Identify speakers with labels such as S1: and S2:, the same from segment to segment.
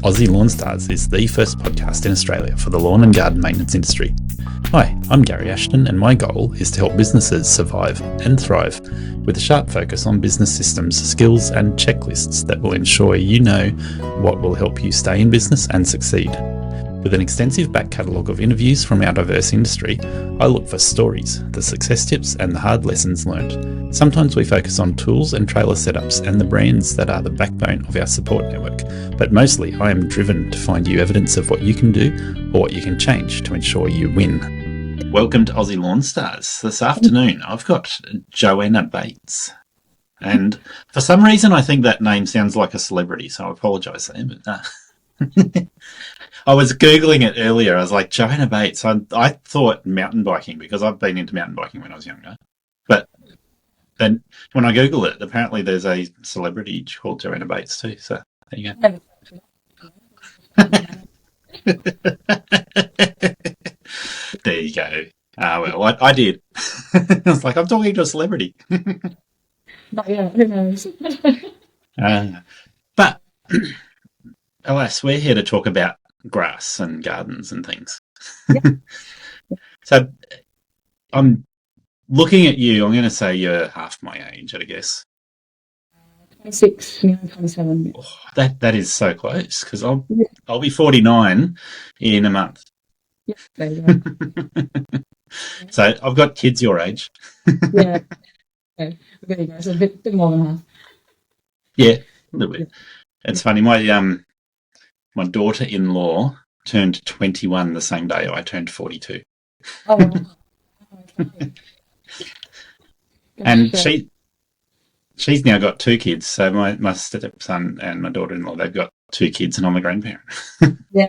S1: Aussie Lawn Stars is the first podcast in Australia for the lawn and garden maintenance industry. Hi, I'm Gary Ashton, and my goal is to help businesses survive and thrive with a sharp focus on business systems, skills, and checklists that will ensure you know what will help you stay in business and succeed. With an extensive back catalogue of interviews from our diverse industry, I look for stories, the success tips, and the hard lessons learned. Sometimes we focus on tools and trailer setups and the brands that are the backbone of our support network, but mostly I am driven to find you evidence of what you can do or what you can change to ensure you win. Welcome to Aussie Lawn Stars. This afternoon I've got Johanna Bates, and for some reason I think that name sounds like a celebrity, so I apologise there, but I was Googling it earlier. I was like, Johanna Bates. I thought mountain biking because I've been into mountain biking when I was younger. But then when I Google it, apparently there's a celebrity called Johanna Bates too. So there you go. There you go. Well, I did. I was like, I'm talking to a celebrity.
S2: Not yet. Who knows?
S1: But alas, we're here to talk about grass and gardens and things.
S2: Yeah.
S1: So I'm looking at you. I'm going to say you're half my age, I guess.
S2: 26, nearly 27.
S1: Oh, that is so close because I'll be 49 in a month.
S2: Yeah, there you go.
S1: So I've got kids your age.
S2: Yeah. Okay. There you go. So a bit more than half.
S1: Yeah, a little bit. It's funny. My daughter-in-law turned 21 the same day I turned 42.
S2: Oh, okay.
S1: And she's now got two kids. So my stepson and my daughter-in-law, they've got two kids, and I'm a grandparent.
S2: Yeah.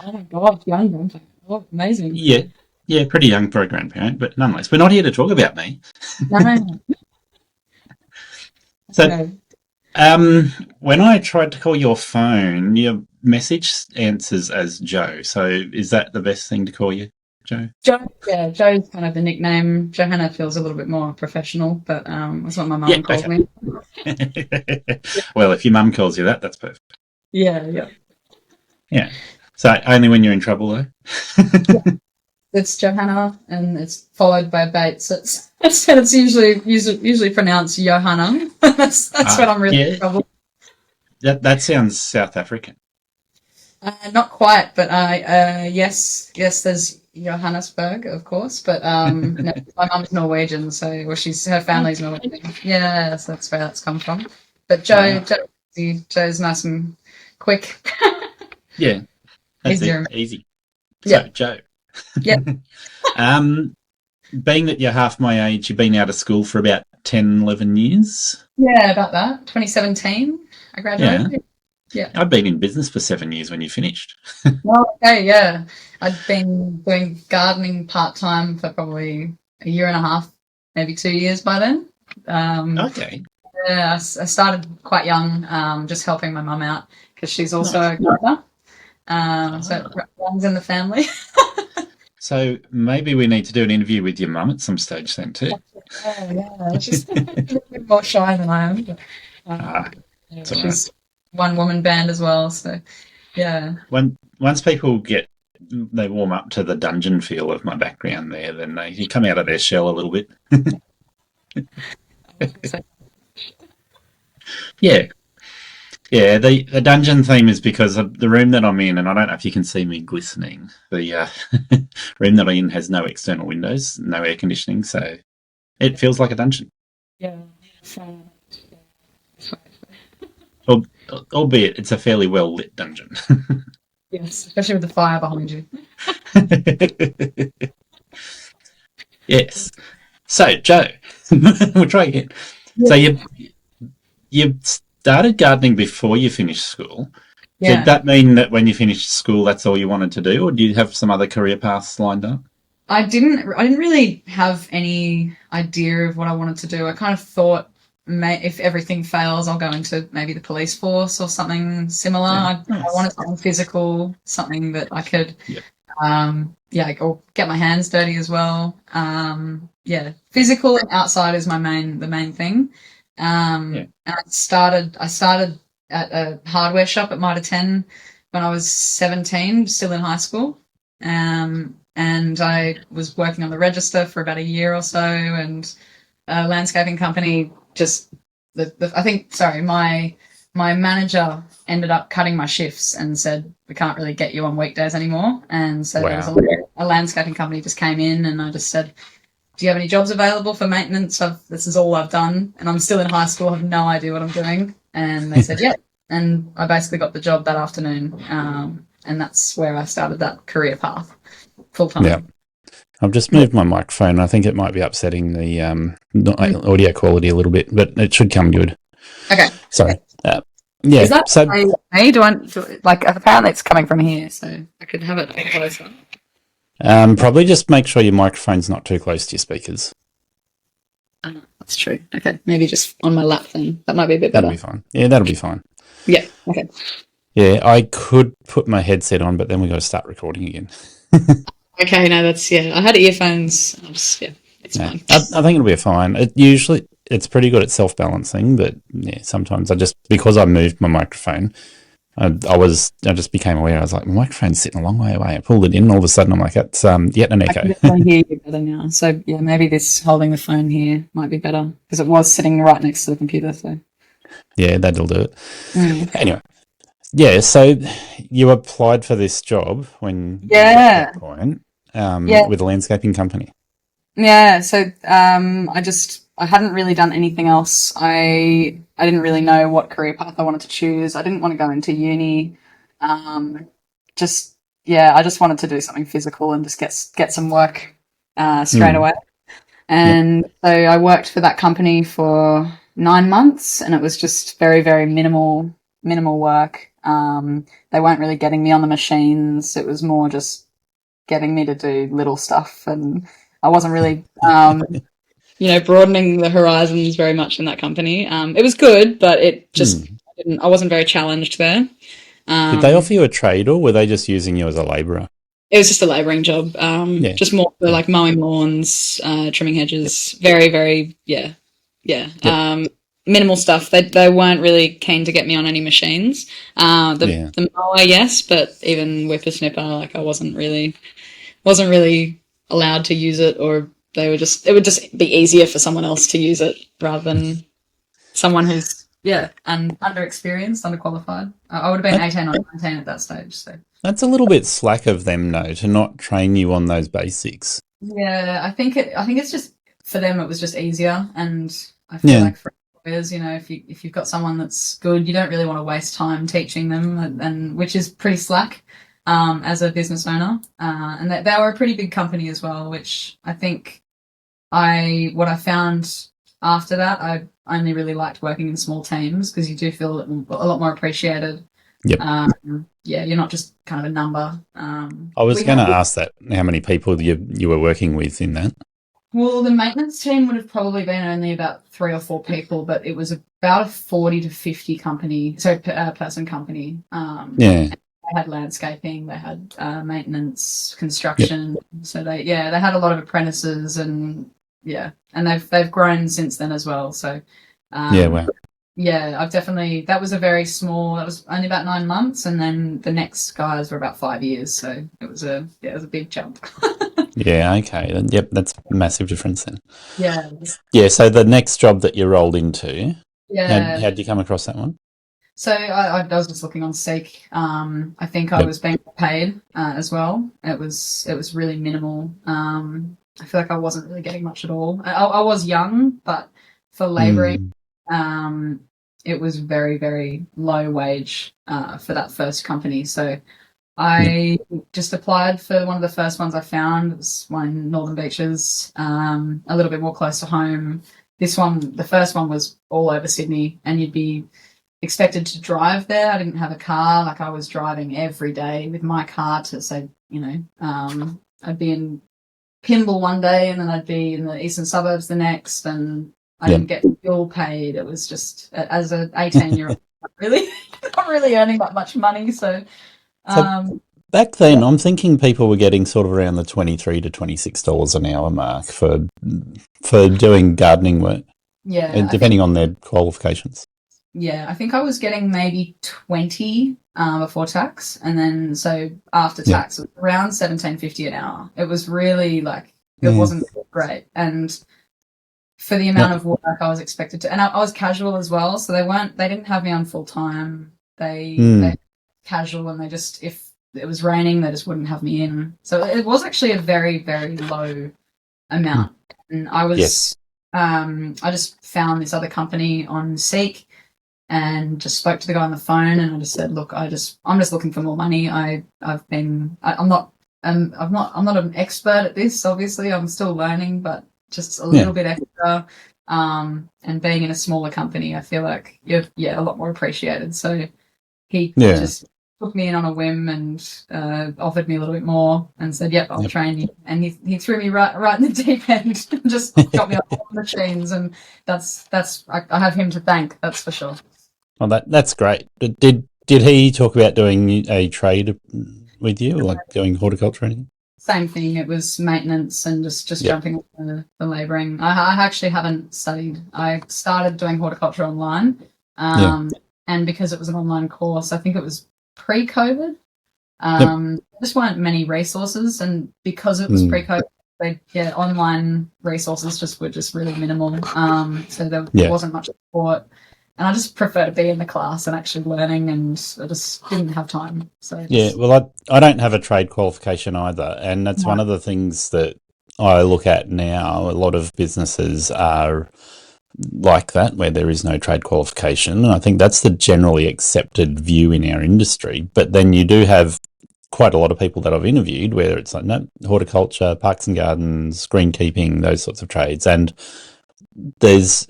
S2: Oh my God, young grandparent. Oh, amazing.
S1: Yeah, pretty young for a grandparent, but nonetheless, we're not here to talk about me.
S2: No.
S1: So,
S2: Okay.
S1: when I tried to call your phone, your message answers as Joe. So is that the best thing to call you, Joe?
S2: Jo, yeah, Jo's kind of the nickname. Johanna feels a little bit more professional, but that's what my mum called me.
S1: Well, if your mum calls you that, that's perfect.
S2: Yeah.
S1: Yeah. So only when you're in trouble, though?
S2: Yeah. It's Johanna, and it's followed by Bates. It's usually pronounced Johanna. that's when I'm really in trouble.
S1: That sounds South African.
S2: Not quite, but yes, there's Johannesburg, of course, but no, my mum's Norwegian, so her family's Norwegian. Yeah, so that's where that's come from. But Joe's nice and quick.
S1: Yeah, that's easy. So,
S2: yeah.
S1: Joe.
S2: Yeah.
S1: Being that you're half my age, you've been out of school for about 10, 11 years?
S2: Yeah, about that. 2017, I graduated. Yeah.
S1: I've been in business for 7 years when you finished.
S2: Well, okay, yeah. I'd been doing gardening part-time for probably a year and a half, maybe 2 years by then.
S1: Okay.
S2: Yeah, I started quite young, just helping my mum out because she's also a gardener. So it runs in the family.
S1: So maybe we need to do an interview with your mum at some stage then too.
S2: Oh, yeah. She's a bit more shy than I am. But, she's one-woman band as well, so yeah.
S1: Once people they warm up to the dungeon feel of my background there, then you come out of their shell a little bit. Yeah. Yeah, the dungeon theme is because of the room that I'm in, and I don't know if you can see me glistening. The room that I'm in has no external windows, no air conditioning, so it feels like a dungeon.
S2: Yeah.
S1: Albeit it's a fairly well lit dungeon.
S2: Yes, especially with the fire behind you.
S1: Yes. So, Joe, we'll try again.
S2: Yeah.
S1: So you started gardening before you finished school.
S2: Yeah.
S1: Did that mean that when you finished school, that's all you wanted to do, or do you have some other career paths lined up?
S2: I didn't really have any idea of what I wanted to do. I kind of thought if everything fails, I'll go into maybe the police force or something similar.
S1: Yeah.
S2: I wanted something physical, something that I could, or get my hands dirty as well. Physical and outside is the main thing. And I started at a hardware shop at Mitre 10 when I was 17, still in high school. And I was working on the register for about a year or so, and a landscaping company just, I think, sorry, my manager ended up cutting my shifts and said, we can't really get you on weekdays anymore. And so there was
S1: Wow.
S2: a landscaping company just came in, and I just said, do you have any jobs available for maintenance? This is all I've done, and I'm still in high school, have no idea what I'm doing. And they said, yeah. And I basically got the job that afternoon. And that's where I started that career path full time.
S1: Yeah. I've just moved my microphone. I think it might be upsetting the audio quality a little bit, but it should come good.
S2: Okay.
S1: Sorry. Yeah.
S2: Is that
S1: so
S2: okay? Apparently it's coming from here, so I could have it closer.
S1: probably just make sure your microphone's not too close to your speakers.
S2: That's true. Okay. Maybe just on my lap then. That might be a bit better.
S1: That'll be fine. Yeah, that'll be fine.
S2: Yeah. Okay.
S1: Yeah, I could put my headset on, but then we got to start recording again.
S2: Okay, no, that's, I had earphones. It's fine.
S1: I think it'll be fine. It's pretty good at self-balancing, but yeah, sometimes because I moved my microphone, I just became aware. I was like, my microphone's sitting a long way away. I pulled it in, and all of a sudden I'm like, that's yet an echo.
S2: I can hear you better now. So yeah, maybe this holding the phone here might be better because it was sitting right next to the computer. So
S1: yeah, that'll do it. Anyway. Yeah, so you applied for this job when you got to that point with a landscaping company.
S2: Yeah, so I hadn't really done anything else. I didn't really know what career path I wanted to choose. I didn't want to go into uni. I just wanted to do something physical and just get some work straight away. And so I worked for that company for 9 months, and it was just very, very minimal work. They weren't really getting me on the machines. It was more just getting me to do little stuff, and I wasn't really, broadening the horizons very much in that company. It was good, but it just, I wasn't very challenged there.
S1: Did they offer you a trade, or were they just using you as a labourer?
S2: It was just a labouring job, just more for like mowing lawns, trimming hedges, very, very, minimal stuff. They weren't really keen to get me on any machines. The mower, yes, but even whippersnipper, like I wasn't really allowed to use it, or it would just be easier for someone else to use it rather than someone who's underexperienced, underqualified. I would have been 18 or 19 at that stage. So
S1: that's a little bit slack of them, though, to not train you on those basics.
S2: Yeah, I think it's just for them. It was just easier, and I feel like for employers, if you've got someone that's good, you don't really want to waste time teaching them, and which is pretty slack as a business owner. And they were a pretty big company as well, which I think what I found after that, I only really liked working in small teams because you do feel a lot more appreciated.
S1: Yep.
S2: You're not just kind of a number.
S1: I was going to ask that, how many people you were working with in that?
S2: Well, the maintenance team would have probably been only about 3 or 4 people, but it was about a 40 to 50 person company. They had landscaping, they had maintenance, construction. Yep. So they had a lot of apprentices, and they've grown since then as well. So
S1: wow.
S2: Yeah, I've definitely, that was only about 9 months, and then the next guys were about 5 years. So it was a big jump.
S1: Yeah, okay. Yep, that's a massive difference then.
S2: Yeah.
S1: Yeah, so the next job that you rolled into,
S2: how
S1: did you come across that one?
S2: So I was just looking on Seek. I think I was being paid as well. It was really minimal. I feel like I wasn't really getting much at all. I was young, but for labouring, it was very, very low wage for that first company. So I just applied for one of the first ones I found. It was one in Northern Beaches, a little bit more close to home. The first one was all over Sydney, and you'd be expected to drive there. I didn't have a car. Like, I was driving every day with my car to say, I'd be in Pymble one day, and then I'd be in the eastern suburbs the next, and I didn't get fuel paid. It was just, as an 18-year-old, not really earning that much money. So
S1: back then, I'm thinking people were getting sort of around the $23 to $26 an hour mark for doing gardening work.
S2: Yeah,
S1: depending on their qualifications.
S2: Yeah, I think I was getting maybe 20 before tax, and then so after
S1: Yeah.
S2: tax, it was around 17.50 an hour. It was really like it wasn't great, and for the amount
S1: Yep.
S2: of work I was expected to, and I was casual as well, so they didn't have me on full time. They casual, and they just, if it was raining, they just wouldn't have me in. So it was actually a very, very low amount. And
S1: Yes.
S2: I just found this other company on Seek and just spoke to the guy on the phone, and I just said, look, I'm just looking for more money. I'm not an expert at this, obviously. I'm still learning, but just a little bit extra. And being in a smaller company, I feel like you're a lot more appreciated. So he just took me in on a whim and offered me a little bit more and said, "Yep, I'll train you." And he threw me right in the deep end, and just got me on all the machines. And I have him to thank. That's for sure.
S1: Well, that's great. Did he talk about doing a trade with you, like doing horticulture or anything?
S2: Same thing. It was maintenance and just jumping on the labouring. I actually haven't studied. I started doing horticulture online, and because it was an online course, I think it was pre-COVID. There just weren't many resources, and because it was pre-COVID, online resources were just really minimal. So there wasn't much support. And I just prefer to be in the class and actually learning, and I just didn't have time. So
S1: well, I don't have a trade qualification either, and that's one of the things that I look at now. A lot of businesses are like that, where there is no trade qualification, and I think that's the generally accepted view in our industry. But then you do have quite a lot of people that I've interviewed where it's like, no, horticulture, parks and gardens, greenkeeping, those sorts of trades, and there's,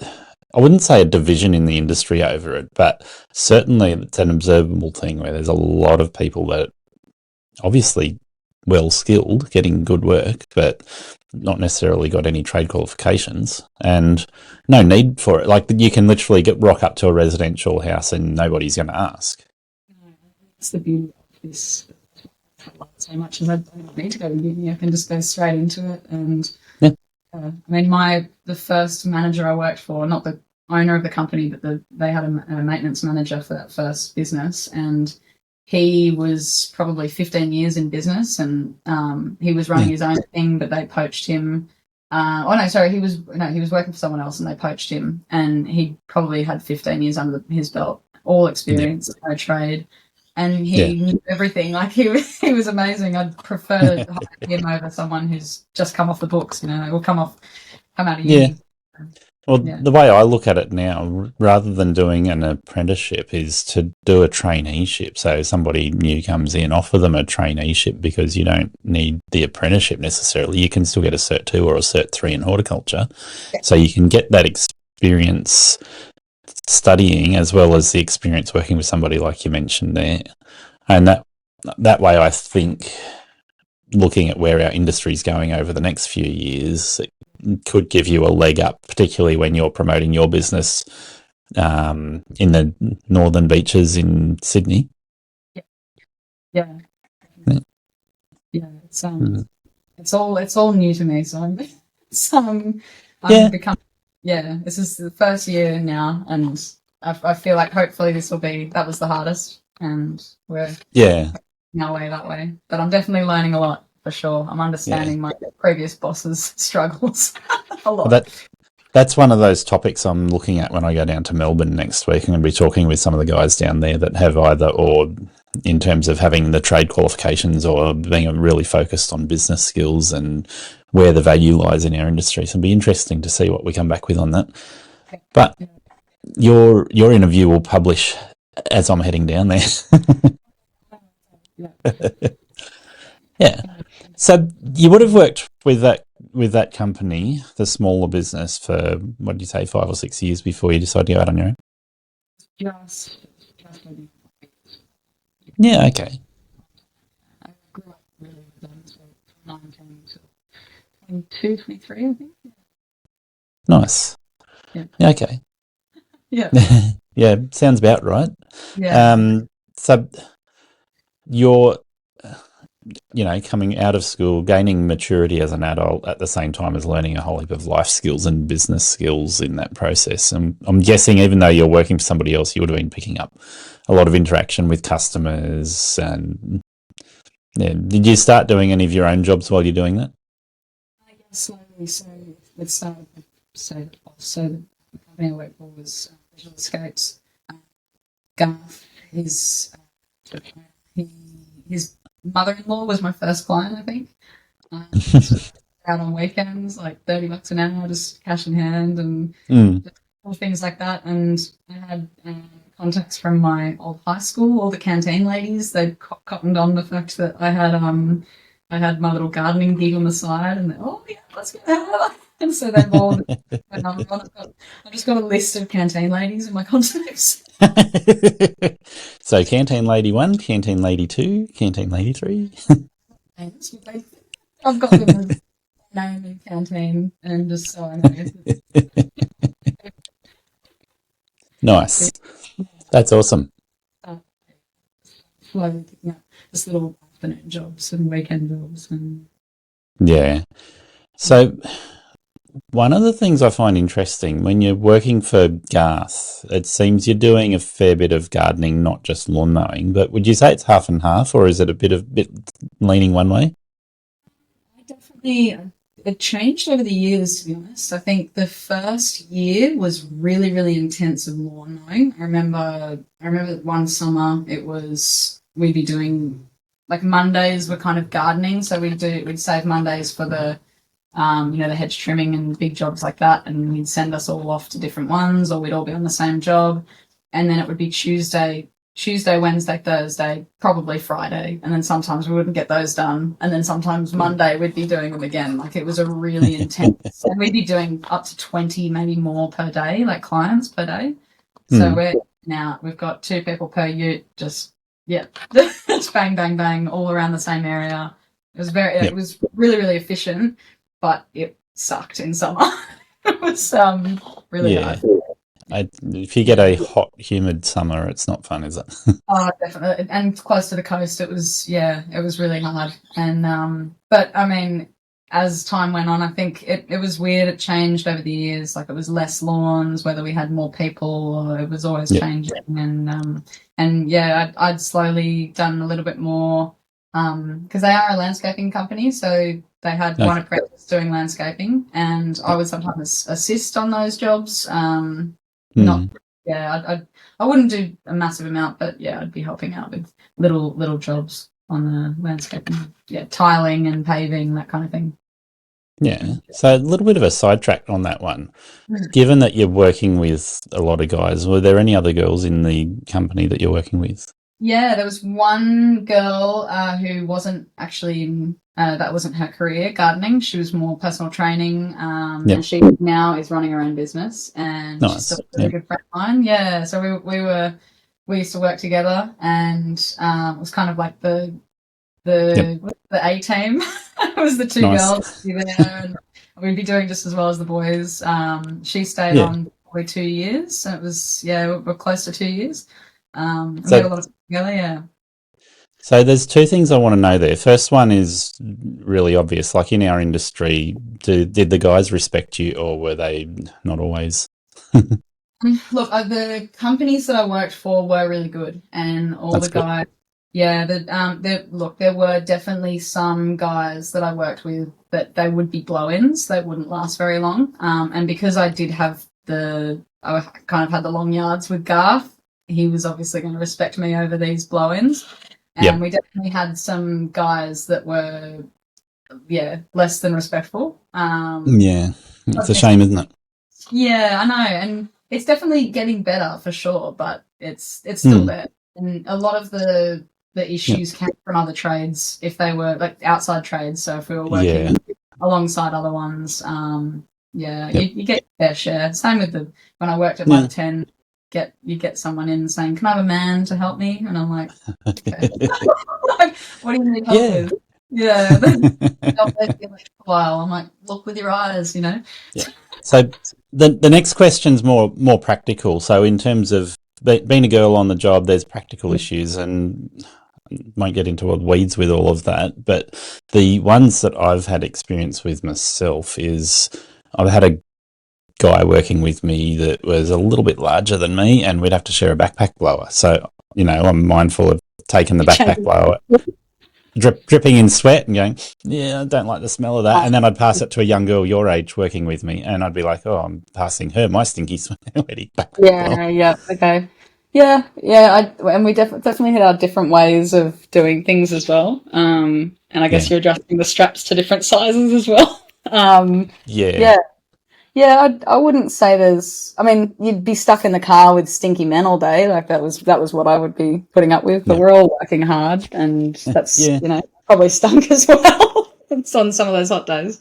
S1: I wouldn't say a division in the industry over it, but certainly it's an observable thing where there's a lot of people that obviously well skilled, getting good work, but not necessarily got any trade qualifications, and no need for it. Like, you can literally rock up to a residential house and nobody's going to ask.
S2: That's the beauty of this. So much as I don't need to go to uni, I can just go straight into it. And I mean, the first manager I worked for, not the owner of the company, but they had a maintenance manager for that first business, and he was probably 15 years in business, and he was running his own thing, but they poached him. He was working for someone else, and they poached him, and he probably had 15 years under his belt, all experience, no trade. And he knew everything. Like, he was amazing. I'd prefer to hire him over someone who's just come off the books, or come out of uni.
S1: Well, the way I look at it now, rather than doing an apprenticeship, is to do a traineeship. So somebody new comes in, offer them a traineeship, because you don't need the apprenticeship necessarily. You can still get a Cert 2 or a Cert 3 in horticulture. So you can get that experience studying as well as the experience working with somebody like you mentioned there. And that way, I think, looking at where our industry is going over the next few years, it could give you a leg up, particularly when you're promoting your business in the northern beaches in Sydney.
S2: Yeah. It's all new to me, so I'm becoming. Yeah, this is the first year now, and I feel like hopefully that was the hardest, and we're our way that way. But I'm definitely learning a lot, for sure. I'm understanding my previous boss's struggles a lot.
S1: Well, that's one of those topics I'm looking at when I go down to Melbourne next week. I'm going to be talking with some of the guys down there that have either, or in terms of having the trade qualifications, or being really focused on business skills and where the value lies in our industry. So it'll be interesting to see what we come back with on that. But your interview will publish as I'm heading down there. Yeah. So you would have worked with that company, the smaller business, for, what did you say, 5 or 6 years before you decided to go out on your own?
S2: Just
S1: Yeah, okay.
S2: I grew up really with them, so 19 to 22, 23, I think.
S1: Nice.
S2: Yeah.
S1: Okay.
S2: Yeah.
S1: Yeah, sounds about right.
S2: Yeah.
S1: So coming out of school, gaining maturity as an adult at the same time as learning a whole heap of life skills and business skills in that process. And I'm guessing even though you're working for somebody else, you would have been picking up a lot of interaction with customers. And yeah, did you start doing any of your own jobs while you're doing that?
S2: I guess slowly. So let's start with so the company I worked for was Visual Escapes. Garth, he, his mother-in-law was my first client, I think. So out on weekends, like $30 an hour, just cash in hand, and
S1: Mm.
S2: all things like that. And I had contacts from my old high school, all the canteen ladies. They'd cottoned on the fact that I had my little gardening gig on the side, and oh yeah, let's get that. And so they've all my number on. I've just got a list of canteen ladies in my contacts.
S1: So Canteen Lady 1, Canteen Lady 2, Canteen Lady 3.
S2: I've got the name in canteen, and just so I know.
S1: Nice. That's awesome.
S2: Slowly picking up just little afternoon jobs and weekend jobs, and
S1: Yeah. So one of the things I find interesting when you're working for Garth, it seems you're doing a fair bit of gardening, not just lawn mowing. But would you say it's half and half, or is it a bit leaning one way?
S2: I definitely it changed over the years. To be honest, I think the first year was really really intensive lawn mowing. I remember one summer we'd be doing like Mondays were kind of gardening, so we'd save Mondays for the the hedge trimming and big jobs like that, and he'd send us all off to different ones, or we'd all be on the same job, and then it would be Tuesday, Wednesday, Thursday, probably Friday, and then sometimes we wouldn't get those done, and then sometimes Monday we'd be doing them again. Like it was a really intense, and we'd be doing up to 20, maybe more per day, like clients per day. So we've got 2 people per ute, just yeah, just bang, bang, bang, all around the same area. It
S1: Yep.
S2: was really, really efficient, but it sucked in summer. It was really
S1: Yeah.
S2: hard.
S1: If you get a hot, humid summer, it's not fun, is it?
S2: Oh, definitely. And close to the coast, it was really hard. And, but I mean, as time went on, I think it was weird. It changed over the years. Like it was less lawns, whether we had more people, or it was always
S1: Yep.
S2: changing. And yeah, I'd slowly done a little bit more, because they are a landscaping company. So they had one
S1: Okay.
S2: apprentice doing landscaping, and I would sometimes assist on those jobs. Not,
S1: Mm.
S2: yeah, I wouldn't do a massive amount, but yeah, I'd be helping out with little jobs on the landscaping, yeah, tiling and paving, that kind of thing.
S1: Yeah. So a little bit of a sidetrack on that one.
S2: Mm.
S1: Given that you're working with a lot of guys, were there any other girls in the company that you're working with?
S2: Yeah, there was one girl who wasn't actually that wasn't her career, gardening. She was more personal training,
S1: Yep.
S2: and she now is running her own business, and she's
S1: Nice.
S2: still a really
S1: Yep.
S2: good friend of mine. Yeah, so we used to work together, and it was kind of like
S1: Yep.
S2: the A team. It was the two
S1: Nice.
S2: girls be there, and we'd be doing just as well as the boys. She stayed
S1: Yeah.
S2: on probably 2 years, so it was we're close to 2 years. And we had
S1: So
S2: a lot of time together. Yeah.
S1: So there's two things I want to know there. First one is really obvious. Like in our industry, did the guys respect you, or were they not always?
S2: Look, the companies that I worked for were really good, and all
S1: That's
S2: the
S1: good.
S2: guys. Yeah, there were definitely some guys that I worked with that they would be blow-ins. They wouldn't last very long. And because I did have I kind of had the long yards with Garth, he was obviously going to respect me over these blow-ins. And
S1: Yep.
S2: we definitely had some guys that were, yeah, less than respectful.
S1: Yeah. It's a shame, isn't it?
S2: Yeah, I know, and it's definitely getting better for sure, but it's still
S1: Hmm.
S2: there. And a lot of the
S1: Yep.
S2: issues came from other trades if they were like outside trades. So if we were
S1: Yeah.
S2: working alongside other ones, yeah,
S1: Yep.
S2: you get your fair share. Same with when I worked at
S1: Yeah.
S2: Mitre 10, you get someone in saying, "Can I have a man to help me?" And I'm like, "Okay, like, what do you need help
S1: Yeah.
S2: with?" Yeah, they'll take you like a while. I'm like, "Look with your eyes," you know.
S1: Yeah. So the next question's more practical. So in terms of being a girl on the job, there's practical issues, and won't get into the weeds with all of that, but the ones that I've had experience with myself is I've had a guy working with me that was a little bit larger than me, and we'd have to share a backpack blower. So, I'm mindful of taking the backpack blower, dripping in sweat and going, yeah, I don't like the smell of that. And then I'd pass it to a young girl your age working with me, and I'd be like, oh, I'm passing her my stinky, sweaty backpack blower.
S2: Yeah, okay. Yeah, and we definitely had our different ways of doing things as well. And I guess
S1: Yeah.
S2: you're adjusting the straps to different sizes as well.
S1: Yeah.
S2: Yeah, yeah, I wouldn't say there's. I mean, you'd be stuck in the car with stinky men all day. Like that was what I would be putting up with. But
S1: Yeah.
S2: we're all working hard, and that's
S1: Yeah.
S2: probably stunk as well. It's on some of those hot days,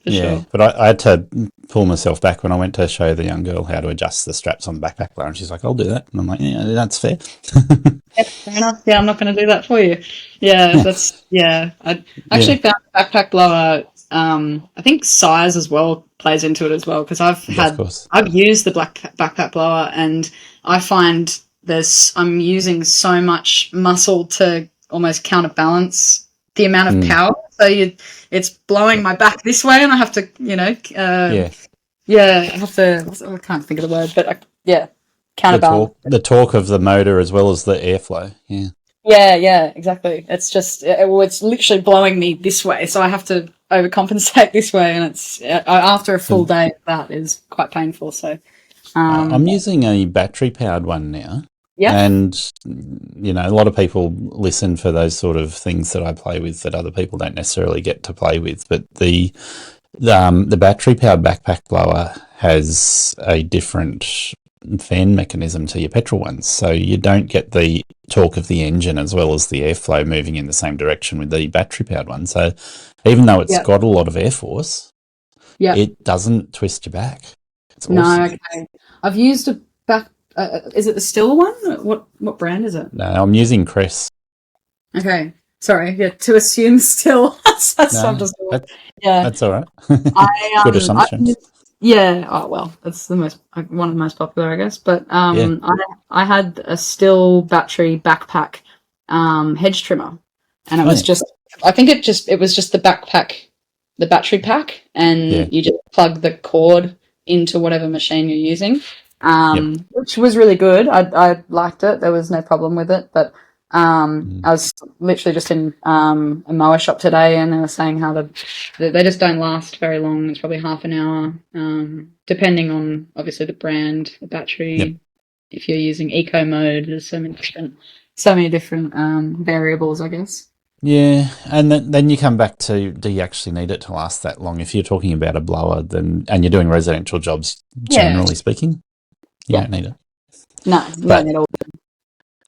S2: for
S1: Yeah,
S2: sure.
S1: but I had to pull myself back when I went to show the young girl how to adjust the straps on the backpack blower, and she's like, "I'll do that," and I'm like, "Yeah, that's fair."
S2: Yeah, fair enough. Yeah, I'm not going to do that for you. Yeah, I
S1: Yeah,
S2: actually found backpack blower. I think size as well plays into it as well because
S1: yeah, of course.
S2: I've used the black backpack blower and I find I'm using so much muscle to almost counterbalance the amount of
S1: Mm,
S2: power. So it's blowing my back this way, and I have to,
S1: yeah,
S2: yeah, I have to. I can't think of the word, but yeah, counterbalance.
S1: the torque of the motor as well as the airflow. Yeah,
S2: Yeah, exactly. It's just, it's literally blowing me this way, so I have to overcompensate this way, and it's after a full
S1: 'cause,
S2: day, that is quite painful. So,
S1: I'm using a battery powered one now,
S2: yeah,
S1: and a lot of people listen for those sort of things that I play with that other people don't necessarily get to play with. But the battery powered backpack blower has a different fan mechanism to your petrol ones, so you don't get the torque of the engine as well as the airflow moving in the same direction with the battery powered one. So even though it's
S2: yeah,
S1: got a lot of air force,
S2: yeah.
S1: it doesn't twist your back. It's
S2: No,
S1: awesome.
S2: okay. I've used a back. Is it the Still one? What brand is it?
S1: No, I'm using Crest.
S2: Okay, sorry. Yeah, to assume Still. That's what I'm
S1: No,
S2: just. Yeah,
S1: that's all right. Good
S2: I
S1: assumptions.
S2: yeah. Oh well, it's the most one of the most popular, I guess. But
S1: Yeah,
S2: I had a Still battery backpack hedge trimmer, and it
S1: oh
S2: was
S1: yeah,
S2: just I think it was just the backpack, the battery pack,
S1: yeah,
S2: and you just plug the cord into whatever machine you're using,
S1: yep.
S2: which was really good. I liked it. There was no problem with it, but.
S1: Mm.
S2: I was literally just in a mower shop today, and they were saying how they just don't last very long. It's probably half an hour, depending on obviously the brand, the
S1: Yep.
S2: battery. If you're using eco mode, there's so many different variables, I guess.
S1: Yeah, and then you come back to, do you actually need it to last that long? If you're talking about a blower, then and you're doing residential jobs,
S2: Yeah,
S1: generally speaking, you
S2: yeah.
S1: don't need it.
S2: No, you don't
S1: But
S2: need all.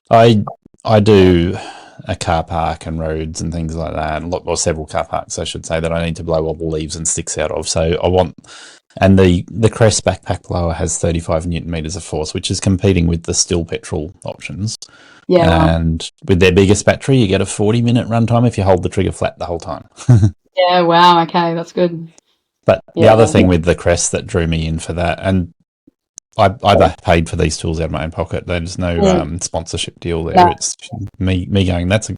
S1: I I do a car park and roads and things like that, or several car parks, I should say, that I need to blow all the leaves and sticks out of. So I want, and the Crest backpack blower has 35 newton meters of force, which is competing with the still petrol options.
S2: Yeah, well,
S1: And with their biggest battery, you get a 40-minute runtime if you hold the trigger flat the whole time.
S2: yeah, wow. Okay, that's good.
S1: But the other
S2: Yeah,
S1: thing with the Crest that drew me in for that, and I paid for these tools out of my own pocket. There's no
S2: mm,
S1: sponsorship deal there.
S2: no,
S1: It's me going, that's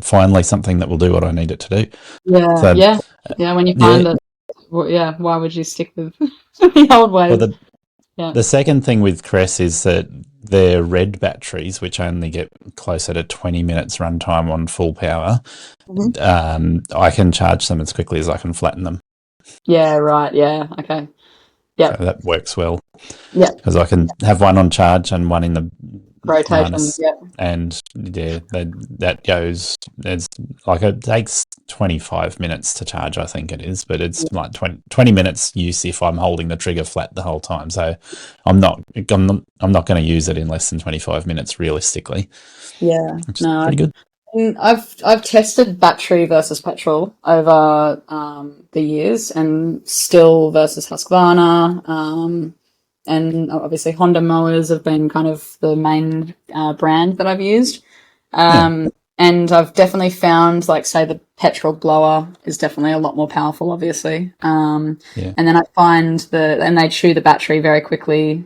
S1: finally something that will do what I need it to do.
S2: yeah,
S1: So,
S2: yeah, yeah. When you
S1: yeah.
S2: find it, well, yeah, why would you stick with the old
S1: Well,
S2: ways?
S1: the
S2: Yeah.
S1: the second thing with Crest is that their red batteries, which only get closer to 20 minutes runtime on full power,
S2: Mhm.
S1: I can charge them as quickly as I can flatten them.
S2: Yeah, right. Yeah. Okay.
S1: So
S2: Yep.
S1: that works well,
S2: Yep.
S1: because I can have one on charge and one in the
S2: Rotation.
S1: harness,
S2: Yep.
S1: and yeah, that goes. It's like it takes 25 minutes to charge, I think it is, but it's like 20 minutes use if I'm holding the trigger flat the whole time. So I'm not going to use it in less than 25 minutes realistically,
S2: Yeah.
S1: which is
S2: No,
S1: pretty good.
S2: I've tested battery versus petrol over the years, and Still versus Husqvarna, and obviously Honda mowers have been kind of the main brand that I've used.
S1: Yeah,
S2: And I've definitely found, like, say, the petrol blower is definitely a lot more powerful, obviously.
S1: yeah,
S2: And then I find and they chew the battery very quickly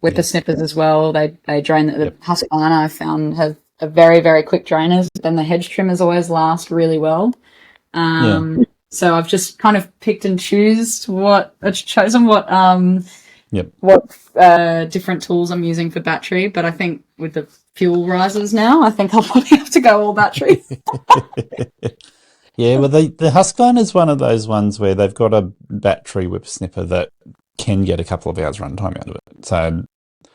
S2: with the
S1: yeah,
S2: snippers as well. They drain the
S1: yep,
S2: Husqvarna I found have are very, very quick drainers. Then the hedge trimmers always last really well. So I've just kind of picked and chosen what
S1: Yep.
S2: different tools I'm using for battery. But I think with the fuel risers now, I think I'll probably have to go all battery.
S1: Yeah, well, the Husqvarna is one of those ones where they've got a battery whippersnipper that can get a couple of hours runtime out of it. So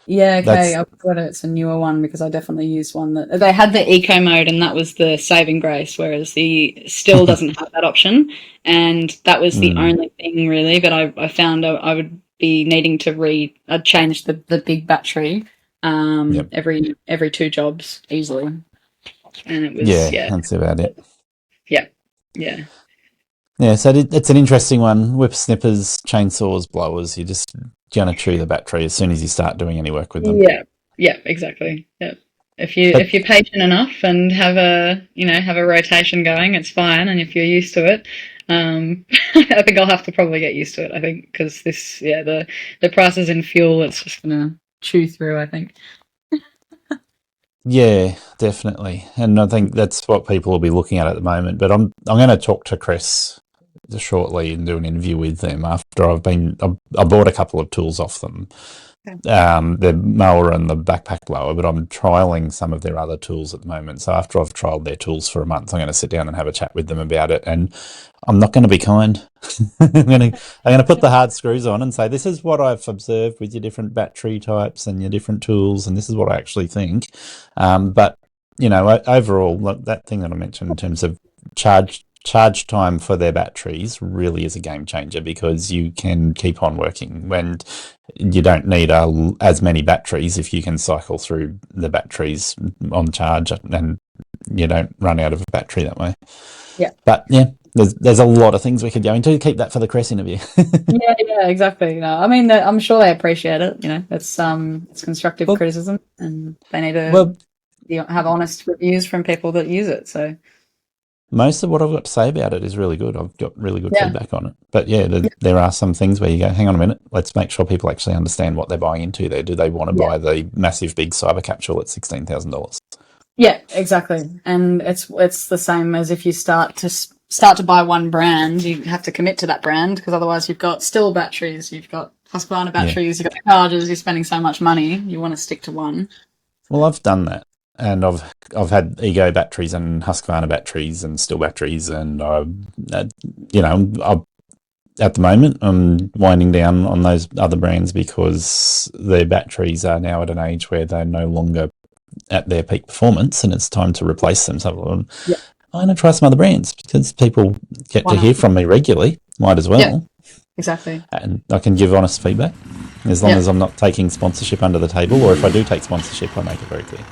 S2: Yeah, okay,
S1: that's
S2: I've got it. It's a newer one because I definitely used one that they had the eco mode, and that was the saving grace, whereas the still doesn't have that option, and that was the only thing really that I found I would be needing to I'd change the big battery
S1: yep.
S2: every 2 jobs easily, and it was
S1: Yeah, that's about it.
S2: yeah.
S1: Yeah, so it's an interesting one. Whippersnippers, chainsaws, blowers. You're just going to chew the battery as soon as you start doing any work with them.
S2: Yeah, exactly. Yeah. If
S1: But
S2: you're patient enough and have a rotation going, it's fine. And if you're used to it, I think I'll have to probably get used to it. I think because the prices in fuel, it's just gonna chew through. I think.
S1: yeah, definitely. And I think that's what people will be looking at the moment. But I'm going to talk to Chris shortly and do an interview with them after I bought a couple of tools off them. The mower and the backpack blower, but I'm trialing some of their other tools at the moment. So after I've trialed their tools for a month, I'm going to sit down and have a chat with them about it. And I'm not going to be kind. I'm going to put the hard screws on and say, this is what I've observed with your different battery types and your different tools, and this is what I actually think. But overall, that thing that I mentioned in terms of charge time for their batteries really is a game changer, because you can keep on working when you don't need as many batteries if you can cycle through the batteries on charge and you don't run out of a battery that way.
S2: Yeah.
S1: But yeah, there's a lot of things we could go into. Keep that for the Cress interview.
S2: Yeah, exactly. No, I mean, I'm sure they appreciate it. It's constructive criticism, and they need to have honest reviews from people that use it. So
S1: most of what I've got to say about it is really good. I've got really good feedback on it. But yeah, there are some things where you go, hang on a minute, let's make sure people actually understand what they're buying into there. Do they want to buy the massive big cyber capsule at $16,000?
S2: Yeah, exactly. And it's the same as if you start to buy one brand, you have to commit to that brand, because otherwise you've got Still batteries, you've got Husqvarna batteries, you've got chargers, you're spending so much money, you want to stick to one.
S1: Well, I've done that. And I've had Ego batteries and Husqvarna batteries and Still batteries, and at the moment I'm winding down on those other brands because their batteries are now at an age where they're no longer at their peak performance, and it's time to replace them. So I'm going to try some other brands because people get to hear from me regularly. Might as well.
S2: Yeah, exactly.
S1: And I can give honest feedback as long as I'm not taking sponsorship under the table, or if I do take sponsorship, I make it very clear.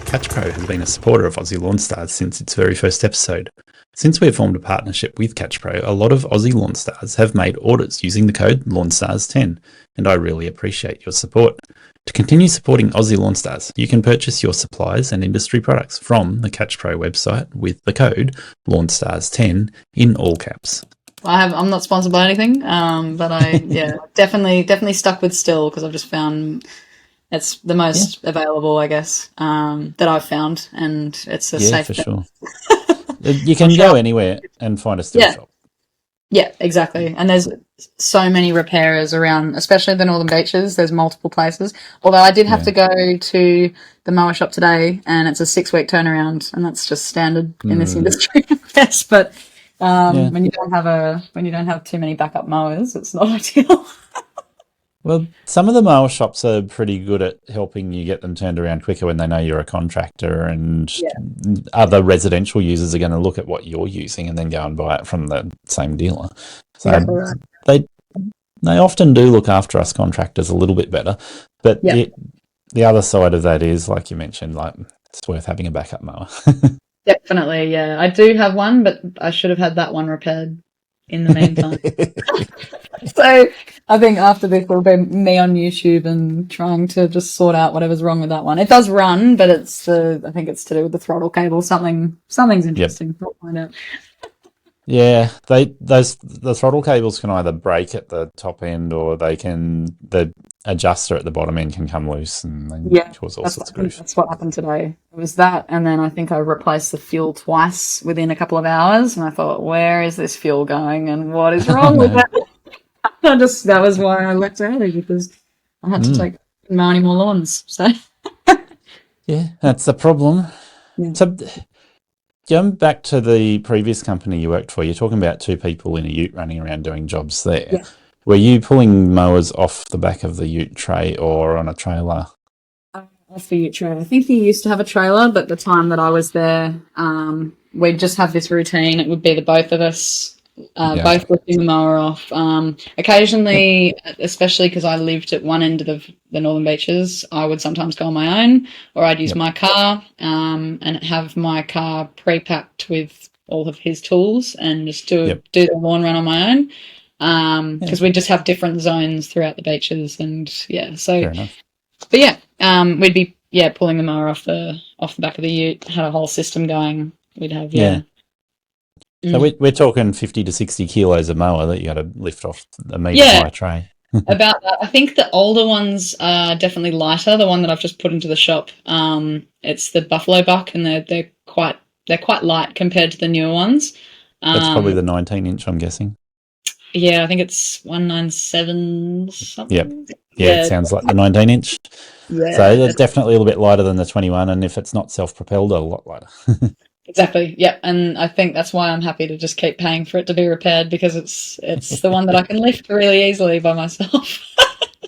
S1: Catch Pro has been a supporter of Aussie Lawn Stars since its very first episode. Since we have formed a partnership with Catch Pro, a lot of Aussie Lawn Stars have made orders using the code LawnStars10, and I really appreciate your support. To continue supporting Aussie Lawn Stars, you can purchase your supplies and industry products from the Catch Pro website with the code LawnStars10 in all caps.
S2: I'm not sponsored by anything, but I definitely stuck with Still because I've just found it's the most available, I guess, that I've found, and it's a safe
S1: for sure. You can go anywhere and find a Still shop.
S2: Yeah, exactly. And there's so many repairers around, especially the Northern Beaches. There's multiple places. Although I did have to go to the mower shop today, and it's a 6-week turnaround, and that's just standard in this industry, I guess. But when you don't have too many backup mowers, it's not ideal.
S1: Well, some of the mower shops are pretty good at helping you get them turned around quicker when they know you're a contractor, and other residential users are going to look at what you're using and then go and buy it from the same dealer. So they often do look after us contractors a little bit better. But the other side of that is, like you mentioned, like it's worth having a backup mower.
S2: Definitely, yeah. I do have one, but I should have had that one repaired in the meantime. So I think after this will be me on YouTube and trying to just sort out whatever's wrong with that one. It does run, but I think it's to do with the throttle cable. Something's interesting. We'll find out.
S1: Yeah, the throttle cables can either break at the top end, or the adjuster at the bottom end can come loose and then
S2: Yeah,
S1: cause all
S2: that's
S1: sorts
S2: I
S1: of
S2: think
S1: grief.
S2: that's what happened today. It was that, and then I think I replaced the fuel twice within a couple of hours, and I thought, where is this fuel going, and what is
S1: Oh
S2: wrong with
S1: no.
S2: it? That was why I left early because I had to
S1: Mm.
S2: take mow any more lawns. So
S1: Yeah, that's the problem.
S2: yeah,
S1: So going back to the previous company you worked for, you're talking about two people in a ute running around doing jobs there.
S2: yeah.
S1: Were you pulling mowers off the back of the ute tray or on a trailer?
S2: Off the ute trailer. I think he used to have a trailer, but the time that I was there, we'd just have this routine. It would be the both of us,
S1: Yeah.
S2: both lifting the mower off.
S1: Yep.
S2: Occasionally, especially because I lived at one end of the Northern Beaches, I would sometimes go on my own, or I'd use
S1: Yep.
S2: my car and have my car pre-packed with all of his tools and just
S1: Yep.
S2: do the lawn run on my own.
S1: Yeah.
S2: Because we just have different zones throughout the beaches, and yeah, so
S1: Fair enough.
S2: but yeah, we'd be pulling the mower off the back of the ute. Had a whole system going. We'd have
S1: Yeah. So
S2: mm,
S1: we're talking 50 to 60 kilos of mower that you got to lift off a metre
S2: yeah
S1: high tray.
S2: about that. I think the older ones are definitely lighter. The one that I've just put into the shop, it's the Buffalo Buck, and they're quite light compared to the newer ones.
S1: That's probably
S2: Um,
S1: the 19-inch, I'm guessing.
S2: yeah, I think it's 197
S1: Yep.
S2: something.
S1: Yeah, it
S2: Yeah,
S1: sounds like the 19-inch. So
S2: yeah,
S1: it's definitely a little bit lighter than the 21, and if it's not self-propelled, a lot lighter.
S2: exactly. Yeah, and I think that's why I'm happy to just keep paying for it to be repaired because it's the one that I can lift really easily by myself.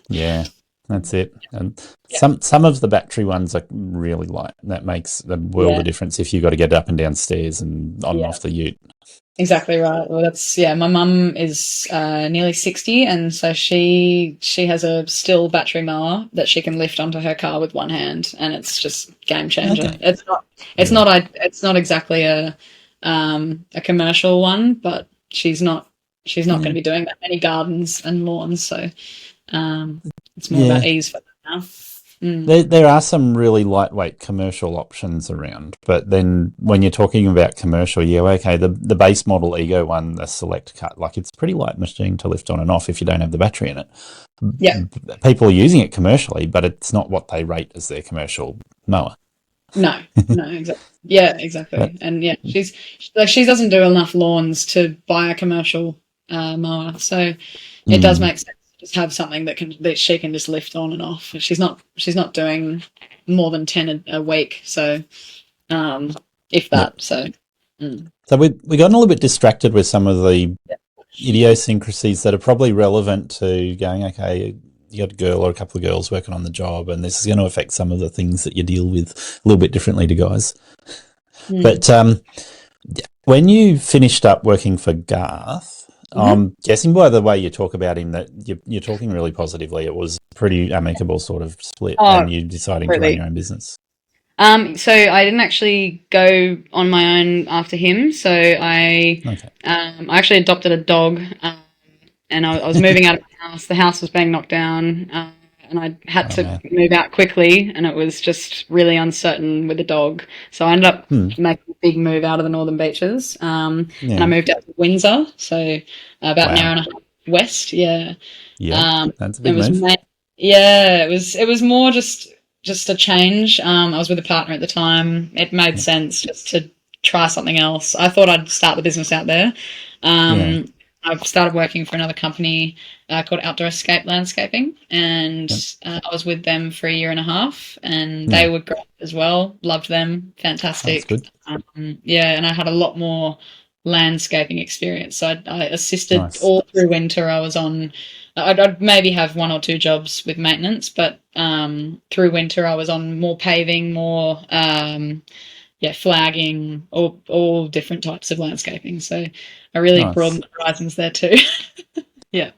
S1: Yeah, that's it. And
S2: Yeah,
S1: some of the battery ones are really light. That makes a world
S2: yeah,
S1: of difference if you've got to get up and down stairs and on and
S2: yeah.
S1: off the ute.
S2: Exactly right. Well, that's yeah. My mum is nearly 60, and so she has a still battery mower that she can lift onto her car with one hand, and it's just game changer.
S1: Okay.
S2: It's
S1: Yeah.
S2: not it's not exactly a commercial one, but she's not going
S1: Yeah.
S2: to be doing that many gardens and lawns, so um, it's more about
S1: Yeah.
S2: ease for her now. Mm.
S1: There are some really lightweight commercial options around, but then when you're talking about commercial, yeah, okay, the base model Ego one, the Select Cut, like it's a pretty light machine to lift on and off if you don't have the battery in it.
S2: Yeah.
S1: People are using it commercially, but it's not what they rate as their commercial mower.
S2: No, no, exactly. Yeah,
S1: But
S2: exactly. And yeah, she doesn't do enough lawns to buy a commercial mower, so it does
S1: mm,
S2: make sense to just have something that she can just lift on and off. She's not doing more than 10 a week, so if
S1: yep.
S2: that. So mm,
S1: So we got a little bit distracted with some of the
S2: yeah,
S1: idiosyncrasies that are probably relevant to going, okay, you got a girl or a couple of girls working on the job, and this is going to affect some of the things that you deal with a little bit differently to guys.
S2: mm,
S1: But when you finished up working for Garth,
S2: mhm.
S1: I'm guessing by the way you talk about him that you're talking really positively. It was a pretty amicable sort of split,
S2: Oh,
S1: and you deciding to run
S2: completely.
S1: your own business.
S2: So I didn't actually go on my own after him. So
S1: Okay.
S2: I actually adopted a dog. And I was moving out of my house. The house was being knocked down, and I had
S1: Oh
S2: to
S1: man.
S2: move out quickly, and it was just really uncertain with the dog. So I ended up
S1: Hmm.
S2: making a big move out of the Northern Beaches, and I
S1: Yeah.
S2: moved out to Windsor, so about an hour
S1: Wow.
S2: and a half west. Yeah,
S1: Yeah.
S2: um,
S1: That's a
S2: it
S1: big
S2: was
S1: move.
S2: yeah, it was more just a change. I was with a partner at the time. It made
S1: Yep.
S2: sense just to try something else. I thought I'd start the business out there.
S1: Yeah.
S2: Um, I've started working for another company called Outdoor Escape Landscaping, and
S1: Yep.
S2: I was with them for a year and a half, and
S1: Yeah.
S2: they were great as well. Loved them,
S1: That's
S2: fantastic.
S1: good.
S2: Yeah, and I had a lot more landscaping experience. So I assisted
S1: Nice.
S2: all through winter. I was on. I'd maybe have one or two jobs with maintenance, but through winter I was on more paving, more yeah, flagging, all different types of landscaping. So I really
S1: Nice.
S2: broadened the horizons there too. Yeah,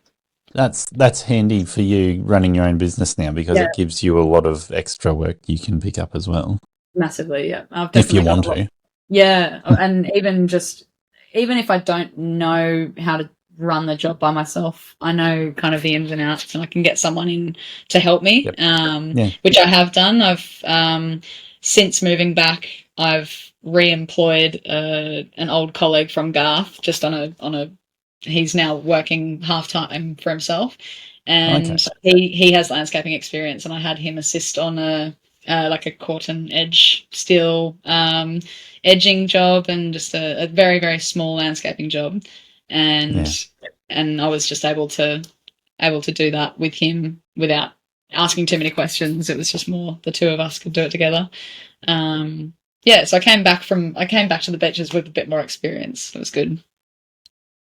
S1: That's handy for you running your own business now because
S2: yeah,
S1: it gives you a lot of extra work you can pick up as well
S2: massively. Yeah, I've
S1: if you
S2: definitely got
S1: want
S2: a lot.
S1: to.
S2: Yeah, and even if I don't know how to run the job by myself, I know kind of the ins and outs, and I can get someone in to help me,
S1: Yep. Yeah.
S2: which I have done. I've since moving back, I've re-employed an old colleague from Garth, just on a. He's now working half time for himself,
S1: Okay.
S2: and he has landscaping experience, and I had him assist on a like a corten edge steel edging job, and just a very very small landscaping job, and
S1: Yeah.
S2: I was just able to do that with him without asking too many questions. It was just more the two of us could do it together. Yeah, so I came back to the beaches with a bit more experience. It was good.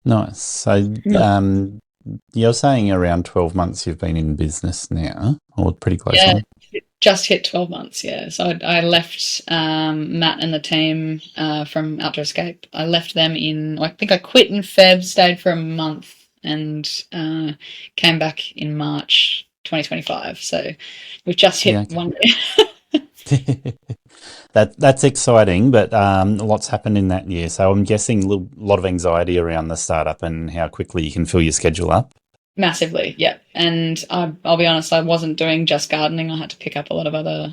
S1: Nice. So, you're saying around 12 months you've been in business now, or pretty close
S2: Yeah,
S1: on?
S2: just hit 12 months. Yeah, so I left Matt and the team from Outdoor Escape. I left them I think I quit in Feb, stayed for a month, and came back in March 2025. So we've just
S1: Yeah,
S2: hit
S1: okay.
S2: 1 year.
S1: That's exciting, but lots happened in that year. So I'm guessing a lot of anxiety around the startup and how quickly you can fill your schedule up.
S2: Massively, yeah. And I'll be honest, I wasn't doing just gardening. I had to pick up a lot of other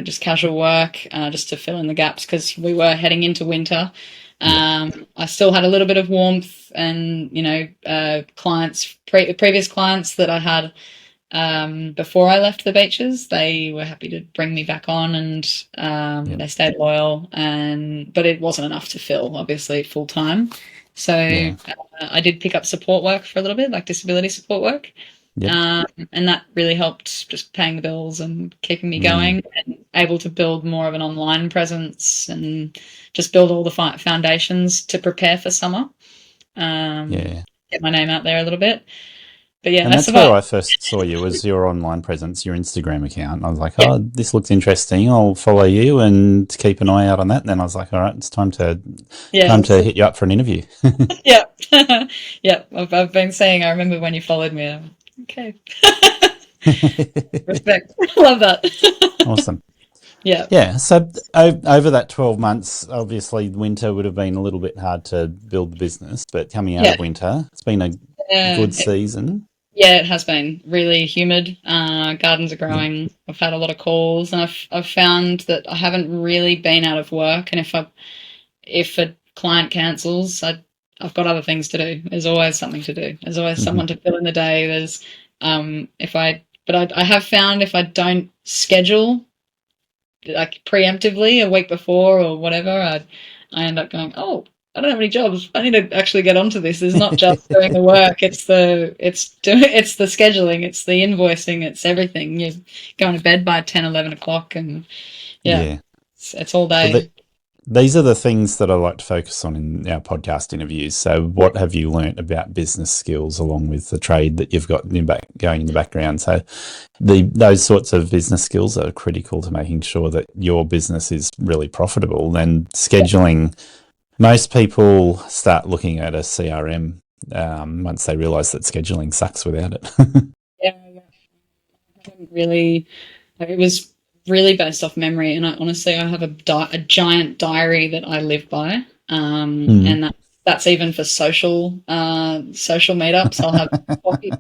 S2: just casual work just to fill in the gaps because we were heading into winter.
S1: Yeah,
S2: I still had a little bit of warmth, and previous clients that I had before I left the beaches, they were happy to bring me back on, and
S1: yeah,
S2: they stayed loyal. But it wasn't enough to fill, obviously, full time. So
S1: yeah,
S2: I did pick up support work for a little bit, like disability support work,
S1: yep.
S2: and that really helped just paying the bills and keeping me
S1: Mm,
S2: going, and able to build more of an online presence and just build all the foundations to prepare for summer. Um,
S1: yeah.
S2: get my name out there a little bit. But yeah,
S1: And
S2: I
S1: that's where
S2: survived.
S1: I first saw you was your online presence, your Instagram account. I was like, oh, this looks interesting. I'll follow you and keep an eye out on that. And then I was like, all right, it's time
S2: Yeah,
S1: to hit you up for an interview.
S2: yeah, yeah. I've been saying. I remember when you followed me. Okay, respect. Love that.
S1: Awesome.
S2: Yeah,
S1: Yeah. So over that 12 months, obviously winter would have been a little bit hard to build the business, but coming out
S2: yeah,
S1: of winter, it's been a good season.
S2: yeah. It has been really humid. Gardens are
S1: Yep.
S2: growing. I've had a lot of calls, and I've found that I haven't really been out of work. And if a client cancels, I've got other things to do. There's always something to do. There's always
S1: Hmm.
S2: someone to fill in the day. If I, but I have found if I don't schedule like preemptively a week before or whatever, I end up going, oh, I don't have any jobs. I need to actually get onto this. It's not just doing the work. It's the scheduling. It's the invoicing. It's everything. You're going to bed by 10, 11 o'clock, and yeah,
S1: Yeah.
S2: it's all
S1: Well,
S2: day.
S1: these are the things that I like to focus on in our podcast interviews. So, what have you learnt about business skills along with the trade that you've got going in the background? So, those sorts of business skills are critical to making sure that your business is really profitable. And scheduling, most people start looking at a CRM once they realise that scheduling sucks without it.
S2: Yeah, yeah. I haven't really. Like, it was really based off memory, and I have a giant diary that I live by,
S1: Mm.
S2: and that's even for social meetups. I'll have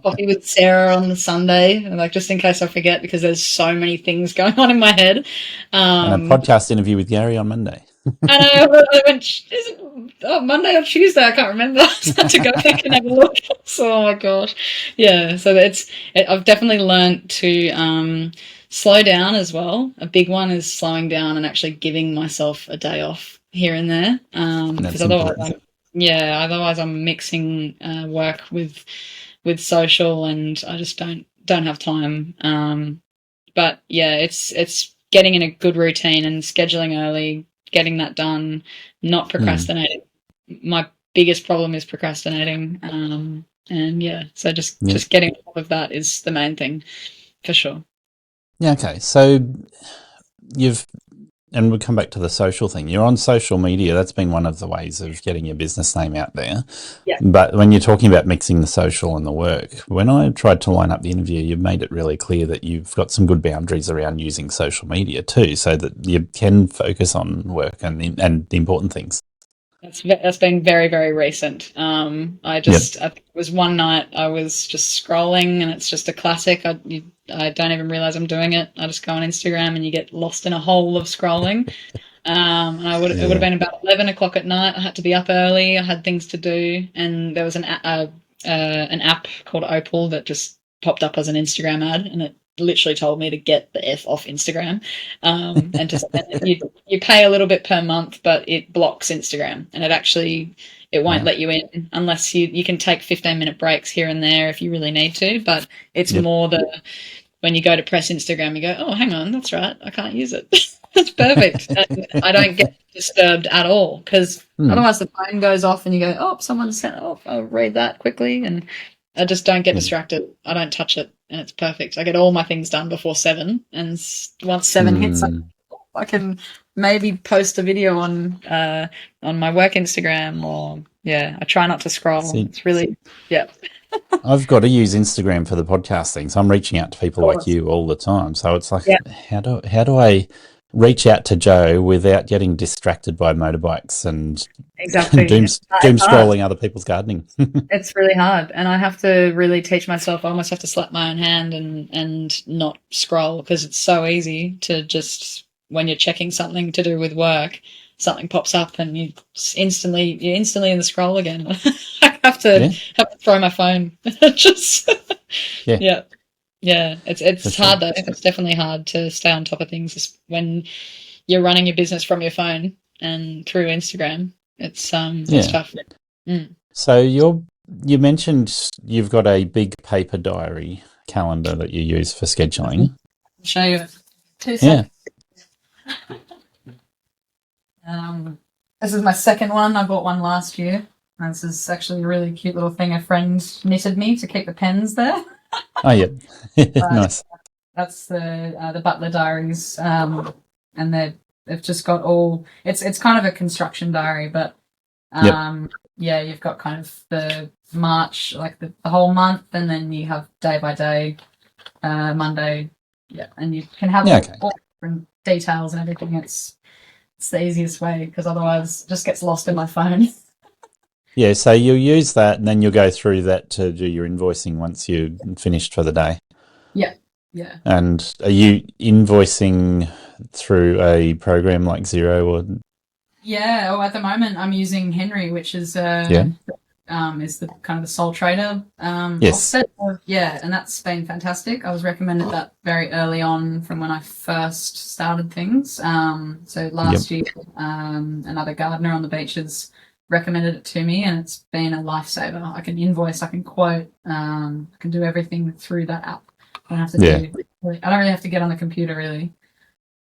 S2: coffee with Sarah on the Sunday, like just in case I forget, because there's so many things going on in my head.
S1: And a
S2: Um,
S1: podcast interview with Gary on Monday.
S2: and I went, is it Monday or Tuesday? I can't remember. I had to go back and have a look. So, oh my gosh. Yeah. So I've definitely learned to slow down as well. A big one is slowing down and actually giving myself a day off here and there. Because
S1: That's
S2: otherwise,
S1: important.
S2: otherwise I'm mixing work with social, and I just don't have time. But yeah, it's getting in a good routine and scheduling early, getting that done, not
S1: Mm.
S2: procrastinating. My biggest problem is procrastinating. And yeah, so
S1: Yeah.
S2: just getting on top of that is the main thing for sure.
S1: Yeah. Okay. So you've and we'll come back to the social thing. You're on social media. That's been one of the ways of getting your business name out there.
S2: Yeah.
S1: But when you're talking about mixing the social and the work, when I tried to line up the interview, you've made it really clear that you've got some good boundaries around using social media too, so that you can focus on work and the important things.
S2: That's been very, very recent.
S1: Yep.
S2: I think it was one night I was just scrolling, and it's just a classic. I don't even realize I'm doing it. I just go on Instagram and you get lost in a hole of scrolling. And it would have
S1: Yeah.
S2: been about 11 o'clock at night. I had to be up early. I had things to do, and there was an app called Opal that just popped up as an Instagram ad, and it literally told me to get the f off Instagram, and you pay a little bit per month, but it blocks Instagram, and it won't
S1: Wow.
S2: let you in unless you can take 15-minute breaks here and there if you really need to, but it's
S1: Yep.
S2: more when you go to press Instagram, you go, oh, hang on, that's right, I can't use it. That's perfect. And I don't get disturbed at all because
S1: Hmm.
S2: otherwise the phone goes off and you go, oh, someone sent it off. I'll read that quickly. And I just don't get
S1: Yeah.
S2: distracted. I don't touch it and it's perfect. I get all my things done before 7. And once 7 hits, I can maybe post a video on my work Instagram or, yeah, I try not to scroll.
S1: See,
S2: It's really, yeah.
S1: I've got to use Instagram for the podcasting, so I'm reaching out to
S2: Of
S1: people like
S2: course.
S1: you all the time. So it's like,
S2: Yeah,
S1: how do I reach out to Jo without getting distracted by motorbikes and
S2: exactly.
S1: doom
S2: It's hard.
S1: scrolling other people's gardening?
S2: It's really hard, and I have to really teach myself. I almost have to slap my own hand and not scroll because it's so easy to just when you're checking something to do with work, something pops up and you're instantly in the scroll again. I
S1: Yeah,
S2: have to throw my phone. Just
S1: yeah,
S2: yeah, yeah. It's
S1: for
S2: it's
S1: sure.
S2: hard though. It's definitely hard to stay on top of things when you're running your business from your phone and through Instagram. It's
S1: Yeah.
S2: tough. Mm.
S1: So you mentioned you've got a big paper diary calendar that you use for scheduling.
S2: I'll show you 2
S1: Yeah.
S2: seconds. This is my second one. I bought one last year. And this is actually a really cute little thing a friend knitted me to keep the pens there.
S1: Oh, yeah.
S2: Uh,
S1: Nice.
S2: that's the Butler Diaries, and they've just got all. It's kind of a construction diary, but
S1: Yep.
S2: yeah, you've got kind of the March, like the whole month, and then you have day by day, Monday, yeah, and you can have
S1: Yeah. Okay.
S2: all different details and everything. It's the easiest way because otherwise it just gets lost in my phone.
S1: Yeah. So you'll use that, and then you'll go through that to do your invoicing once you're finished for the day.
S2: Yeah, yeah.
S1: And are you invoicing through a program like Zero or
S2: Yeah, well, at the moment I'm using Henry, which
S1: yeah?
S2: is the kind of the sole trader
S1: Yes.
S2: offset. Yeah, and that's been fantastic. I was recommended that very early on from when I first started things. So
S1: Yep.
S2: last year, another gardener on the beaches recommended it to me, and it's been a lifesaver. I can invoice, I can quote, I can do everything through that app. I don't have to
S1: Yeah.
S2: I don't really have to get on the computer really.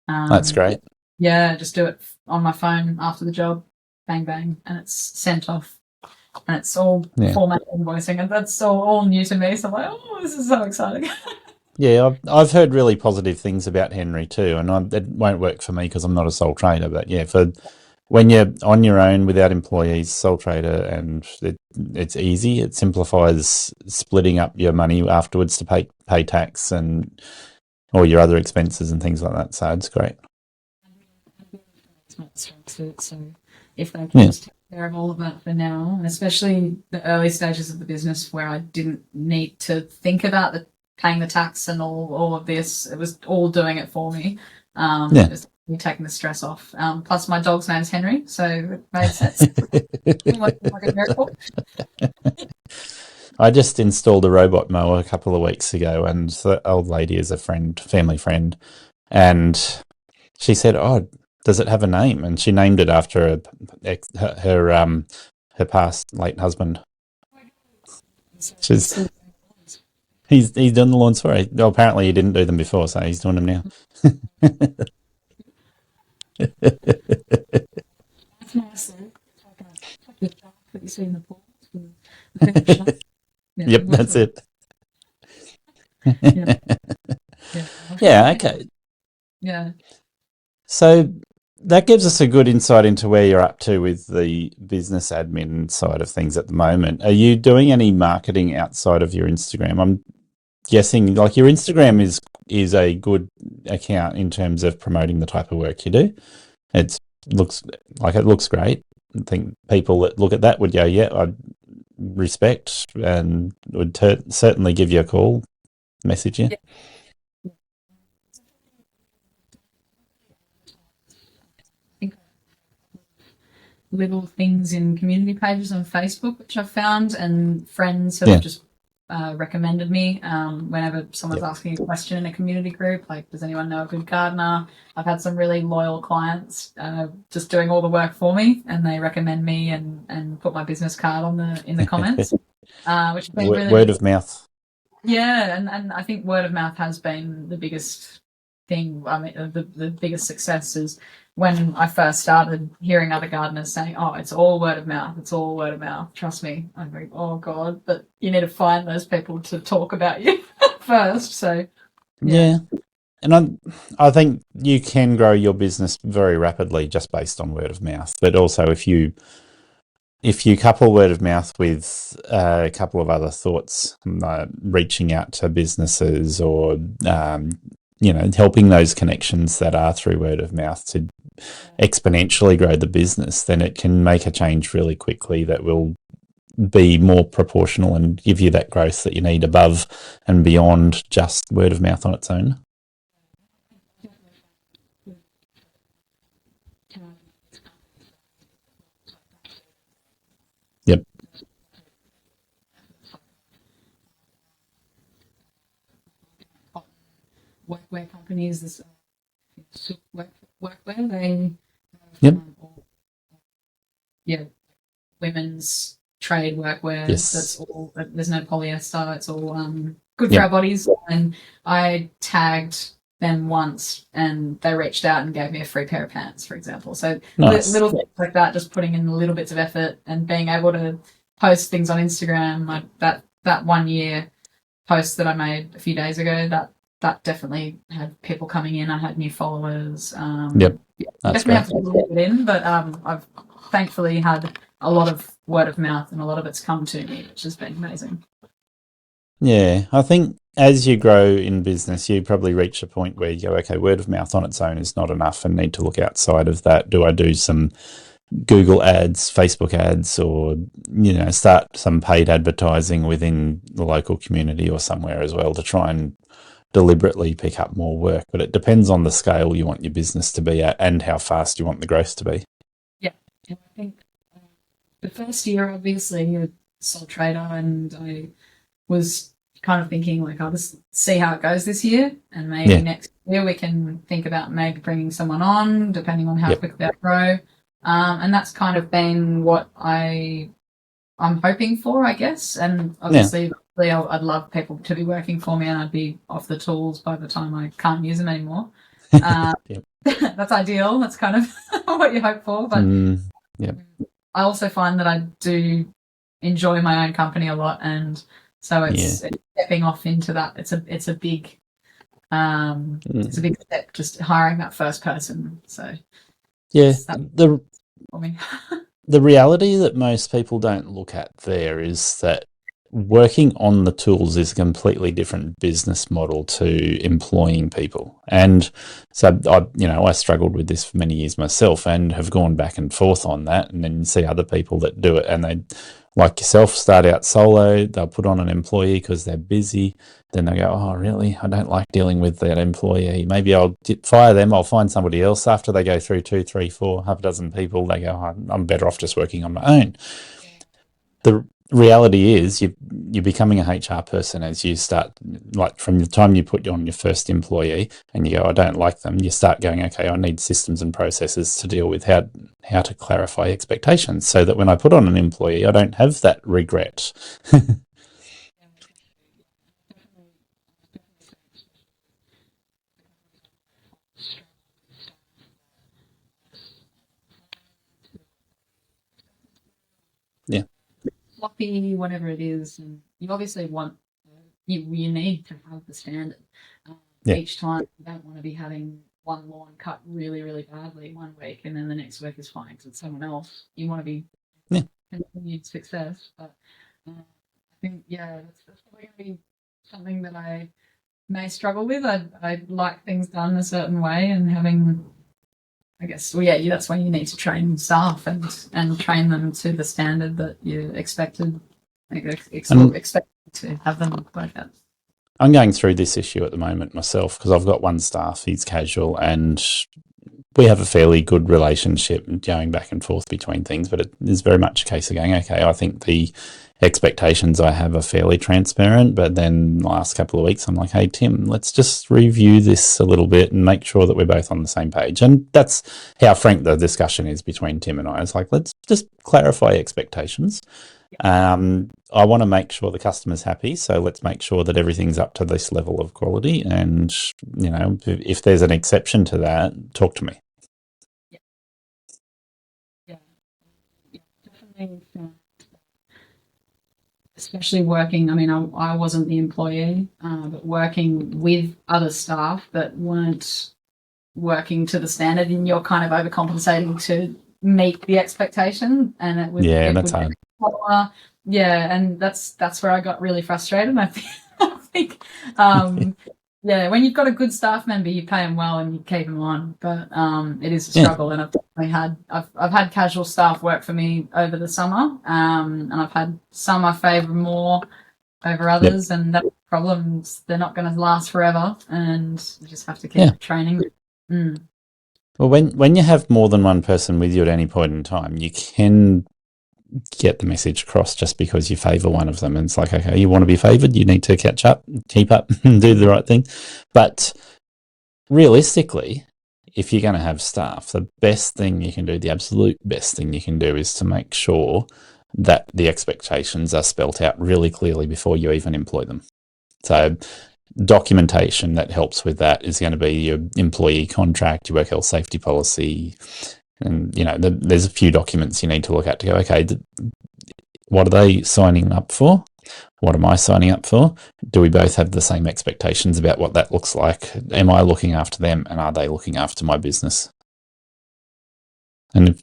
S1: That's
S2: Um,
S1: great.
S2: yeah, just do it on my phone after the job, bang bang, and it's sent off. And it's all
S1: Yeah.
S2: format invoicing, and that's all new to me. So I'm like, oh, this is so exciting.
S1: Yeah, I've heard really positive things about Henry too, and it won't work for me because I'm not a sole trader. But yeah, for when you're on your own without employees, sole trader, and it's easy. It simplifies splitting up your money afterwards to pay tax and all your other expenses and things like that. So it's great.
S2: So if they can
S1: Yeah,
S2: just take care of all of that for now, and especially the early stages of the business where I didn't need to think about paying the tax and all of this, it was all doing it for me.
S1: yeah.
S2: Just taking the stress off. Plus, my dog's name's Henry, so it made sense. like a miracle.
S1: I just installed a robot mower a couple of weeks ago, and the old lady is a family friend, and she said, "Oh, does it have a name?" And she named it after her past late husband. She's he's done the lawns for her. Well, apparently he didn't do them before, so he's doing them now.
S2: That's nice though. It's like the shark that you see in the pool. The pink shark. Yeah,
S1: Yep,
S2: that's
S1: that's
S2: what.
S1: it.
S2: Yeah, yeah.
S1: Yeah, okay.
S2: Yeah.
S1: So that gives us a good insight into where you're up to with the business admin side of things at the moment. Are you doing any marketing outside of your Instagram? I'm guessing like your Instagram is a good account in terms of promoting the type of work you do. It looks great. I think people that look at that would go, yeah, I'd respect and would certainly give you a call, message you.
S2: little things in community pages on Facebook, which I've found, and friends have
S1: Yeah.
S2: just recommended me whenever someone's
S1: Yep.
S2: asking a question in a community group, like, does anyone know a good gardener? I've had some really loyal clients just doing all the work for me, and they recommend me and put my business card on in the comments, which has been really,
S1: Word
S2: really,
S1: of mouth.
S2: yeah. And I think word of mouth has been the biggest thing. I mean, the biggest success is when I first started hearing other gardeners saying, "Oh, it's all word of mouth. It's all word of mouth. Trust me." I'm like, "Oh God," but you need to find those people to talk about you first. So,
S1: Yeah. And I think you can grow your business very rapidly just based on word of mouth. But also, if you couple word of mouth with a couple of other thoughts, reaching out to businesses or helping those connections that are through word of mouth to exponentially grow the business, then it can make a change really quickly that will be more proportional and give you that growth that you need above and beyond just word of mouth on its own. Yep.
S2: workwear companies, this workwear, they
S1: Yep.
S2: Yeah, women's trade workwear.
S1: Yes.
S2: That's all. There's no polyester. It's all good for
S1: Yep.
S2: our bodies. And I tagged them once, and they reached out and gave me a free pair of pants, for example. So
S1: Nice.
S2: little things like that, just putting in little bits of effort and being able to post things on Instagram. Like that 1 year post that I made a few days ago, that definitely had people coming in. I had new followers.
S1: Yep.
S2: You
S1: That's
S2: definitely
S1: great.
S2: have to leave it in, but I've thankfully had a lot of word of mouth, and a lot of it's come to me, which has been amazing.
S1: Yeah, I think as you grow in business, you probably reach a point where you go, okay, word of mouth on its own is not enough and need to look outside of that. Do I do some Google ads, Facebook ads, or, start some paid advertising within the local community or somewhere as well to try and deliberately pick up more work? But it depends on the scale you want your business to be at and how fast you want the growth to be.
S2: Yeah, and I think the first year, obviously, you're a sole trader, and I was kind of thinking, like, I'll just see how it goes this year, and maybe
S1: Yeah.
S2: next year we can think about maybe bringing someone on, depending on how
S1: Yep.
S2: quickly I grow. And that's kind of been what I'm hoping for, I guess. And obviously, I'd love people to be working for me, and I'd be off the tools by the time I can't use them anymore.
S1: Yep.
S2: That's ideal. That's kind of what you hope for. But
S1: Yep.
S2: I also find that I do enjoy my own company a lot, and so it's stepping off into that. It's a big it's a big step, just hiring that first person. So
S1: Yeah.
S2: for me.
S1: The reality that most people don't look at there is that working on the tools is a completely different business model to employing people. And so I struggled with this for many years myself and have gone back and forth on that, and then you see other people that do it, and they, like yourself, start out solo. They'll put on an employee because they're busy. Then they go, oh, really? I don't like dealing with that employee. Maybe I'll fire them. I'll find somebody else. After they go through 2, 3, 4, half a dozen people, they go, oh, I'm better off just working on my own. The reality is you're becoming a HR person as you start, like from the time you put on your first employee and you go, I don't like them, you start going, okay, I need systems and processes to deal with how to clarify expectations so that when I put on an employee, I don't have that regret. Yeah.
S2: Sloppy, whatever it is, and you obviously want you need to have the standard.
S1: Yeah.
S2: Each time, you don't want to be having one lawn cut really, really badly one week, and then the next week is fine because it's someone else. You want to be continued success, but I think that's probably going to be something that I may struggle with. I like things done a certain way, and having, I guess, that's why you need to train staff and train them to the standard that you expected to have them like that.
S1: I'm going through this issue at the moment myself because I've got one staff, he's casual, and we have a fairly good relationship going back and forth between things, but it is very much a case of going, okay, I think the expectations I have are fairly transparent, but then the last couple of weeks I'm like, hey, Tim, let's just review this a little bit and make sure that we're both on the same page. And that's how frank the discussion is between Tim and I. It's like, let's just clarify expectations. I want to make sure the customer's happy, so let's make sure that everything's up to this level of quality. And, if there's an exception to that, talk to me.
S2: Yeah, yeah, yeah, definitely. Especially working, I mean, I wasn't the employee, but working with other staff that weren't working to the standard, and you're kind of overcompensating to meet the expectation, and
S1: That's hard.
S2: Yeah, and that's where I got really frustrated. I think, when you've got a good staff member, you pay them well and you keep them on. But it is a struggle, and I've had casual staff work for me over the summer, and I've had some I favour more over others, and that problems, they're not going to last forever, and you just have to keep training. Mm.
S1: Well, when you have more than one person with you at any point in time, you can get the message across just because you favour one of them. And it's like, okay, you want to be favoured, you need to catch up, keep up, and do the right thing. But realistically, if you're going to have staff, the best thing you can do, the absolute best thing you can do, is to make sure that the expectations are spelt out really clearly before you even employ them. So documentation that helps with that is going to be your employee contract, your work health safety policy, and there's a few documents you need to look at to go, okay, what are they signing up for? What am I signing up for? Do we both have the same expectations about what that looks like? Am I looking after them, and are they looking after my business? And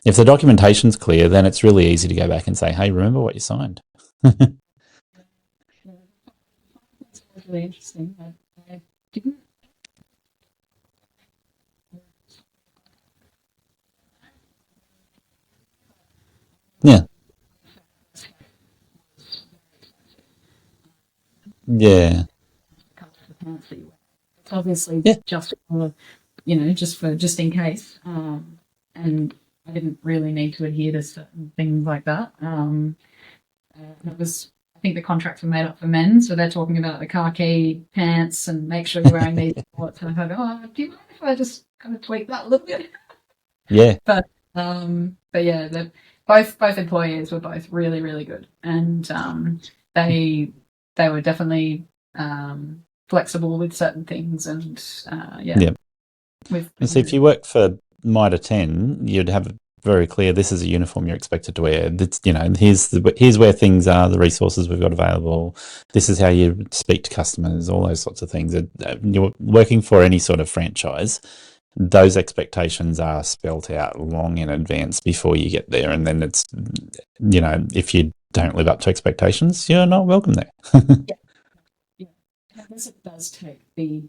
S1: if the documentation's clear, then it's really easy to go back and say, hey, remember what you signed.
S2: That's really interesting. I didn't.
S1: Yeah. Yeah.
S2: It's obviously just for, just in case. And I didn't really need to adhere to certain things like that. It was, I think the contracts were made up for men, so they're talking about the khaki pants and make sure you're wearing these shorts. And I thought, do you mind if I just kind of tweak that a little bit?
S1: Yeah.
S2: But yeah, both employees were both really, really good, and they were definitely flexible with certain things, and
S1: And so if you work for Mitre 10, you'd have very clear, this is a uniform you're expected to wear. That's, here's where things are, the resources we've got available. This is how you speak to customers, all those sorts of things. You're working for any sort of franchise, those expectations are spelt out long in advance before you get there. And then it's, if you don't live up to expectations, you're not welcome there.
S2: Yeah. I guess it does take the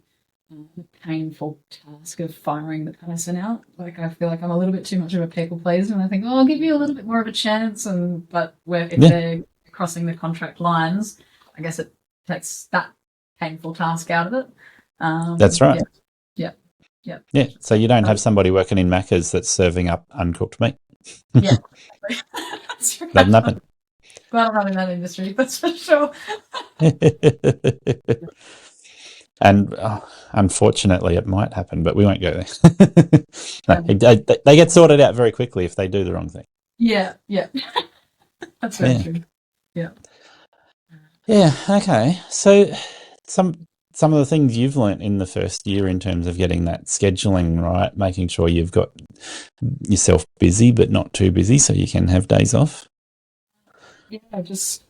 S2: painful task of firing the person out. Like, I feel like I'm a little bit too much of a people pleaser, and I think, I'll give you a little bit more of a chance. But if they're crossing the contract lines, I guess it takes that painful task out of it.
S1: That's right.
S2: Yeah.
S1: So you don't have somebody working in Macca's that's serving up uncooked meat.
S2: Yeah. That's right.
S1: Doesn't happen.
S2: Glad I'm not in that industry, that's for sure.
S1: And unfortunately, it might happen, but we won't go there. No, they get sorted out very quickly if they do the wrong thing.
S2: Yeah. That's very true. Yeah.
S1: Yeah, okay. So some of the things you've learnt in the first year in terms of getting that scheduling right, making sure you've got yourself busy but not too busy so you can have days off.
S2: Yeah, just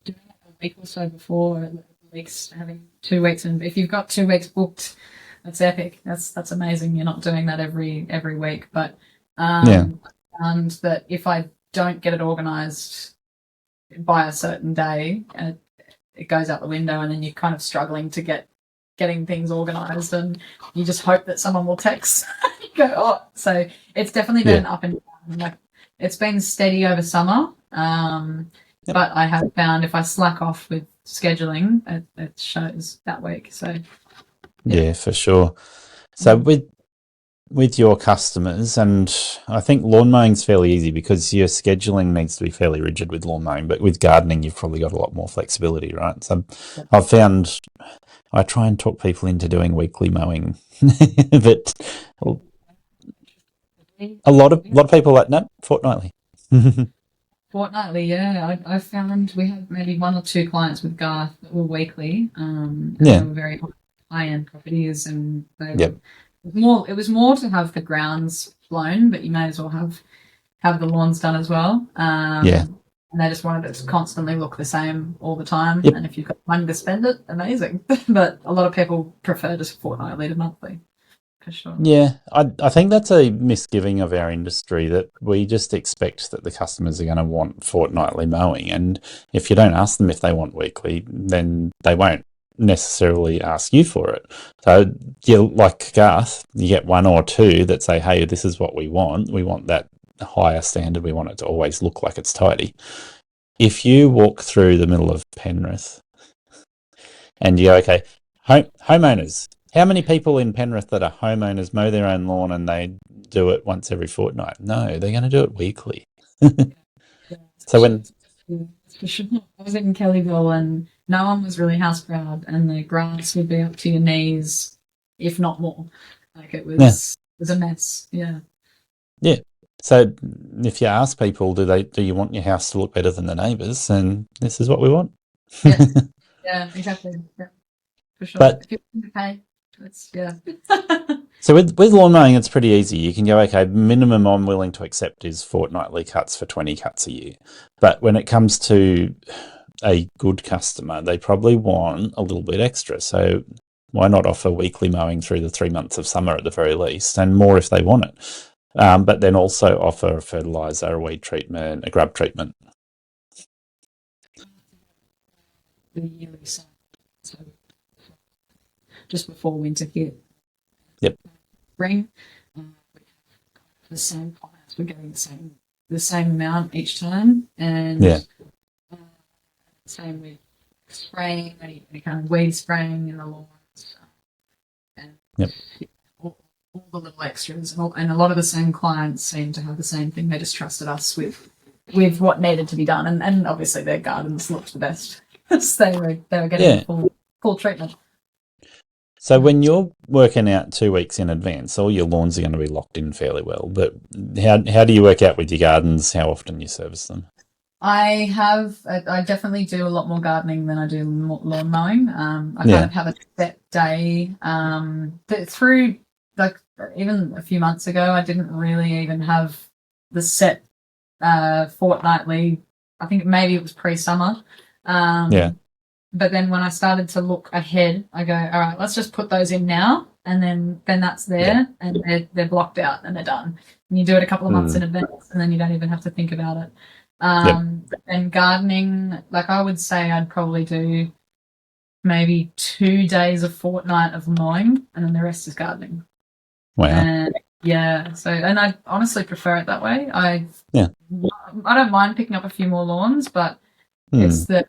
S2: doing it a week or so before weeks, having 2 weeks, and if you've got 2 weeks booked, that's epic. That's amazing. You're not doing that every week, but and that if I don't get it organised by a certain day, it goes out the window, and then you're kind of struggling to getting things organised, and you just hope that someone will text. You go, so it's definitely been up and down. Like, it's been steady over summer, but I have found if I slack off with scheduling, it shows that week. So
S1: yeah, for sure. So with with your customers, and I think lawn mowing's fairly easy because your scheduling needs to be fairly rigid with lawn mowing, but with gardening, you've probably got a lot more flexibility, right? So I've found I try and talk people into doing weekly mowing, but a lot of people are like, no, fortnightly.
S2: Fortnightly, yeah. I found we had maybe one or two clients with Garth that were weekly, and they
S1: Yeah,
S2: were very high-end properties, and they were
S1: yep,
S2: more. It was more to have the grounds blown, but you may as well have the lawns done as well.
S1: yeah,
S2: And they just wanted it to constantly look the same all the time.
S1: yep.
S2: And if you've got money to spend it, amazing. But a lot of people prefer just fortnightly to monthly, for sure.
S1: Yeah, I think that's a misgiving of our industry that we just expect that the customers are going to want fortnightly mowing. And if you don't ask them if they want weekly, then they won't necessarily ask you for it. So, you like Garth, you get one or two that say, hey, this is what we want. We want that higher standard. We want it to always look like it's tidy. If you walk through the middle of Penrith and you go, okay, homeowners. How many people in Penrith that are homeowners mow their own lawn and they do it once every fortnight? No, they're going to do it weekly.
S2: Yeah,
S1: So when,
S2: for sure. I was in Kellyville and no one was really house proud, and the grass would be up to your knees, if not more. Like
S1: yeah,
S2: it was a mess. Yeah.
S1: yeah. So if you ask people, do you want your house to look better than the neighbours? And this is what we want.
S2: Yes. Yeah. Exactly. Yeah. For sure.
S1: But
S2: If you're willing to pay, it's yeah.
S1: so with lawn mowing, it's pretty easy. You can go, okay, minimum I'm willing to accept is fortnightly cuts for 20 cuts a year. But when it comes to a good customer, they probably want a little bit extra. So why not offer weekly mowing through the 3 months of summer at the very least, and more if they want it? But then also offer a fertilizer, a weed treatment, a grub treatment.
S2: The yearly cycle. So just before winter hit,
S1: Yep.
S2: spring, we have the same clients. We're getting the same amount each time,
S1: Yeah.
S2: and uh, same with spraying, any kind of weed spraying in the lawns, and
S1: Yep.
S2: all the little extras. And a lot of the same clients seem to have the same thing. They just trusted us with what needed to be done, and obviously their gardens looked the best because they were getting
S1: Yeah.
S2: the full treatment.
S1: So when you're working out 2 weeks in advance, all your lawns are going to be locked in fairly well. But how do you work out with your gardens how often you service them?
S2: I definitely do a lot more gardening than I do lawn mowing. I kind
S1: Yeah.
S2: of have a set day. But through like even a few months ago, I didn't really even have the set fortnightly. I think maybe it was pre-summer.
S1: Yeah.
S2: But then when I started to look ahead, I go, all right, let's just put those in now, and then that's
S1: Yeah.
S2: there, and they're blocked out, and they're done. And you do it a couple of months in
S1: Mm.
S2: advance, and then you don't even have to think about it.
S1: Yep.
S2: And gardening, like I would say, I'd probably do maybe 2 days a fortnight of mowing, and then the rest is gardening.
S1: Wow.
S2: And yeah, so and I honestly prefer it that way.
S1: Yeah.
S2: I don't mind picking up a few more lawns, but
S1: Hmm.
S2: it's the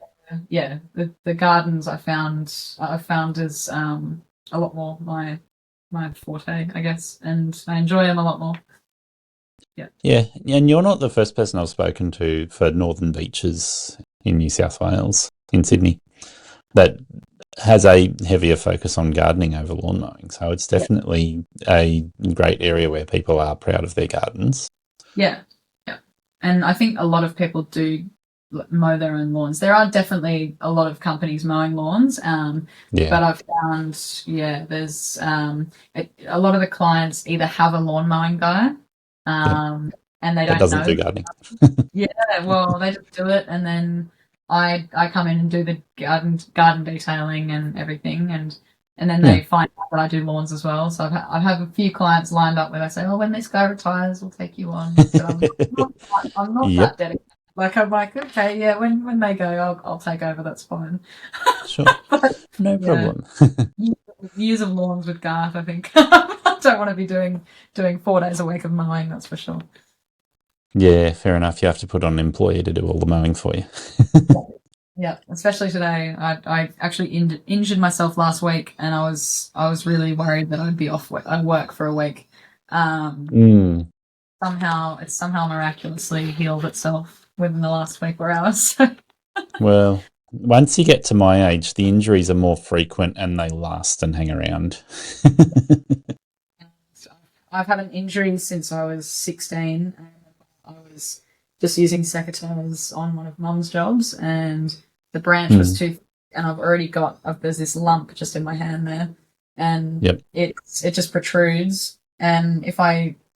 S2: gardens I found is a lot more my forte, I guess, and I enjoy them a lot more. Yeah.
S1: Yeah. And you're not the first person I've spoken to for Northern Beaches in New South Wales, in Sydney, that has a heavier focus on gardening over lawn mowing. So it's
S2: Yeah.
S1: definitely a great area where people are proud of their gardens.
S2: Yeah. Yeah. And I think a lot of people do mow their own lawns. There are definitely a lot of companies mowing lawns,
S1: Yeah.
S2: but I've found, there's a lot of the clients either have a lawn mowing guy,
S1: Yep.
S2: and they
S1: That
S2: don't
S1: doesn't
S2: know.
S1: do gardening.
S2: Yeah, well, they just do it, and then I come in and do the garden detailing and everything, and then
S1: Yeah.
S2: they find out that I do lawns as well. So I have a few clients lined up where they say, "Oh, when this guy retires, we'll take you on." But I'm not that
S1: Yep.
S2: dedicated. Like I'm like, okay, yeah, when they go, I'll take over. That's fine.
S1: Sure.
S2: But
S1: No
S2: yeah,
S1: problem.
S2: years of lawns with Garth. I think I don't want to be doing 4 days a week of mowing. That's for sure.
S1: Yeah, fair enough. You have to put on an employee to do all the mowing for you.
S2: Yeah, especially today. I actually injured myself last week, and I was really worried that I'd be off work for a week.
S1: Mm.
S2: It's somehow miraculously healed itself within the last 24 hours.
S1: Well, once you get to my age, the injuries are more frequent and they last and hang around.
S2: I've had an injury since I was 16. I was just using secateurs on one of Mum's jobs, and the branch was
S1: Mm.
S2: too thick, and I've already got there's this lump just in my hand there, and
S1: Yep.
S2: it just protrudes. And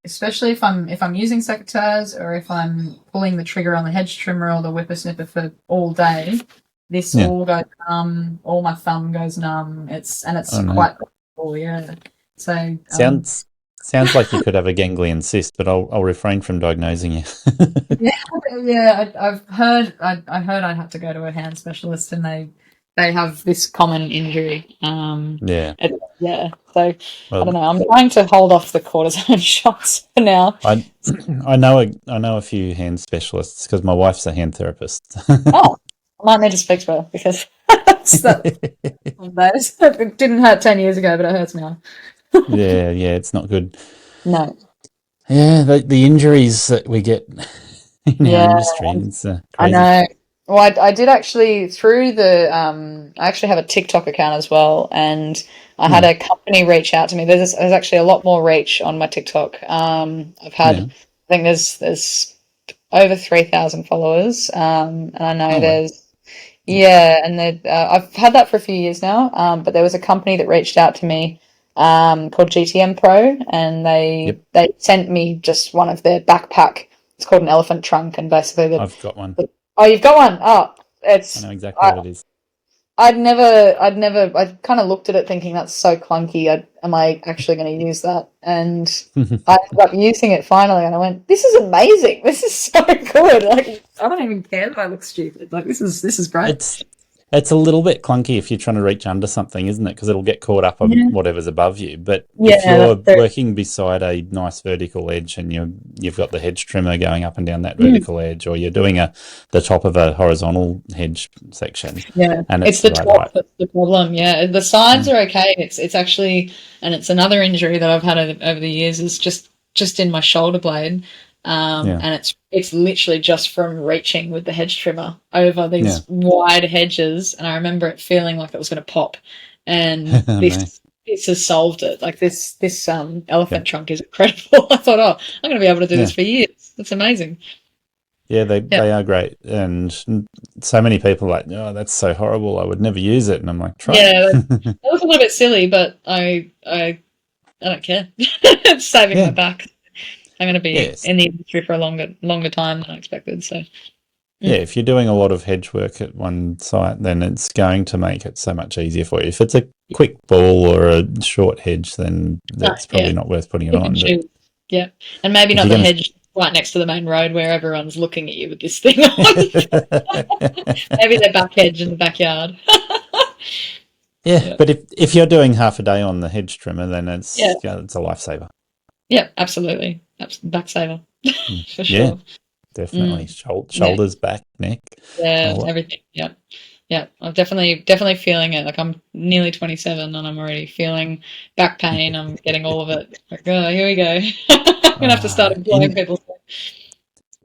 S2: especially if I'm using secateurs or if I'm pulling the trigger on the hedge trimmer or the whippersnipper for all day, this
S1: Yeah.
S2: all goes numb. All my thumb goes numb. It's
S1: Oh no.
S2: quite painful, yeah. So
S1: Sounds like you could have a ganglion cyst, but I'll refrain from diagnosing you.
S2: yeah, yeah. I heard I'd have to go to a hand specialist, and they have this common injury.
S1: Yeah.
S2: Yeah. So I don't
S1: Well,
S2: know. I'm trying to hold off the cortisone shots for now.
S1: I I know a few hand specialists because my wife's a hand therapist.
S2: Oh, I might need to speak to her because that's one of those. It didn't hurt 10 years ago, but it hurts now.
S1: Yeah, yeah, it's not good.
S2: No.
S1: Yeah, the injuries that we get in our
S2: Yeah,
S1: industry, it's
S2: I
S1: crazy.
S2: know. Well, I did actually through the I actually have a TikTok account as well, and I had
S1: Hmm.
S2: a company reach out to me. There's actually a lot more reach on my TikTok. I've had
S1: Yeah.
S2: I think there's over 3,000 followers, and I know
S1: Oh well.
S2: there's yeah, and I've had that for a few years now. But there was a company that reached out to me called GTM Pro, and
S1: Yep.
S2: they sent me just one of their backpack. It's called an elephant trunk, and basically
S1: I've got one.
S2: oh, you've got one. Oh,
S1: I
S2: it's
S1: know exactly
S2: I,
S1: what it is.
S2: I kind of looked at it thinking that's so clunky. Am I actually going to use that? And I ended up using it finally, and I went, "This is amazing. This is so good. Like, I don't even care if I look stupid. Like, this is great."
S1: It's it's a little bit clunky if you're trying to reach under something, isn't it? Because it'll get caught up on
S2: Yeah,
S1: whatever's above you. But if
S2: yeah,
S1: you're
S2: that's true.
S1: working beside a nice vertical edge and you've got the hedge trimmer going up and down that
S2: Mm,
S1: vertical edge, or you're doing the top of a horizontal hedge section,
S2: yeah,
S1: and
S2: it's
S1: it's the
S2: the
S1: right
S2: top
S1: height.
S2: that's the problem. Yeah, the sides
S1: Mm.
S2: are okay. It's actually, and it's another injury that I've had over the years is just in my shoulder blade.
S1: Yeah,
S2: And it's literally just from reaching with the hedge trimmer over
S1: yeah.
S2: these wide hedges, and I remember it feeling like it was going to pop. And
S1: Oh, no.
S2: this has solved it. Like this
S1: Yeah,
S2: elephant trunk is incredible. I thought, oh, I'm going to be able to do
S1: yeah.
S2: this for years. That's amazing.
S1: Yeah,
S2: Yeah,
S1: they are great, and so many people are like, oh, that's so horrible. I would never use it, and I'm like, try
S2: yeah.
S1: it.
S2: That was a little bit silly, but I don't care. It's saving my
S1: Yeah,
S2: back. I'm going to be
S1: yes,
S2: in the industry for a longer time than I expected. So,
S1: yeah.
S2: mm.
S1: If you're doing a lot of hedge work at one site, then it's going to make it so much easier for you. If it's a quick ball or a short hedge, then that's
S2: Yeah,
S1: probably not worth putting it
S2: pick and
S1: on. But
S2: choose. Yeah, and maybe
S1: if
S2: not
S1: you're
S2: the
S1: going
S2: hedge right next to the main road where everyone's looking at you with this thing on.
S1: to,
S2: Maybe their back hedge in the backyard.
S1: yeah,
S2: Yeah,
S1: but if you're doing half a day on the hedge trimmer, then
S2: yeah,
S1: it's a lifesaver.
S2: yeah. Absolutely, back saver
S1: Mm.
S2: for
S1: Yeah,
S2: sure.
S1: definitely.
S2: Mm, yeah,
S1: Shoulders, back, neck,
S2: yeah,
S1: whole lot.
S2: everything. Yeah, yeah. I'm definitely feeling it. Like I'm nearly 27 and I'm already feeling back pain. I'm getting all of it. Like, oh, here we go. I'm gonna have to start employing
S1: In
S2: people.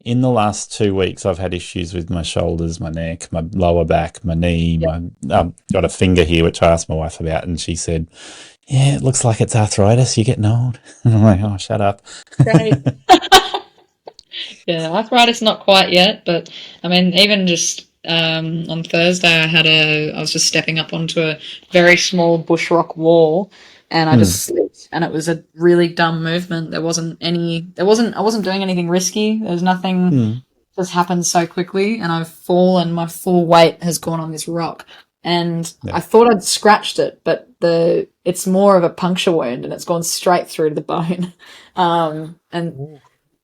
S1: in the last 2 weeks, I've had issues with my shoulders, my neck, my lower back, my knee.
S2: Yeah,
S1: My got a finger here, which I asked my wife about, and she said, "Yeah, it looks like it's arthritis. You're getting old." And I'm like, "Oh, shut up."
S2: great. Yeah, arthritis not quite yet, but I mean, even just on Thursday, I was just stepping up onto a very small bush rock wall, and I
S1: Hmm.
S2: just slipped, and it was a really dumb movement. I wasn't doing anything risky. There was nothing
S1: Hmm.
S2: just happened so quickly, and I've fallen. My full weight has gone on this rock, and
S1: Yeah.
S2: I thought I'd scratched it, but it's more of a puncture wound, and it's gone straight through to the bone. And
S1: Ooh.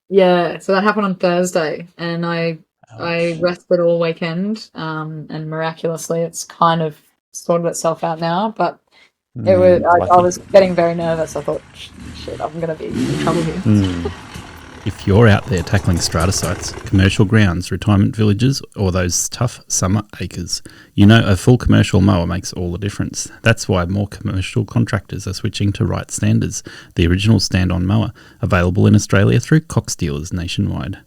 S2: yeah, so that happened on Thursday, and I
S1: Ouch.
S2: rested all weekend, and miraculously, it's kind of sorted itself out now. But
S1: Yeah,
S2: I
S1: lucky.
S2: was getting very nervous. I thought, shit, I'm gonna be in trouble here.
S1: Hmm. If you're out there tackling strata sites, commercial grounds, retirement villages, or those tough summer acres, you know a full commercial mower makes all the difference. That's why more commercial contractors are switching to Right Standers, the original stand-on mower, available in Australia through Cox dealers nationwide.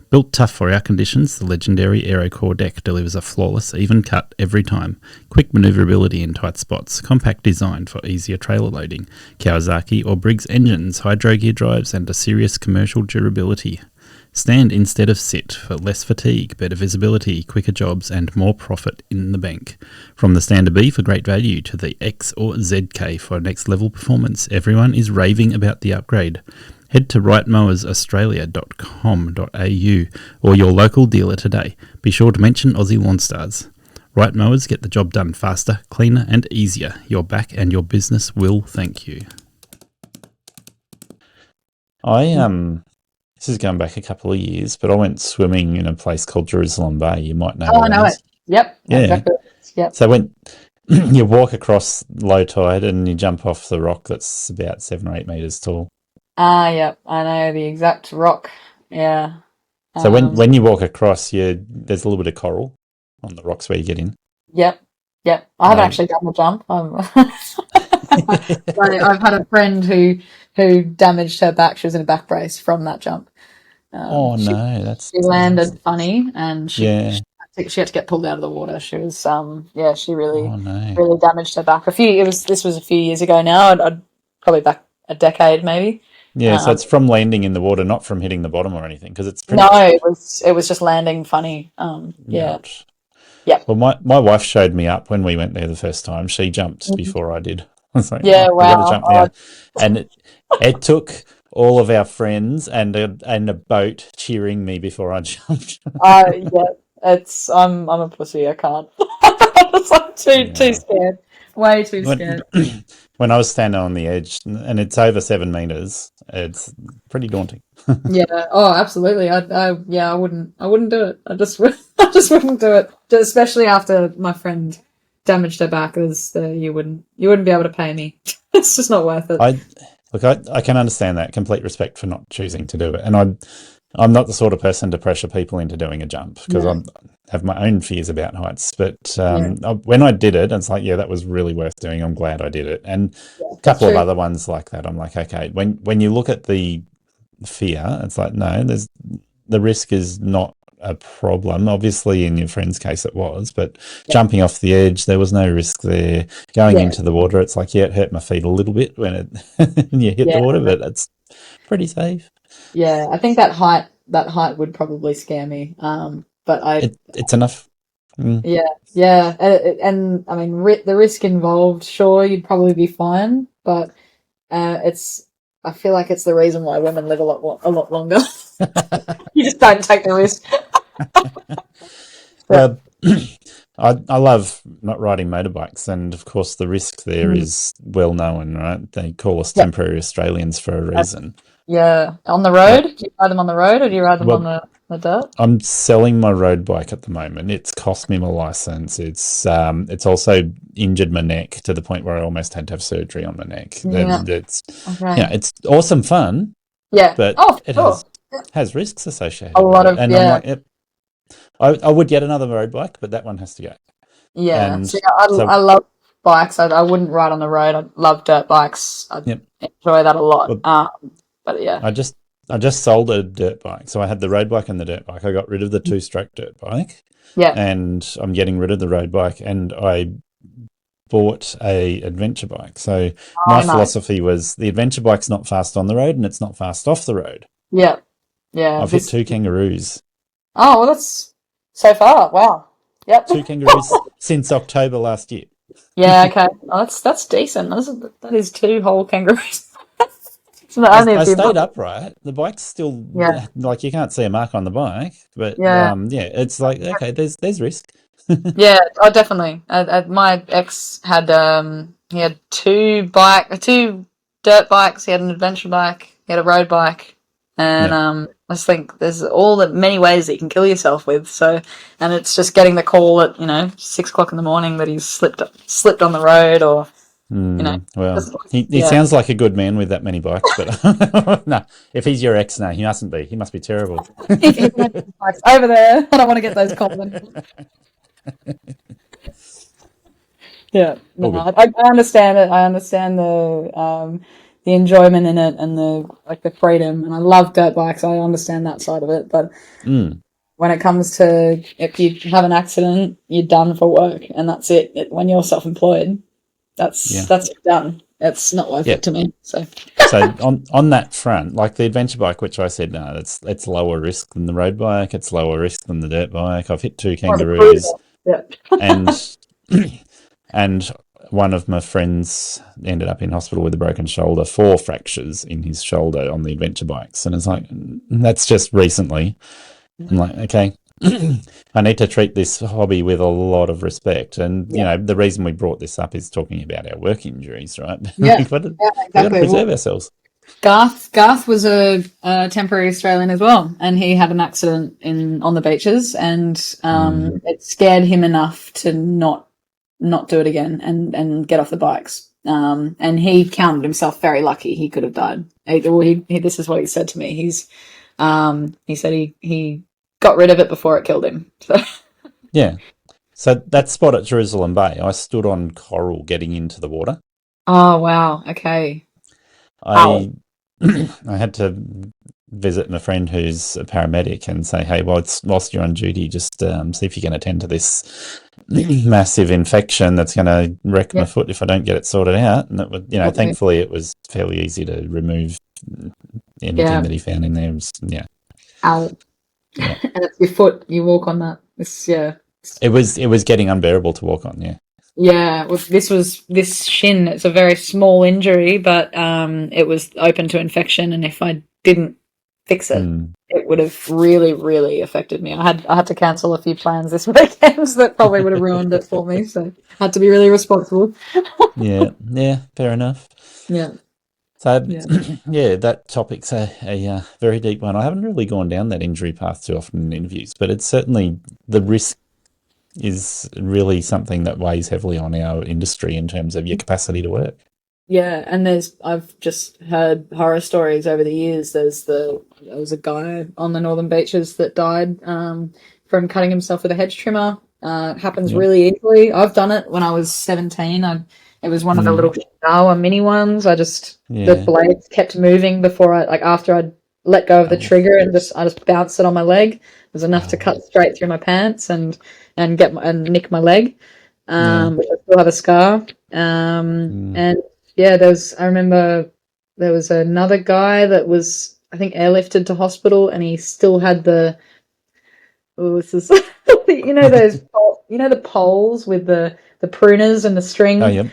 S1: Built tough for our conditions, the legendary AeroCore deck delivers a flawless, even cut every time. Quick manoeuvrability in tight spots, compact design for easier trailer loading, Kawasaki or Briggs engines, hydro gear drives, and a serious commercial durability. Stand instead of sit for less fatigue, better visibility, quicker jobs, and more profit in the bank. From the Standard B for great value to the X or ZK for next level performance, everyone is raving about the upgrade. Head to rightmowers.australia.com.au or your local dealer today. Be sure to mention Aussie Lawn Stars. Right Mowers get the job done faster, cleaner and easier. Your back and your business will thank you. This is going back a couple of years, but I went swimming in a place called Jerusalem Bay. You might know.
S2: Oh, I know it. Yep.
S1: Yeah.
S2: Exactly. Yep.
S1: So when you walk across low tide and you jump off the rock that's about 7 or 8 metres tall.
S2: Yep. I know the exact rock. Yeah.
S1: So when you walk across, there's a little bit of coral on the rocks where you get in.
S2: Yep. I haven't actually done the jump. I've had a friend who damaged her back. She was in a back brace from that jump. She landed funny, and she had to get pulled out of the water. She was she really damaged her back. This was a few years ago now. I'd probably back a decade maybe.
S1: Yeah, so it's from landing in the water, not from hitting the bottom or anything, because it's pretty.
S2: No, it was just landing funny. Yeah.
S1: Yeah. Well, my wife showed me up when we went there the first time. She jumped before I did. I was like,
S2: wow.
S1: We got to jump now. And it took all of our friends and a boat cheering me before I jumped.
S2: I'm a pussy. I can't. I'm too scared. Way too scared.
S1: When I was standing on the edge, and it's over 7 meters, it's pretty daunting.
S2: Yeah. Oh, absolutely. I wouldn't do it. I just wouldn't do it. Especially after my friend damaged her back, you wouldn't be able to pay me. It's just not worth it.
S1: I can understand that. Complete respect for not choosing to do it, and I'm not the sort of person to pressure people into doing a jump because I have my own fears about heights. But when I did it, it's like, that was really worth doing. I'm glad I did it. And a couple of other ones like that, I'm like, okay, when you look at the fear, it's like, no, the risk is not a problem. Obviously, in your friend's case, it was, but jumping off the edge, there was no risk there. Going into the water, it's like, it hurt my feet a little bit when you hit the water, but it's pretty safe.
S2: Yeah, I think that height would probably scare me. But
S1: it's enough.
S2: Yeah, and I mean the risk involved. Sure, you'd probably be fine, but I feel like it's the reason why women live a lot longer. You just don't take the risk.
S1: Well, I love not riding motorbikes, and of course the risk there is well known, right? They call us temporary Australians for a reason.
S2: Yeah, on the road? Do you ride them on the road, or do you ride them on the dirt?
S1: I'm selling my road bike at the moment. It's cost me my license. It's also injured my neck to the point where I almost had to have surgery on my neck. It's awesome fun. Yeah, but it has risks associated.
S2: A lot
S1: with
S2: of
S1: it. And I'm like, I would get another road bike, but that one has to go.
S2: Yeah, I love bikes. I wouldn't ride on the road. I love dirt bikes. I enjoy that a lot. But yeah,
S1: I just sold a dirt bike. So I had the road bike and the dirt bike. I got rid of the 2-stroke dirt bike. Yeah. And I'm getting rid of the road bike, and I bought a adventure bike. So my philosophy was the adventure bike's not fast on the road and it's not fast off the road.
S2: Yeah. Yeah.
S1: I've hit 2 kangaroos.
S2: Oh, well, that's so far. Wow. Yep.
S1: 2 kangaroos since October last year.
S2: Yeah, okay. Oh, that's decent. That is 2 whole kangaroos.
S1: I stayed upright. The bike's still like you can't see a mark on the bike, but it's like, okay, there's risk.
S2: Yeah, definitely. My ex had he had 2 dirt bikes. He had an adventure bike. He had a road bike, and I just think there's many ways that you can kill yourself with. So, and it's just getting the call at 6 o'clock in the morning that he's slipped on the road, or
S1: Well,
S2: Just,
S1: he
S2: yeah.
S1: sounds like a good man with that many bikes, but no, if he's your ex, no, he mustn't be. He must be terrible.
S2: Over there. I don't want to get those compliments. Yeah, no,
S1: All good.
S2: I understand it. I understand the enjoyment in it and the freedom, and I love dirt bikes. I understand that side of it, but
S1: Mm,
S2: when it comes to if you have an accident, you're done for work, and that's it. When you're self-employed,
S1: yeah,
S2: that's done. It's not worth
S1: yeah.
S2: it to me. So
S1: So on that front, like the adventure bike, which I said, no, it's lower risk than the road bike. It's lower risk than the dirt bike. I've hit two
S2: more of a cruiser.
S1: kangaroos,
S2: Yeah.
S1: and and one of my friends ended up in hospital with a broken shoulder, 4 fractures in his shoulder on the adventure bikes, and it's like that's just recently. I'm like, okay, I need to treat this hobby with a lot of respect. And,
S2: Yeah.
S1: the reason we brought this up is talking about our work injuries, right?
S2: Yeah. Yeah.
S1: We got to
S2: Exactly.
S1: preserve
S2: Well,
S1: ourselves.
S2: Garth was a temporary Australian as well, and he had an accident on the beaches, and
S1: Mm,
S2: it scared him enough to not do it again and get off the bikes. And he counted himself very lucky. He could have died. This is what he said to me. He said he got rid of it before it killed him. So,
S1: yeah. So that spot at Jerusalem Bay, I stood on coral getting into the water.
S2: oh wow, okay, wow,
S1: I I had to visit my friend who's a paramedic and say, hey, whilst you're on duty, just see if you can attend to this massive infection that's going to wreck
S2: yeah,
S1: my foot if I don't get it sorted out. And it would,
S2: okay.
S1: thankfully it was fairly easy to remove anything
S2: Yeah,
S1: that he found in there. It was, yeah,
S2: ow.
S1: yeah.
S2: And it's your foot. You walk on that. It's yeah.
S1: It was getting unbearable to walk on. Yeah.
S2: Yeah, well, this shin. It's a very small injury, but it was open to infection, and if I didn't fix it,
S1: Mm.
S2: it would have really, really affected me. I had to cancel a few plans this weekend that probably would have ruined it for me. So I had to be really responsible.
S1: Yeah. Yeah. Fair enough.
S2: Yeah,
S1: So,
S2: yeah,
S1: yeah, that topic's a very deep one. I haven't really gone down that injury path too often in interviews, but it's certainly the risk is really something that weighs heavily on our industry in terms of your capacity to work.
S2: yeah. And I've just heard horror stories over the years. There was a guy on the northern beaches that died from cutting himself with a hedge trimmer. It happens
S1: Yep.
S2: really easily. I've done it when I was 17. It was one of the
S1: Mm.
S2: little Showa mini ones. The
S1: Yeah.
S2: blades kept moving before after I'd let go of the
S1: Oh.
S2: trigger, and I just bounced it on my leg. It was enough to
S1: Oh.
S2: cut straight through my pants and nick my leg,
S1: Yeah.
S2: which I still have a scar.
S1: Mm.
S2: And yeah, I remember there was another guy that was, I think, airlifted to hospital, and he still had this is, the poles with the pruners and the
S1: Oh,
S2: string,
S1: yep.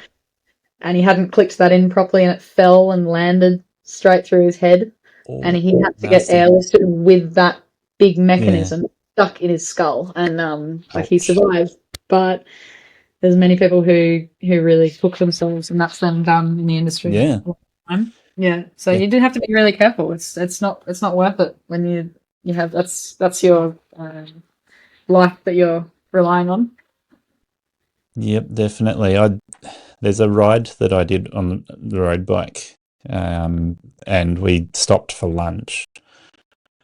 S2: and he hadn't clicked that in properly, and it fell and landed straight through his head, and
S1: Oh,
S2: he had to get
S1: nasty.
S2: airlifted with that big
S1: Yeah.
S2: mechanism stuck in his skull, and he
S1: Ouch.
S2: survived, but there's many people who really hook themselves, and that's them done in the industry
S1: Yeah.
S2: all the time. Yeah, so
S1: Yeah.
S2: you do have to be really careful. It's not worth it when you have that's your life that you're relying on.
S1: Yep, definitely. There's a ride that I did on the road bike, and we stopped for lunch.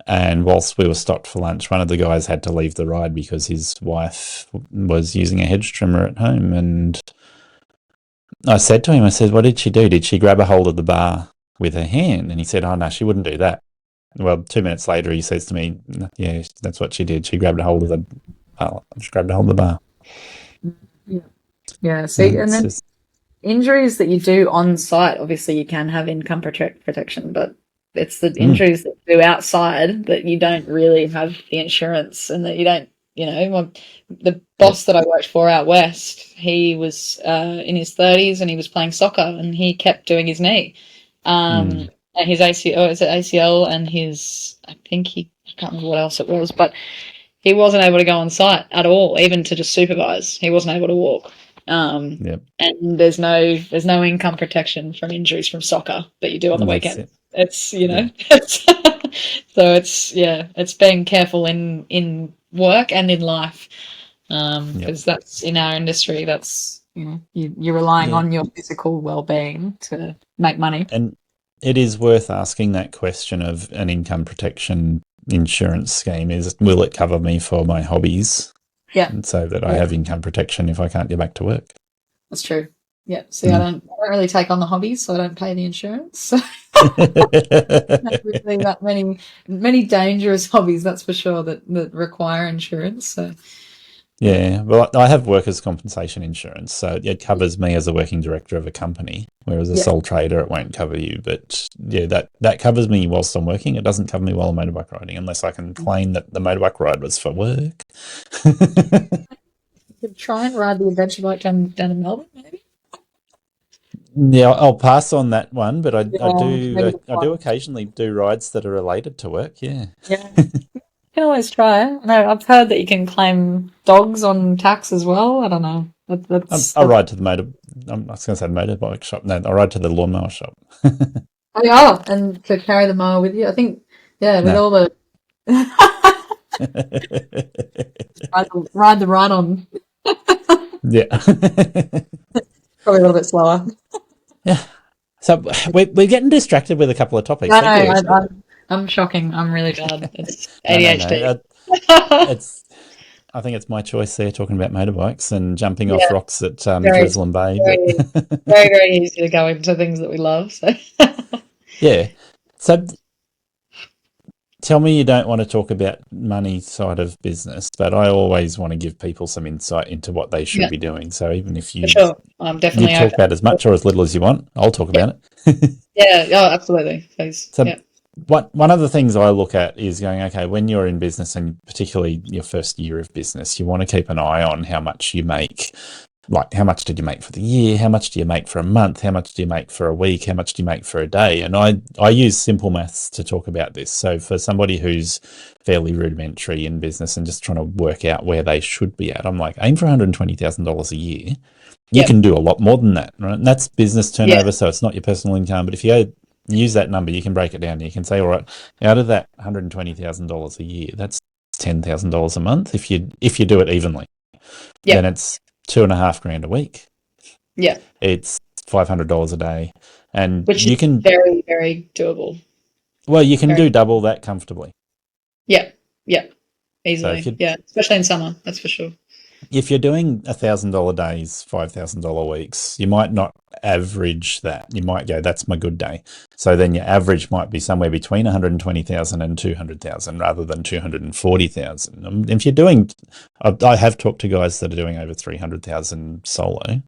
S1: And whilst we were stopped for lunch, one of the guys had to leave the ride because his wife was using a hedge trimmer at home. And I said to him, I said, what did she do? Did she grab a hold of the bar with her hand? And he said, oh, no, she wouldn't do that. Well, 2 minutes later, he says to me, yeah, that's what she did. She grabbed a hold of the bar.
S2: Yeah. Yeah. See,
S1: And
S2: and
S1: it's
S2: then
S1: just,
S2: injuries that you do on site, obviously you can have income protection, but it's the
S1: mm,
S2: injuries that you do outside that you don't really have the insurance, and that you don't, the
S1: yep,
S2: boss that I worked for out west, he was in his 30s, and he was playing soccer, and he kept doing his knee.
S1: mm,
S2: And his ACL, is it ACL, and I can't remember what else it was, but he wasn't able to go on site at all, even to just supervise. He wasn't able to walk.
S1: yep,
S2: And there's no income protection from injuries from soccer that you do on the
S1: that's
S2: weekend.
S1: it.
S2: It's
S1: Yeah,
S2: so it's being careful in work and in life. because that's in our industry. That's you're relying
S1: Yeah.
S2: on your physical well-being to make money.
S1: And it is worth asking that question of an income protection insurance scheme is, will it cover me for my hobbies?
S2: Yeah,
S1: And so that I
S2: yeah,
S1: have income protection if I can't get back to work.
S2: that's true. Yeah. See, I don't really take on the hobbies, so I don't pay the insurance. Not really that many dangerous hobbies, that's for sure, that require insurance. So
S1: Yeah, well, I have workers' compensation insurance, so it covers me as a working director of a company, whereas a
S2: yeah,
S1: sole trader, it won't cover you. But yeah, that covers me whilst I'm working. It doesn't cover me while I'm motorbike riding, unless I can claim that the motorbike ride was for work.
S2: you could try and ride the adventure bike down in Melbourne, maybe.
S1: Yeah, I'll pass on that one, but I
S2: Yeah, maybe the
S1: I do
S2: one.
S1: occasionally do rides that are related to work. Yeah.
S2: Yeah, you can always try. No, I've heard that you can claim dogs on tax as well. I don't know.
S1: I ride to the I was going to say motorbike shop. No, I ride to the lawnmower shop.
S2: Oh, yeah, and to carry the mower with you. I think, yeah, with
S1: No.
S2: all the ride the ride on,
S1: Yeah.
S2: probably a little bit slower.
S1: Yeah. So we're getting distracted with a couple of topics.
S2: No, no,
S1: Thank you.
S2: I'm shocking. I'm really bad. It's
S1: No.
S2: ADHD.
S1: It's. I think it's my choice there, talking about motorbikes and jumping off
S2: Yeah,
S1: rocks at
S2: very,
S1: Jerusalem Bay.
S2: very,
S1: But
S2: very easy to go into things that we love. So
S1: yeah. So tell me you don't want to talk about money side of business, but I always want to give people some insight into what they should
S2: yeah,
S1: be doing. So even if
S2: for sure. I'm
S1: you
S2: definitely
S1: talk
S2: open.
S1: about as much or as little as you want, I'll talk
S2: Yeah,
S1: about it.
S2: yeah, oh, absolutely. Please.
S1: So
S2: Yeah,
S1: one of the things I look at is going, okay, when you're in business and particularly your first year of business, you want to keep an eye on how much you make. Like, how much did you make for the year? How much do you make for a month? How much do you make for a week? How much do you make for a day? And I use simple maths to talk about this. So for somebody who's fairly rudimentary in business and just trying to work out where they should be at, I'm like, aim for $120,000 a year. You
S2: yeah,
S1: can do a lot more than that, right? And that's business
S2: yeah,
S1: turnover, so it's not your personal income. But if you use that number, you can break it down. You can say, all right, out of that $120,000 a year, that's $10,000 a month. If you do it evenly,
S2: yeah,
S1: then it's 2.5 grand a week.
S2: yeah.
S1: It's $500 a day, and
S2: Which is
S1: you can
S2: very, very doable.
S1: you can
S2: Very,
S1: do double that comfortably.
S2: yeah, yeah,
S1: So if
S2: easily.
S1: you
S2: Yeah, especially in summer, that's for sure.
S1: if you're doing $1,000 days, $5,000 weeks, you might not average that. You might go, that's my good day. So then your average might be somewhere between 120,000 and 200,000 rather than 240,000. If you're doing, I have talked to guys that are doing over 300,000 solo,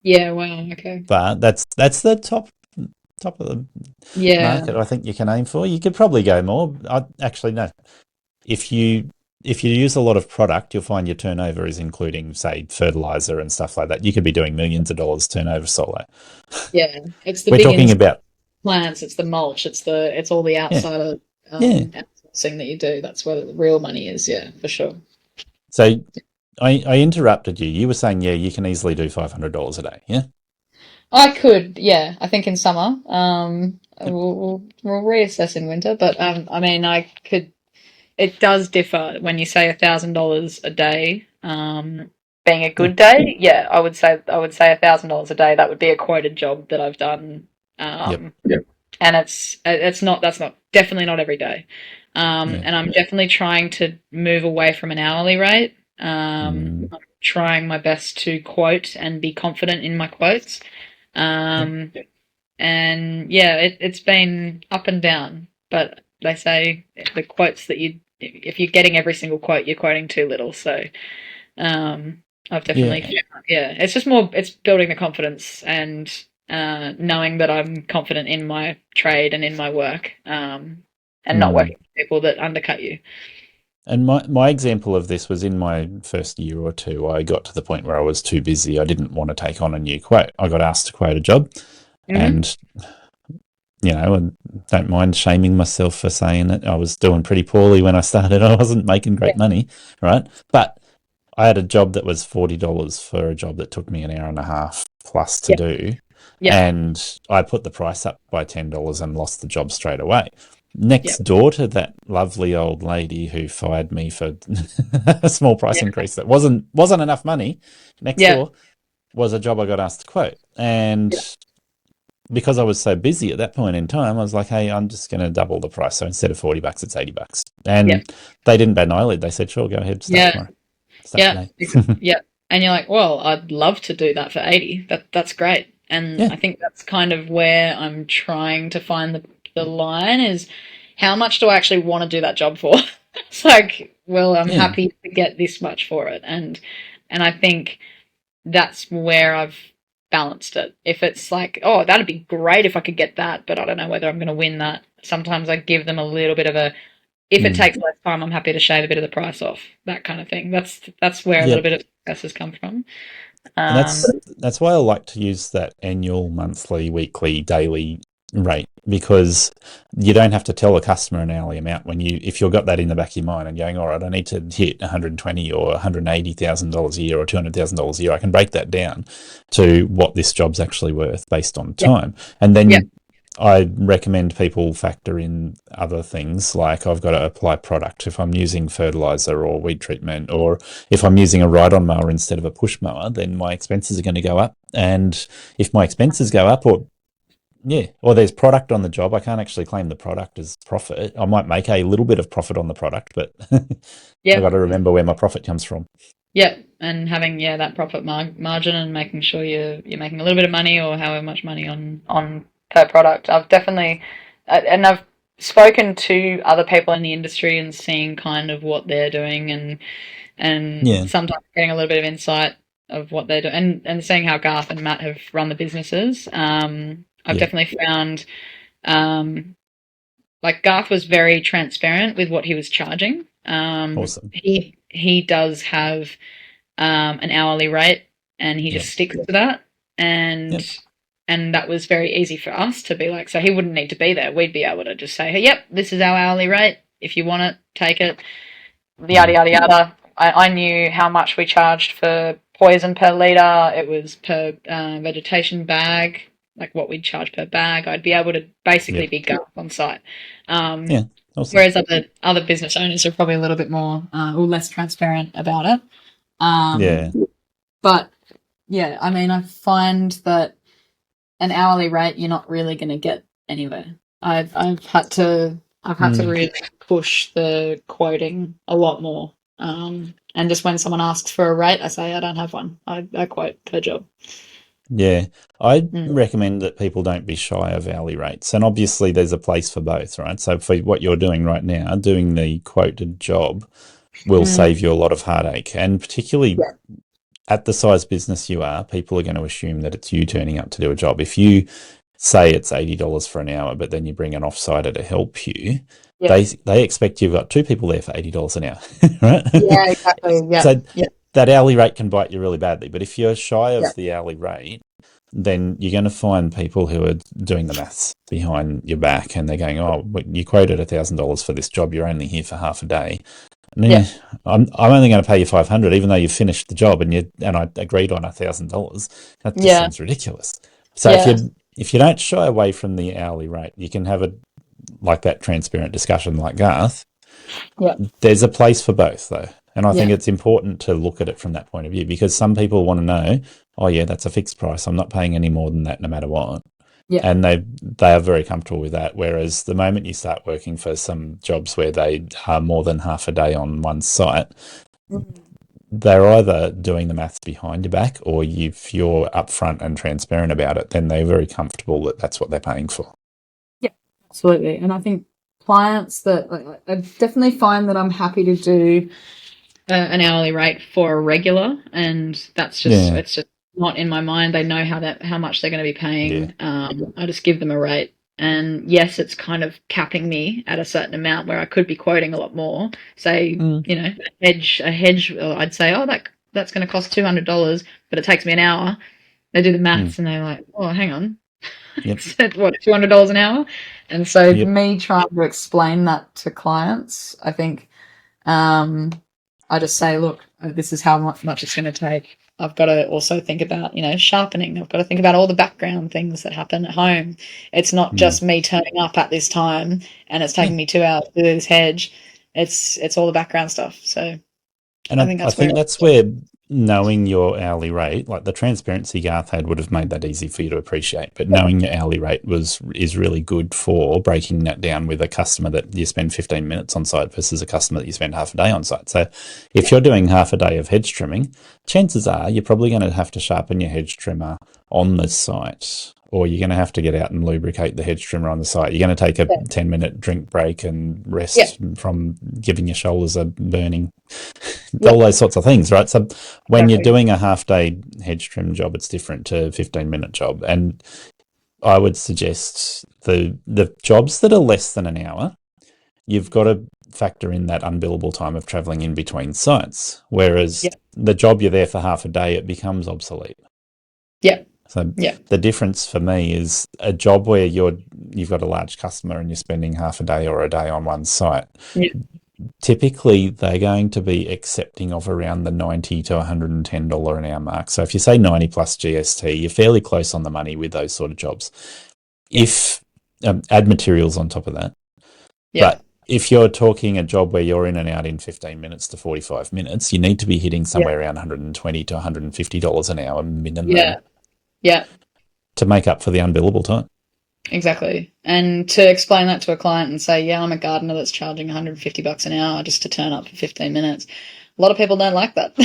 S2: Yeah, wow, okay.
S1: but that's the top of the
S2: Yeah,
S1: market I think you can aim for. You could probably go more. Actually, no. If you use a lot of product, you'll find your turnover is including, say, fertilizer and stuff like that. You could be doing millions of dollars turnover solo.
S2: yeah. It's the
S1: We're
S2: big
S1: talking about,
S2: plants, it's the mulch, it's all the
S1: yeah,
S2: outside of
S1: yeah.
S2: outsourcing that you do. That's where the real money is, yeah, for sure.
S1: So I interrupted you. You were saying, yeah, you can easily do $500 a day. Yeah.
S2: I could, yeah, I think in summer.
S1: Yep.
S2: We'll reassess in winter, but I mean, I could. It does differ when you say $1,000 a day. Being a
S1: Yeah.
S2: good day, yeah, I would say $1,000 a day. That would be a quoted job that I've done.
S1: Yep.
S2: Yeah. And it's not that's not definitely not every day.
S1: Yeah.
S2: And I'm definitely trying to move away from an hourly rate.
S1: Mm,
S2: I'm trying my best to quote and be confident in my quotes.
S1: yep.
S2: Um, and yeah, it's been up and down, but they say the quotes that if you're getting every single quote, you're quoting too little. So I've definitely,
S1: Yeah.
S2: yeah, it's just more, it's building the confidence and knowing that I'm confident in my trade and in my work, and not
S1: Mm.
S2: working with people that undercut you.
S1: And my example of this was in my first year or two, I got to the point where I was too busy. I didn't want to take on a new quote. I got asked to quote a job,
S2: Hmm.
S1: and I don't mind shaming myself for saying it. I was doing pretty poorly when I started. I wasn't making
S2: Yeah,
S1: great money, right? But I had a job that was $40 for a job that took me an hour and a half plus to
S2: yeah,
S1: do.
S2: yeah,
S1: And I put the price up by $10 and lost the job straight away. next
S2: Yep.
S1: door to that lovely old lady who fired me for a small price
S2: Yeah.
S1: increase that wasn't enough money, next
S2: Yeah.
S1: door was a job I got asked to quote. And
S2: Yeah.
S1: because I was so busy at that point in time, I was like, hey, I'm just going to double the price. So instead of $40, it's $80.
S2: Yeah.
S1: And they didn't bat an eyelid. They said, sure, go ahead, start
S2: Yeah.
S1: tomorrow, start
S2: Yeah.
S1: today.
S2: Yeah. And you're like, well, I'd love to do that for 80. That's great. And
S1: Yeah.
S2: I think that's kind of where I'm trying to find the line is how much do I actually want to do that job for? It's like, well, I'm
S1: Yeah.
S2: happy to get this much for it. And I think that's where I've balanced it. If it's like, oh, that'd be great if I could get that, but I don't know whether I'm going to win that. Sometimes I give them a little bit of a, if it
S1: Mm.
S2: takes less time, I'm happy to shave a bit of the price off. That kind of thing. That's where a little
S1: Yep.
S2: bit of success has come from.
S1: And
S2: Um,
S1: that's why I like to use that annual, monthly, weekly, daily rate, because you don't have to tell a customer an hourly amount when if you've got that in the back of your mind and going, all right, I need to hit 120 or $180,000 a year or $200,000 a year. I can break that down to what this job's actually worth based on
S2: yeah,
S1: time. And
S2: yeah,
S1: then I recommend people factor in other things, like I've got to apply product if I'm using fertilizer or weed treatment, or if I'm using a ride-on mower instead of a push mower, then my expenses are going to go up. And if my expenses go up, or there's product on the job, I can't actually claim the product as profit. I might make a little bit of profit on the product, but I've
S2: yeah,
S1: got to remember where my profit comes from.
S2: yeah. And having that profit margin and making sure you're making a little bit of money or however much money on per product. I've definitely, and I've spoken to other people in the industry and seeing kind of what they're doing and
S1: Yeah,
S2: sometimes getting a little bit of insight of what they're doing and seeing how Garth and Matt have run the businesses. I've
S1: yeah,
S2: definitely found um, like Garth was very transparent with what he was charging.
S1: awesome.
S2: He does have an hourly rate and he
S1: Yep,
S2: just sticks to that and
S1: yep,
S2: that was very easy for us to be like, so he wouldn't need to be there. We'd be able to just say, hey, yep, this is our hourly rate. If you want it, take it. Yada
S1: mm,
S2: yada yada. I knew how much we charged for poison per liter. It was per vegetation bag, like what we'd charge per bag. I'd be able to basically
S1: yep,
S2: be gut on site. Um,
S1: yeah, awesome.
S2: whereas other business owners are probably a little bit more or less transparent about it.
S1: Yeah,
S2: But yeah, I mean, I find that an hourly rate you're not really going to get anywhere. I've had to
S1: mm,
S2: really push the quoting a lot more. And just when someone asks for a rate, I say I don't have one. I quote per job.
S1: yeah. I
S2: Mm.
S1: recommend that people don't be shy of hourly rates, and obviously there's a place for both, right? So for what you're doing right now, doing the quoted job will
S2: Mm.
S1: save you a lot of heartache, and particularly
S2: Yeah.
S1: at the size business you are, people are going to assume that it's you turning up to do a job. If you say it's $80 for an hour, but then you bring an offsider to help you,
S2: Yeah.
S1: they expect you've got two people there for $80 an hour, right?
S2: Yeah. Exactly. Yeah.
S1: So
S2: Yeah.
S1: that hourly rate can bite you really badly. But if you're shy
S2: Yeah.
S1: of the hourly rate, then you're going to find people who are doing the maths behind your back, and they're going, "Oh, you quoted $1,000 for this job. You're only here for half a day.
S2: Yeah.
S1: Yeah, I'm only going to pay you 500, even though you've finished the job and I agreed on $1,000. That just
S2: Yeah.
S1: seems ridiculous. So
S2: Yeah.
S1: if you don't shy away from the hourly rate, you can have a like that transparent discussion like Garth.
S2: Yeah.
S1: There's a place for both though, and I think
S2: Yeah.
S1: it's important to look at it from that point of view, because some people want to know, oh yeah, that's a fixed price. I'm not paying any more than that, no matter what,
S2: Yeah.
S1: and they are very comfortable with that. Whereas the moment you start working for some jobs where they are more than half a day on one site,
S2: Mm.
S1: they're either doing the maths behind your back, or if you're upfront and transparent about it, then they're very comfortable that that's what they're paying for.
S2: Yeah. Absolutely. And I think clients that I definitely find that I'm happy to do an hourly rate for a regular, and
S1: Yeah,
S2: it's just not in my mind. They know how much they're going to be
S1: yeah,
S2: paying. I just give them a rate, and yes, it's kind of capping me at a certain amount where I could be quoting a lot more. Say,
S1: mm,
S2: a hedge. I'd say, oh, that's going to cost $200, but it takes me an hour. They do the
S1: mm,
S2: maths and they're like, oh, hang on,
S1: yep,
S2: it's at what $200 an hour, and so
S1: yep,
S2: me trying to explain that to clients, I think. Um, I just say, look, this is how much it's going to take. I've got to also think about, sharpening. I've got to think about all the background things that happen at home. It's not just me turning up at this time and it's taking me 2 hours to do this hedge. It's all the background stuff. So
S1: And
S2: I think
S1: I
S2: that's
S1: think that's where knowing your hourly rate, like the transparency Garth had, would have made that easy for you to appreciate. But knowing your hourly rate is really good for breaking that down with a customer that you spend 15 minutes on site versus a customer that you spend half a day on site. So if you're doing half a day of hedge trimming, chances are you're probably going to have to sharpen your hedge trimmer on the site, or you're going to have to get out and lubricate the hedge trimmer on the site. You're going to take a 10-minute drink break and rest from giving your shoulders a burning. All those sorts of things, right? So when you're doing a half-day hedge trim job, it's different to a 15-minute job. And I would suggest the jobs that are less than an hour, you've got to factor in that unbillable time of travelling in between sites. Whereas the job you're there for half a day, it becomes obsolete.
S2: Yeah.
S1: So the difference for me is a job where you've got a large customer and you're spending half a day or a day on one site.
S2: Yeah.
S1: Typically, they're going to be accepting of around the $90 to $110 an hour mark. So if you say 90 plus GST, you're fairly close on the money with those sort of jobs. If add materials on top of that. But if you're talking a job where you're in and out in 15 minutes to 45 minutes, you need to be hitting somewhere around $120 to $150 an hour minimum to make up for the unbillable time.
S2: Exactly. And to explain that to a client and say, I'm a gardener that's charging $150 an hour just to turn up for 15 minutes. A lot of people don't like that.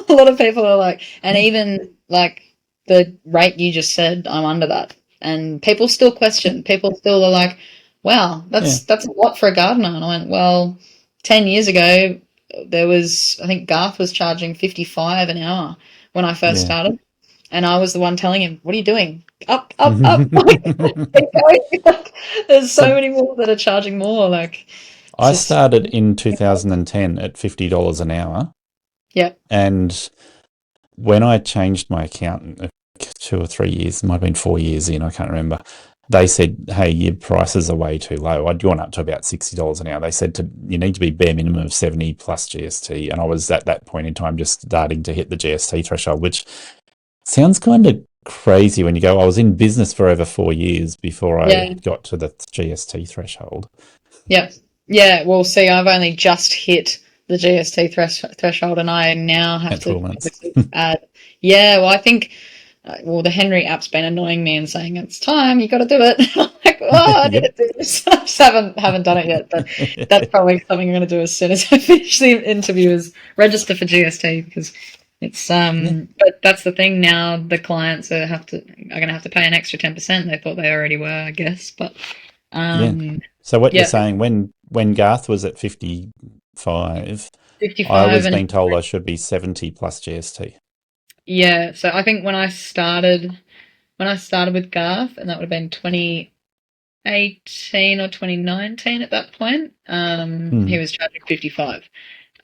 S2: A lot of people are like, and even like the rate you just said, I'm under that. And people still question. People still are like, wow, that's a lot for a gardener. And I went, well, 10 years ago, I think Garth was charging $55 an hour when I first started. And I was the one telling him, what are you doing? Up. There's so many more that are charging more.
S1: I started in 2010 at $50 an hour.
S2: Yeah.
S1: And when I changed my accountant 2 or 3 years, it might have been 4 years in, I can't remember, they said, hey, your prices are way too low. I'd gone up to about $60 an hour. They said you need to be bare minimum of 70 plus GST. And I was at that point in time just starting to hit the GST threshold, which sounds kind of crazy when you go, I was in business for over 4 years before I got to the GST threshold.
S2: Yeah. Yeah. Well, see, I've only just hit the GST threshold and I now have to add. Yeah. Well, I think, the Henry app's been annoying me and saying, it's time, you got to do it. I'm like, I need to do this. I just haven't done it yet, but that's probably something I'm going to do as soon as I finish the interview is register for GST because it's but that's the thing now. The clients are going to have to pay an extra 10%. They thought they already were, I guess. But
S1: So what you're saying, when Garth was at 55, I was being told I should be 70 plus GST.
S2: Yeah. So I think when I started with Garth, and that would have been 2018 or 2019 at that point, he was charging 55.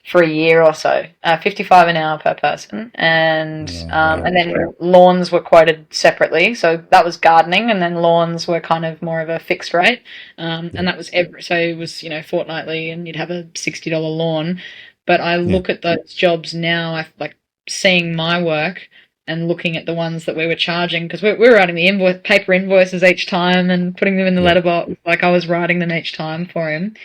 S2: For a year or so, 55 an hour per person, and then lawns were quoted separately. So that was gardening, and then lawns were kind of more of a fixed rate, and that was so it was fortnightly, and you'd have a $60 lawn. But I look at those jobs now, I like seeing my work and looking at the ones that we were charging because we were writing the paper invoices each time and putting them in the letterbox. Like I was writing them each time for him,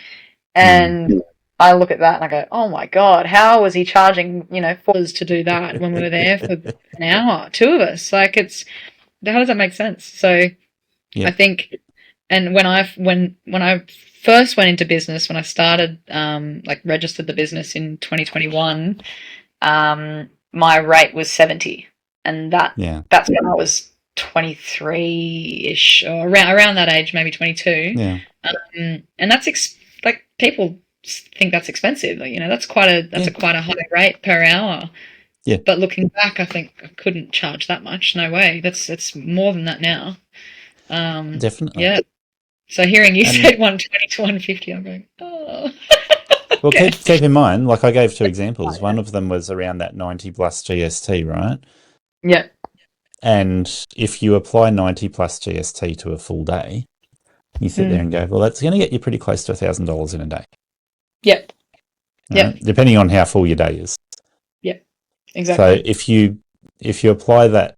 S2: and I look at that and I go, oh my God, how was he charging, $4 to do that when we were there for an hour, 2 of us? How does that make sense? So I think, and when I first went into business, when I started, registered the business in 2021, my rate was 70. And that's when I was 23-ish or around that age, maybe 22.
S1: Yeah.
S2: And that's people think that's expensive. That's quite a high rate per hour.
S1: Yeah.
S2: But looking back, I think I couldn't charge that much. No way. It's more than that now.
S1: Definitely.
S2: Yeah. So hearing you said 120 to 150, I'm going, oh.
S1: Well, keep in mind, like I gave 2 examples. One of them was around that 90 plus GST, right?
S2: Yeah.
S1: And if you apply 90 plus GST to a full day, you sit there and go, well, that's going to get you pretty close to $1,000 in a day.
S2: Yep. Yeah.
S1: Depending on how full your day is.
S2: Yeah.
S1: So
S2: Exactly.
S1: if you apply that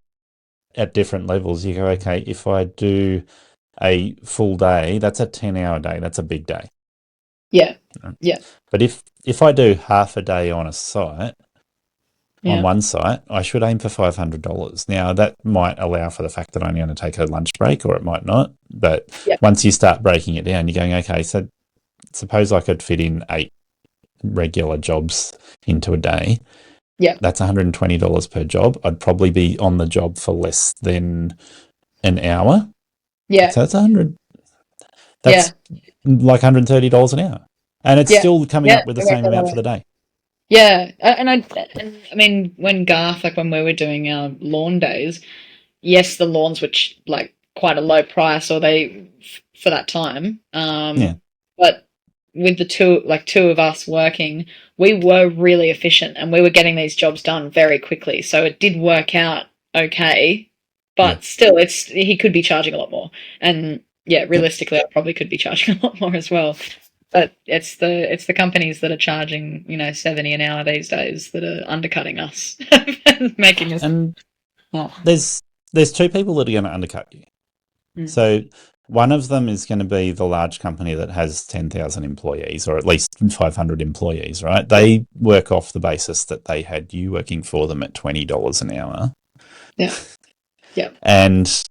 S1: at different levels, you go, okay, if I do a full day, that's a 10-hour day. That's a big day.
S2: Yeah. Yeah.
S1: But if I do half a day on a site, on
S2: Yeah.
S1: one site, I should aim for $500. Now, that might allow for the fact that I'm only going to take a lunch break, or it might not. But
S2: Yeah.
S1: once you start breaking it down, you're going, okay, so suppose I could fit in 8 regular jobs into a day.
S2: Yeah.
S1: That's $120 per job. I'd probably be on the job for less than an hour.
S2: Yeah.
S1: So that's 100.
S2: Yeah.
S1: That's like $130 an hour. And it's
S2: Yeah.
S1: still coming
S2: Yeah.
S1: up with the
S2: It works
S1: same
S2: out that
S1: amount for
S2: way.
S1: the day.
S2: Yeah. And I mean, when Garth, like when we were doing our lawn days, yes, the lawns were like quite a low price, or they for that time.
S1: Yeah.
S2: But with the two of us working, we were really efficient, and we were getting these jobs done very quickly. So it did work out okay,
S1: Yeah.
S2: but still, he could be charging a lot more. And yeah,
S1: Yep.
S2: realistically, I probably could be charging a lot more as well. But it's the companies that are charging, 70 an hour these days that are undercutting us, making us.
S1: And
S2: Yeah.
S1: there's two people that are going to undercut you.
S2: Mm.
S1: So one of them is going to be the large company that has 10,000 employees, or at least 500 employees, right? They work off the basis that they had you working for them at $20 an hour.
S2: Yeah. Yeah.
S1: And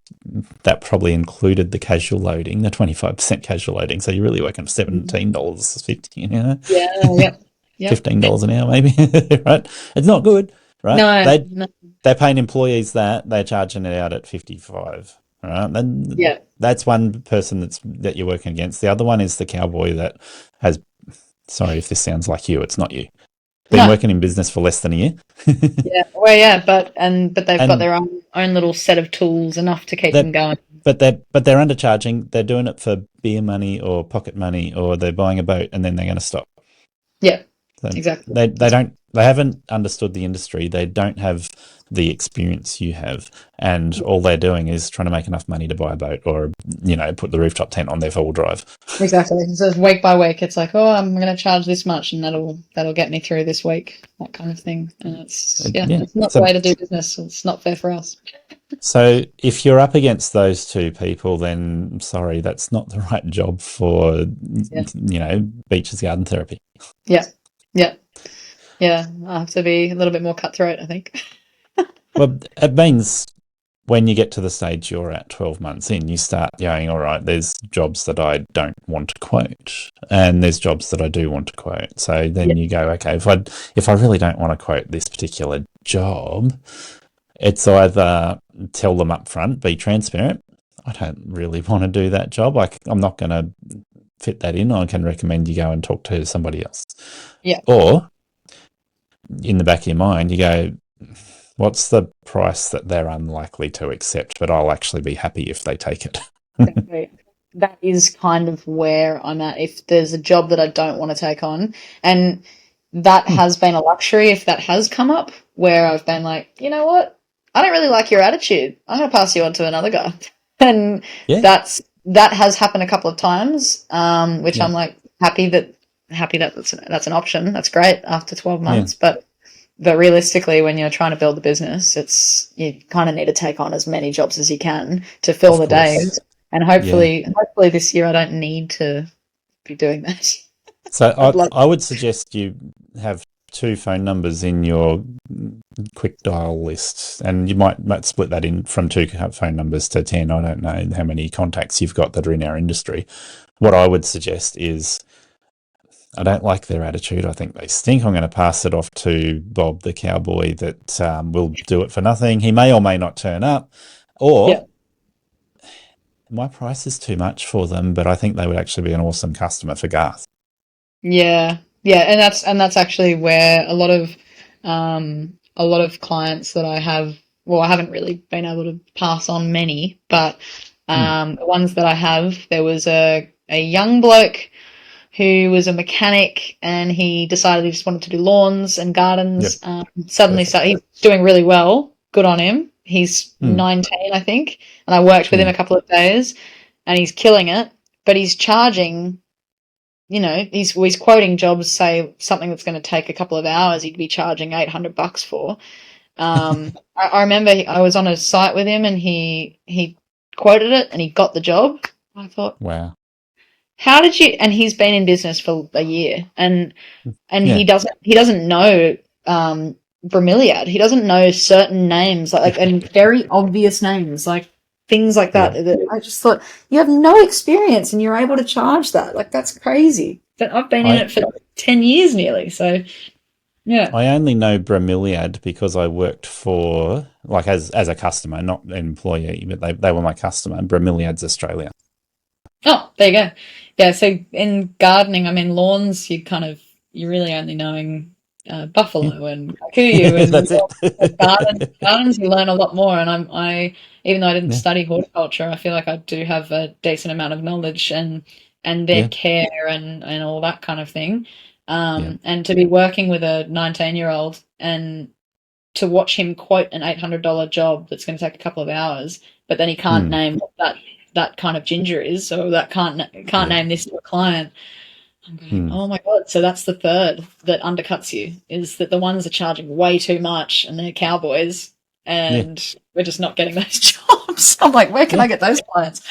S1: that probably included the casual loading, the 25% casual loading. So you're really working for $17.50,
S2: Yeah. Yeah. Yeah.
S1: $15 an hour maybe, right? It's not good, right?
S2: No. No.
S1: They're paying employees that, they're charging it out at 55, right? Then
S2: Yeah.
S1: that's one person that you're working against. The other one is the cowboy that has, sorry if this sounds like you, it's not you, been
S2: No.
S1: working in business for less than a year.
S2: Yeah. Well, yeah, but they've got
S1: And
S2: their own little set of tools, enough to keep them
S1: that
S2: going.
S1: but they're undercharging. They're doing it for beer money or pocket money, or they're buying a boat and then they're going to stop.
S2: Yeah.
S1: So
S2: Exactly.
S1: they haven't understood the industry. They don't have the experience you have, and all they're doing is trying to make enough money to buy a boat, or put the rooftop tent on their 4-wheel drive.
S2: Exactly. So it's week by week. It's like, oh, I'm going to charge this much, and that'll get me through this week. That kind of thing. And
S1: Yeah.
S2: it's not the
S1: So
S2: way to do business. It's not fair for us.
S1: so if you're up against those two people, then sorry, that's not the right job for
S2: Yeah.
S1: Beach's garden therapy.
S2: Yeah. Yeah. Yeah. I have to be a little bit more cutthroat, I think.
S1: Well, it means when you get to the stage you're at 12 months in, you start going, all right, there's jobs that I don't want to quote, and there's jobs that I do want to quote. So
S2: Yeah.
S1: then you go, okay, if I really don't want to quote this particular job, it's either tell them up front, be transparent. I don't really want to do that job. I'm not going to fit that in. I can recommend you go and talk to somebody else.
S2: Yeah.
S1: Or in the back of your mind, you go, what's the price that they're unlikely to accept, but I'll actually be happy if they take it?
S2: Exactly. That is kind of where I'm at. If there's a job that I don't want to take on, and that has been a luxury if that has come up, where I've been like, you know what? I don't really like your attitude. I'm going to pass you on to another guy. And
S1: Yeah,
S2: that has happened a couple of times, which
S1: yeah,
S2: I'm like happy that that's an option. That's great after 12
S1: yeah,
S2: months. But realistically, when you're trying to build a business, you kind of need to take on as many jobs as you can to fill
S1: of
S2: the
S1: course.
S2: days. And
S1: Yeah.
S2: hopefully this year I don't need to be doing that.
S1: So
S2: I'd love.
S1: I would suggest you have 2 phone numbers in your quick dial list, and you might split that in from 2 phone numbers to 10. I don't know how many contacts you've got that are in our industry. What I would suggest is, I don't like their attitude. I think they stink. I'm going to pass it off to Bob, the cowboy, that will do it for nothing. He may or may not turn up,
S2: Yeah,
S1: or my price is too much for them, but I think they would actually be an awesome customer for Garth.
S2: yeah, yeah, and that's actually where a lot of clients that I have. Well, I haven't really been able to pass on many, but
S1: Hmm.
S2: the ones that I have, there was a young bloke who was a mechanic, and he decided he just wanted to do lawns and
S1: Yep.
S2: gardens. Suddenly
S1: Perfect.
S2: started, he's doing really well. Good on him. He's
S1: Hmm.
S2: 19, I think, and I worked with him
S1: Yeah.
S2: a couple of days, and he's killing it. But he's charging he's quoting jobs, say something that's going to take a couple of hours, he'd be charging $800 for. I remember I was on a site with him and he quoted it and he got the job. I thought,
S1: Wow.
S2: how did you? And he's been in business for a year, and
S1: Yeah.
S2: he doesn't know bromeliad. He doesn't know certain names and very obvious names like things like that.
S1: Yeah.
S2: That I just thought, you have no experience and you're able to charge that. Like, that's crazy. But I've been in it for 10 years nearly, so yeah.
S1: I only know bromeliad because I worked for, like, as a customer, not an employee, but they were my customer. Bromeliad's Australia.
S2: Oh, there you go. Yeah, so in gardening, I mean, lawns, you're really only knowing
S1: Yeah.
S2: buffalo and kikuyu,
S1: That's
S2: and
S1: it.
S2: gardens you learn a lot more. And I even though I didn't
S1: Yeah.
S2: study horticulture, I feel like I do have a decent amount of knowledge and their
S1: Yeah.
S2: care and all that kind of thing.
S1: Yeah.
S2: And to be working with a 19-year-old and to watch him quote an $800 job that's going to take a couple of hours, but then he can't
S1: Hmm.
S2: name what that kind of ginger is, so that can't
S1: Yeah.
S2: name this to a client. I'm going,
S1: Hmm.
S2: oh my God. So that's the third that undercuts you, is that the ones are charging way too much and they're cowboys
S1: Yeah.
S2: and we're just not getting those jobs. I'm like, where can
S1: Yeah.
S2: I get those clients?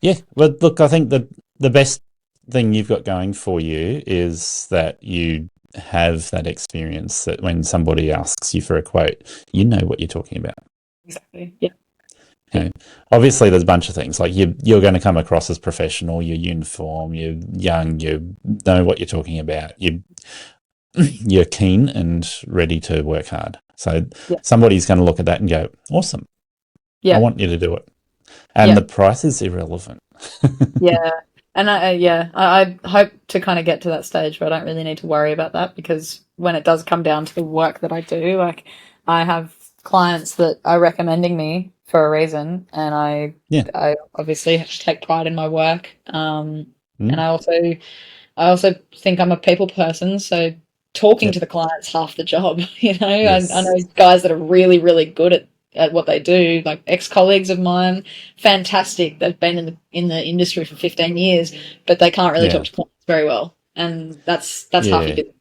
S1: Yeah. Well, look, I think the best thing you've got going for you is that you have that experience that when somebody asks you for a quote, you know what you're talking about.
S2: Exactly. Yeah.
S1: You know, obviously, there's a bunch of things like you're going to come across as professional. You're uniform. You're young. You know what you're talking about. You're keen and ready to work hard. So
S2: Yeah.
S1: somebody's going to look at that and go, "Awesome! I
S2: Yeah.
S1: want you to do it." And
S2: Yeah.
S1: the price is irrelevant.
S2: Yeah. And I hope to kind of get to that stage where I don't really need to worry about that, because when it does come down to the work that I do, like, I have clients that are recommending me for a reason, and
S1: Yeah.
S2: I obviously have to take pride in my work. And
S1: Mm.
S2: I also think I'm a people person, so talking to
S1: Yep.
S2: the client's half the job. I
S1: Yes.
S2: know guys that are really, really good at what they do, like ex-colleagues of mine, fantastic. They've been in the industry for 15 years, but they can't really talk
S1: Yeah.
S2: to clients very well, and that's half your
S1: Yeah.
S2: business.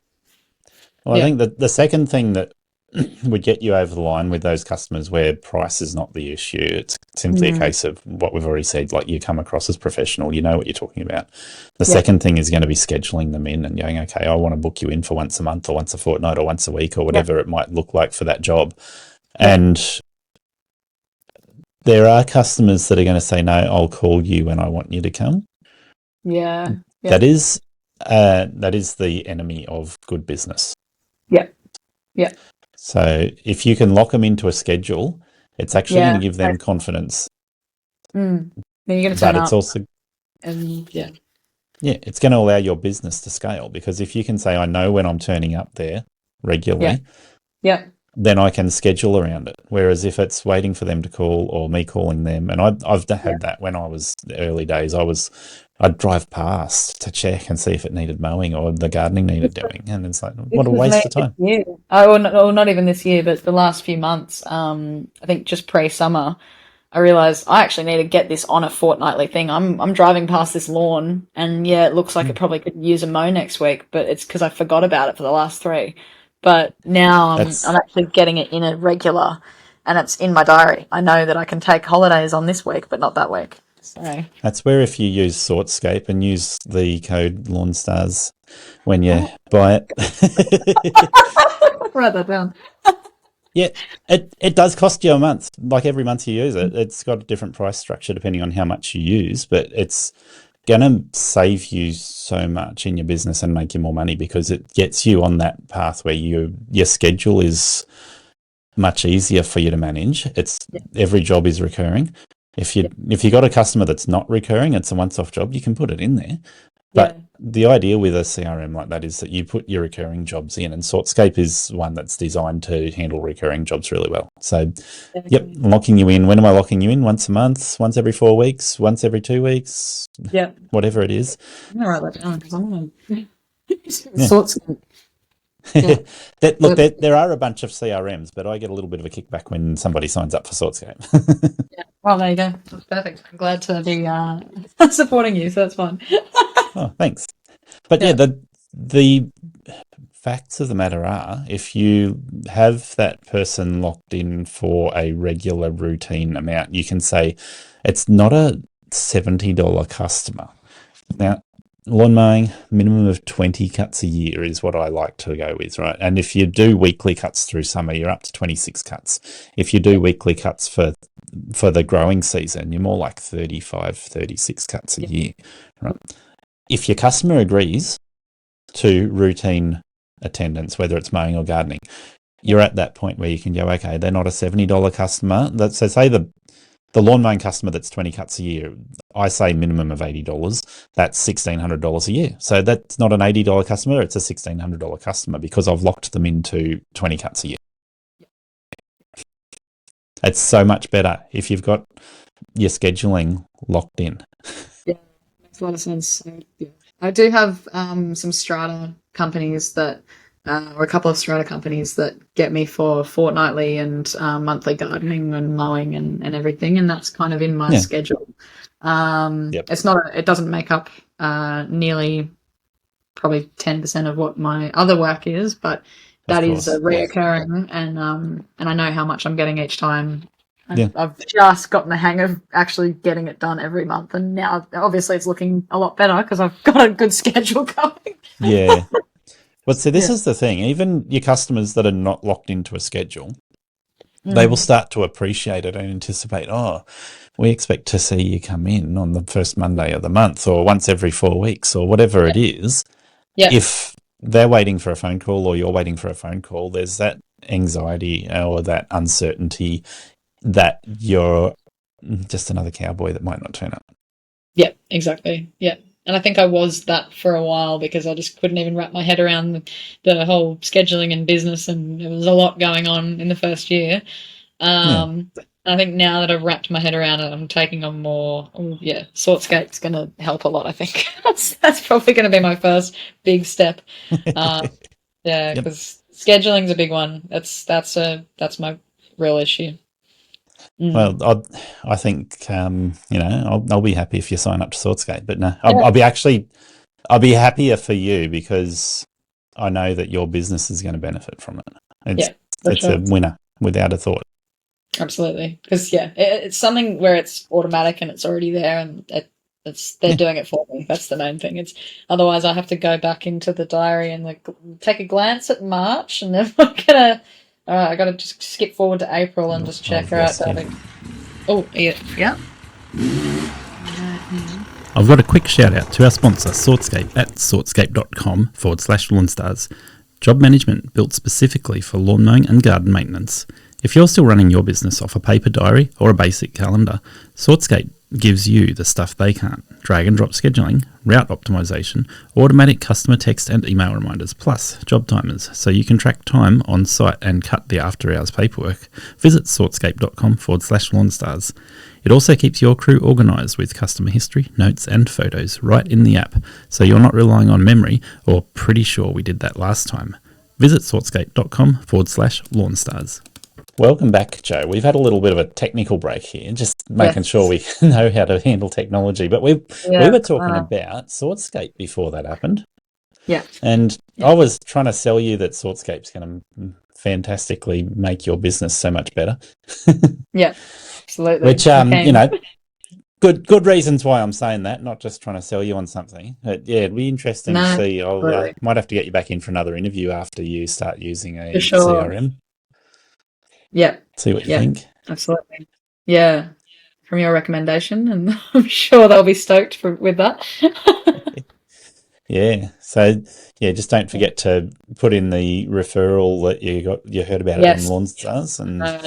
S1: Well, I
S2: Yeah,
S1: think that the second thing that would get you over the line with those customers where price is not the issue, it's simply a
S2: mm,
S1: case of what we've already said, like you come across as professional, you know what you're talking about. The
S2: yeah,
S1: second thing is going to be scheduling them in and going, okay, I want to book you in for once a month or once a fortnight or once a week or
S2: yeah,
S1: whatever it might look like for that job.
S2: yeah,
S1: And there are customers that are going to say, no, I'll call you when I want you to come.
S2: yeah, yeah,
S1: That is the enemy of good business.
S2: yeah, yeah,
S1: So if you can lock them into a schedule, it's actually going
S2: yeah.
S1: to give them confidence,
S2: Mm. Then you're gonna turn
S1: but it's
S2: up,
S1: also,
S2: and yeah,
S1: it's going to allow your business to scale, because if you can say, I know when I'm turning up there
S2: yeah,
S1: regularly,
S2: yeah,
S1: then I can schedule around it. Whereas if it's waiting for them to call or me calling them, and I've
S2: yeah.
S1: had that when I was the early days, I'd drive past to check and see if it needed mowing or the gardening needed doing, and it's like, what
S2: This
S1: a
S2: was
S1: waste
S2: me
S1: of
S2: this
S1: time.
S2: year. Oh, well, not even this year, but the last few months. I think just pre-summer, I realized I actually need to get this on a fortnightly thing. I'm driving past this lawn, and yeah, it looks like it
S1: Mm.
S2: probably could use a mow next week, but it's because I forgot about it for the last three. But now I'm
S1: That's
S2: actually getting it in a regular, and it's in my diary. I know that I can take holidays on this week, but not that week. So
S1: that's where if you use Sortscape and use the code LawnStars when you buy it.
S2: write that down.
S1: Yeah, it does cost you a month. Like every month you use it, it's got a different price structure depending on how much you use, but it's going to save you so much in your business and make you more money because it gets you on that path where your schedule is much easier for you to manage. It's
S2: Yeah,
S1: every job is recurring.
S2: yeah,
S1: If you got a customer that's not recurring, it's a once-off job, you can put it in there.
S2: yeah.
S1: But the idea with a CRM like that is that you put your recurring jobs in, and Sortscape is one that's designed to handle recurring jobs really well. So, yep,
S2: Okay.
S1: locking you in. When am I locking you in? Once a month, once every 4 weeks, once every 2 weeks,
S2: Yeah,
S1: whatever it is.
S2: I'm gonna write that down because I'm gonna
S1: Yeah.
S2: sorts. Yeah.
S1: Look, there are a bunch of CRMs, but I get a little bit of a kickback when somebody signs up for Sortscape.
S2: Yeah. Well, there you go. That's perfect. I'm glad to be supporting you, so that's fine.
S1: Oh, thanks. But yeah,
S2: Yeah.
S1: the facts of the matter are, if you have that person locked in for a regular routine amount, you can say it's not a $70 customer. Now, lawn mowing, minimum of 20 cuts a year is what I like to go with, right? And if you do weekly cuts through summer, you're up to 26 cuts. If you do
S2: Yeah.
S1: weekly cuts for the growing season, you're more like 35, 36 cuts a
S2: Yeah.
S1: year, right? If your customer agrees to routine attendance, whether it's mowing or gardening, you're at that point where you can go, okay, they're not a $70 customer. So say the lawn mowing customer that's 20 cuts a year, I say minimum of $80. That's $1,600 a year. So that's not an $80 customer, it's a $1,600 customer because I've locked them into 20 cuts a year. It's so much better if you've got your scheduling locked in.
S2: Yeah, makes a lot of sense. So, yeah. I do have some strata companies that, or a couple of strata companies that get me for fortnightly and monthly gardening and mowing and everything, and that's kind of in my
S1: Yeah.
S2: schedule.
S1: Yep.
S2: It's not, it doesn't make up nearly probably 10% of what my other work is, but
S1: Of
S2: that is a
S1: course. Yeah.
S2: reoccurring, and I know how much I'm getting each time.
S1: Yeah.
S2: I've just gotten the hang of actually getting it done every month, and now obviously it's looking a lot better because I've got a good schedule going.
S1: Yeah. But see, this
S2: Yeah.
S1: is the thing. Even your customers that are not locked into a schedule, they will
S2: Mm.
S1: start to appreciate it and anticipate, oh, we expect to see you come in on the first Monday of the month or once every 4 weeks or whatever
S2: Yeah.
S1: it is.
S2: Yeah.
S1: If they're waiting for a phone call or you're waiting for a phone call, there's that anxiety or that uncertainty that you're just another cowboy that might not turn up.
S2: Yeah, exactly. Yeah. And I think I was that for a while because I just couldn't even wrap my head around the whole scheduling and business, and there was a lot going on in the first year.
S1: Yeah.
S2: I think now that I've wrapped my head around it, I'm taking on more. Yeah, Sortscape's going to help a lot. I think that's probably going to be my first big step. Um, yeah,
S1: Yep.
S2: because scheduling's a big one. That's my real issue. Mm.
S1: Well, I think I'll be happy if you sign up to Swordscape, but no,
S2: Yeah,
S1: I'll be happier for you because I know that your business is going to benefit from it. It's
S2: yeah, for
S1: it's a
S2: sure.
S1: winner without a thought.
S2: Absolutely, because yeah, it's something where it's automatic and it's already there, and they're
S1: Yeah.
S2: doing it for me. That's the main thing. It's otherwise I have to go back into the diary and take a glance at March, and then I'm gonna. All right, I got to just skip forward to April and just check.
S1: I've
S2: All right,
S1: lost you.
S2: David. Oh, yeah, yeah.
S1: I've got a quick shout out to our sponsor, Swordscape, at swordscape.com/lawnstars. Job management built specifically for lawn mowing and garden maintenance. If you're still running your business off a paper diary or a basic calendar, Swordscape gives you the stuff they can't. Drag and drop scheduling, route optimization, automatic customer text and email reminders, plus job timers, so you can track time on site and cut the after hours paperwork. Visit swordscape.com/lawnstars. It also keeps your crew organised with customer history, notes and photos right in the app, so you're not relying on memory or pretty sure we did that last time. Visit swordscape.com/lawnstars. Welcome back, Jo. We've had a little bit of a technical break here, just making
S2: Yes.
S1: sure we know how to handle technology. But we
S2: Yeah.
S1: were talking about Swordscape before that happened.
S2: Yeah.
S1: And
S2: Yeah.
S1: I was trying to sell you that Swordscape's going to fantastically make your business so much better.
S2: Yeah. Absolutely.
S1: Which, good reasons why I'm saying that, not just trying to sell you on something. But yeah, it'd be interesting to
S2: No,
S1: see. I'll
S2: absolutely.
S1: might have to get you back in for another interview after you start using a
S2: For sure.
S1: CRM.
S2: Yeah.
S1: See what you
S2: Yeah.
S1: think.
S2: Absolutely. Yeah. From your recommendation, and I'm sure they'll be stoked with that.
S1: Yeah. So yeah, just don't forget to put in the referral that you heard about it on
S2: Yes.
S1: Lawn Stars and
S2: I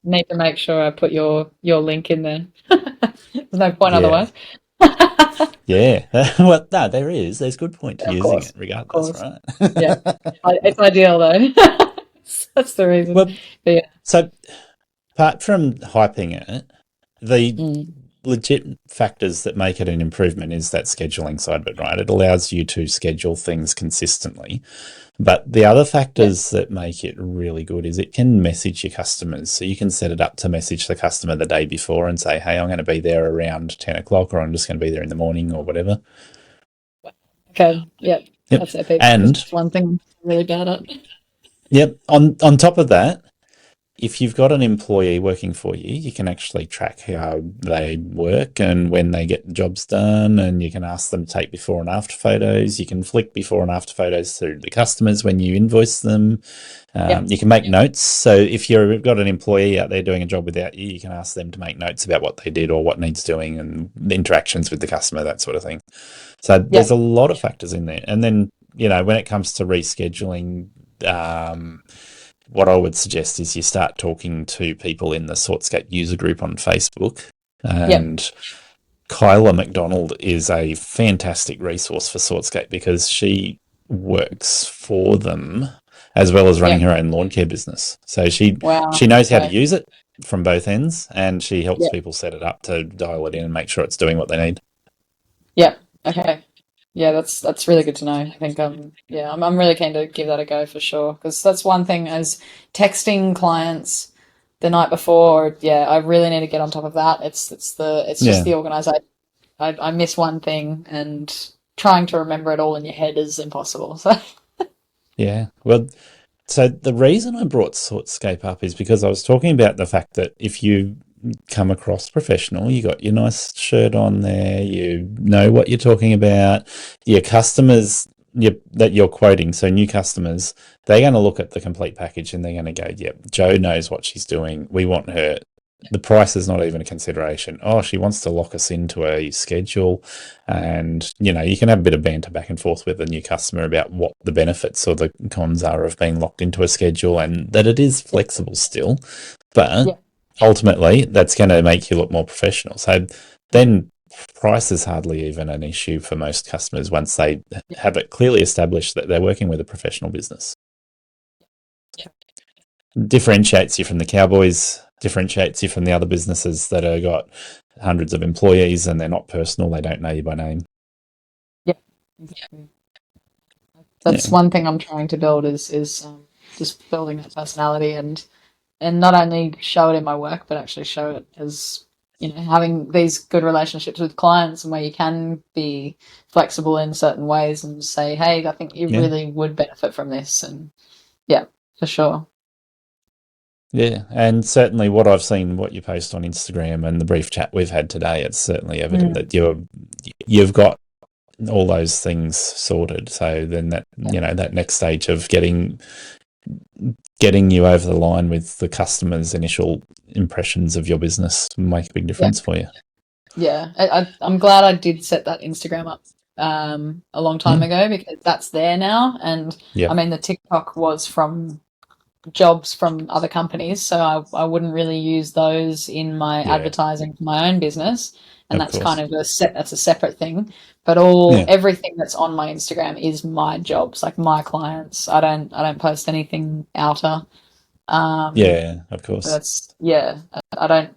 S2: need to make sure I put your link in there. There's no point
S1: yeah.
S2: otherwise.
S1: Yeah. Well, no, there is. There's good point to
S2: Of
S1: using
S2: course.
S1: it
S2: Of
S1: regardless,
S2: course.
S1: right?
S2: Yeah. It's ideal though. That's the reason.
S1: Well,
S2: But yeah.
S1: so apart from hyping it, the
S2: Mm.
S1: legit factors that make it an improvement is that scheduling side of it, right? It allows you to schedule things consistently. But the other
S2: Yeah.
S1: factors that make it really good is it can message your customers. So you can set it up to message the customer the day before and say, hey, I'm going to be there around 10 o'clock or I'm just going to be there in the morning or whatever.
S2: Okay. Yep.
S1: Yep.
S2: That's epic. Because
S1: And
S2: that's one thing I'm really bad at.
S1: yep, on top of that, if you've got an employee working for you, you can actually track how they work and when they get the jobs done, and you can ask them to take before and after photos. You can flick before and after photos to the customers when you invoice them.
S2: Yep.
S1: You can make notes. So if you've got an employee out there doing a job without you, you can ask them to make notes about what they did or what needs doing and the interactions with the customer, that sort of thing. So there's a
S2: Yep.
S1: lot of factors in there. And then, when it comes to rescheduling, what I would suggest is you start talking to people in the Sortscape user group on Facebook.
S2: Yep.
S1: And Kyla McDonald is a fantastic resource for Sortscape because she works for them as well as running
S2: Yep.
S1: her own lawn care business. So she
S2: Wow.
S1: knows how to
S2: Okay.
S1: use it from both ends, and she helps
S2: Yep.
S1: people set it up to dial it in and make sure it's doing what they need.
S2: Yep. Okay. Yeah, that's really good to know. I think yeah, I'm really keen to give that a go for sure because that's one thing as texting clients the night before. Yeah, I really need to get on top of that. It's just
S1: Yeah,
S2: the organization. I miss one thing and trying to remember it all in your head is impossible. So
S1: yeah. Well, so the reason I brought Sortscape up is because I was talking about the fact that if you come across professional, you got your nice shirt on there, you know what you're talking about, your customers that you're quoting, so new customers, they're going to look at the complete package and they're going to go, yep, Jo knows what she's doing. We want her. The price is not even a consideration. Oh, she wants to lock us into a schedule. And, you can have a bit of banter back and forth with a new customer about what the benefits or the cons are of being locked into a schedule and that it is
S2: yeah,
S1: flexible still. But
S2: yeah,
S1: ultimately, that's going to make you look more professional. So then price is hardly even an issue for most customers once they
S2: yeah,
S1: have it clearly established that they're working with a professional business.
S2: yeah.
S1: Differentiates you from the cowboys, differentiates you from the other businesses that have got hundreds of employees and they're not personal, they don't know you by name.
S2: Yeah. Exactly. That's
S1: Yeah,
S2: one thing I'm trying to build is just building that personality and not only show it in my work, but actually show it as having these good relationships with clients and where you can be flexible in certain ways and say, hey, I think you
S1: yeah,
S2: really would benefit from this, and yeah, for sure.
S1: yeah. And certainly what I've seen, what you post on Instagram and the brief chat we've had today, it's certainly evident
S2: Mm,
S1: that you've got all those things sorted. So then
S2: yeah,
S1: that next stage of getting you over the line with the customer's initial impressions of your business will make a big
S2: yeah,
S1: difference for you.
S2: yeah. I'm glad I did set that Instagram up a long time
S1: Mm.
S2: ago because that's there now, and I
S1: Yep.
S2: mean the TikTok was from jobs from other companies, so I wouldn't really use those in my
S1: Yeah.
S2: advertising for my own business, and
S1: Of
S2: that's kind
S1: course.
S2: of that's a separate thing. But
S1: Yeah.
S2: everything that's on my Instagram is my jobs, like my clients. I don't post anything outer. Um,
S1: Yeah. Of course.
S2: that's yeah. I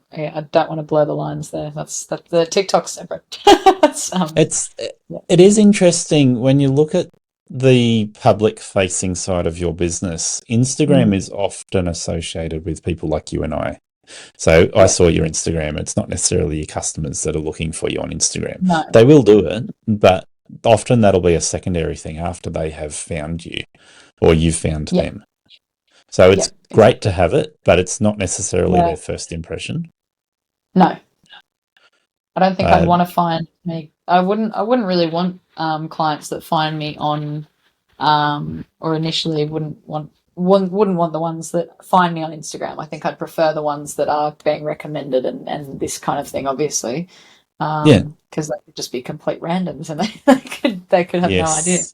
S2: don't want to blur the lines there. That the TikTok's separate. That's
S1: It's
S2: yeah,
S1: it is interesting when you look at the public facing side of your business. Instagram
S2: mm,
S1: is often associated with people like you and I. So I
S2: yeah,
S1: saw your Instagram. It's not necessarily your customers that are looking for you on Instagram.
S2: no,
S1: They will do it, but often that'll be a secondary thing after they have found you or you've found
S2: yeah,
S1: them. So
S2: yeah,
S1: it's great to
S2: exactly.
S1: have it, but it's not necessarily
S2: Yeah,
S1: their first impression.
S2: no. I don't think I'd
S1: Uh,
S2: want to find me. I wouldn't really want clients that find me on, or initially wouldn't want the ones that find me on Instagram. I think I'd prefer the ones that are being recommended and this kind of thing, obviously,
S1: yeah,
S2: because they could just be complete randoms and they could have no idea.
S1: yes,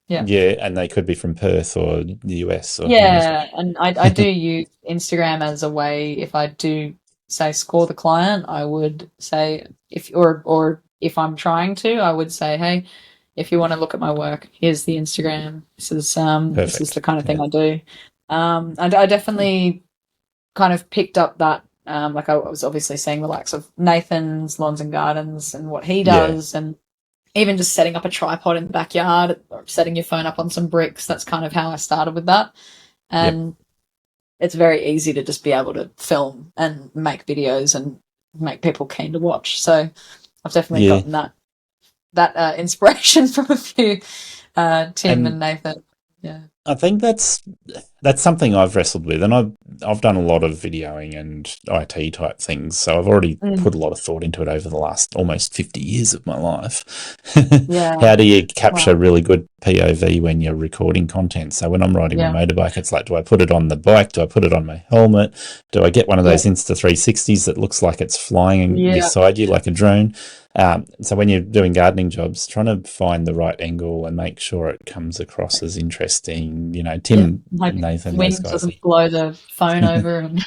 S2: Yeah.
S1: yeah, and they could be from Perth or the US or who knows.
S2: Yeah, and I do use Instagram as a way if I do say score the client, I would say or if I'm trying to, I would say, hey, if you want to look at my work, here's the Instagram. This is the
S1: Perfect.
S2: kind of thing
S1: Yeah,
S2: I do. I definitely kind of picked up that like I was obviously seeing the likes of Nathan's Lawns and Gardens and what he
S1: yeah,
S2: does and even just setting up a tripod in the backyard or setting your phone up on some bricks. That's kind of how I started with that.
S1: yep,
S2: And it's very easy to just be able to film and make videos and make people keen to watch. So I've definitely
S1: yeah.
S2: gotten that. inspiration from a few Tim
S1: And
S2: and Nathan. Yeah.
S1: I think that's something I've wrestled with, and I've done a lot of videoing and IT type things, so I've already
S2: Mm.
S1: put a lot of thought into it over the last almost 50 years of my life.
S2: Yeah.
S1: How do you capture
S2: Wow.
S1: really good POV when you're recording content? So when I'm riding my
S2: Yeah.
S1: motorbike, it's like, do I put it on the bike? Do I put it on my helmet? Do I get one of
S2: Yeah.
S1: those Insta 360s that looks like it's flying
S2: Yeah.
S1: beside you like a drone? So when you're doing gardening jobs, trying to find the right angle and make sure it comes across as interesting. You know,
S2: Yeah.
S1: Tim,
S2: Like
S1: Nathan, those
S2: wind
S1: guys.
S2: doesn't blow the phone over and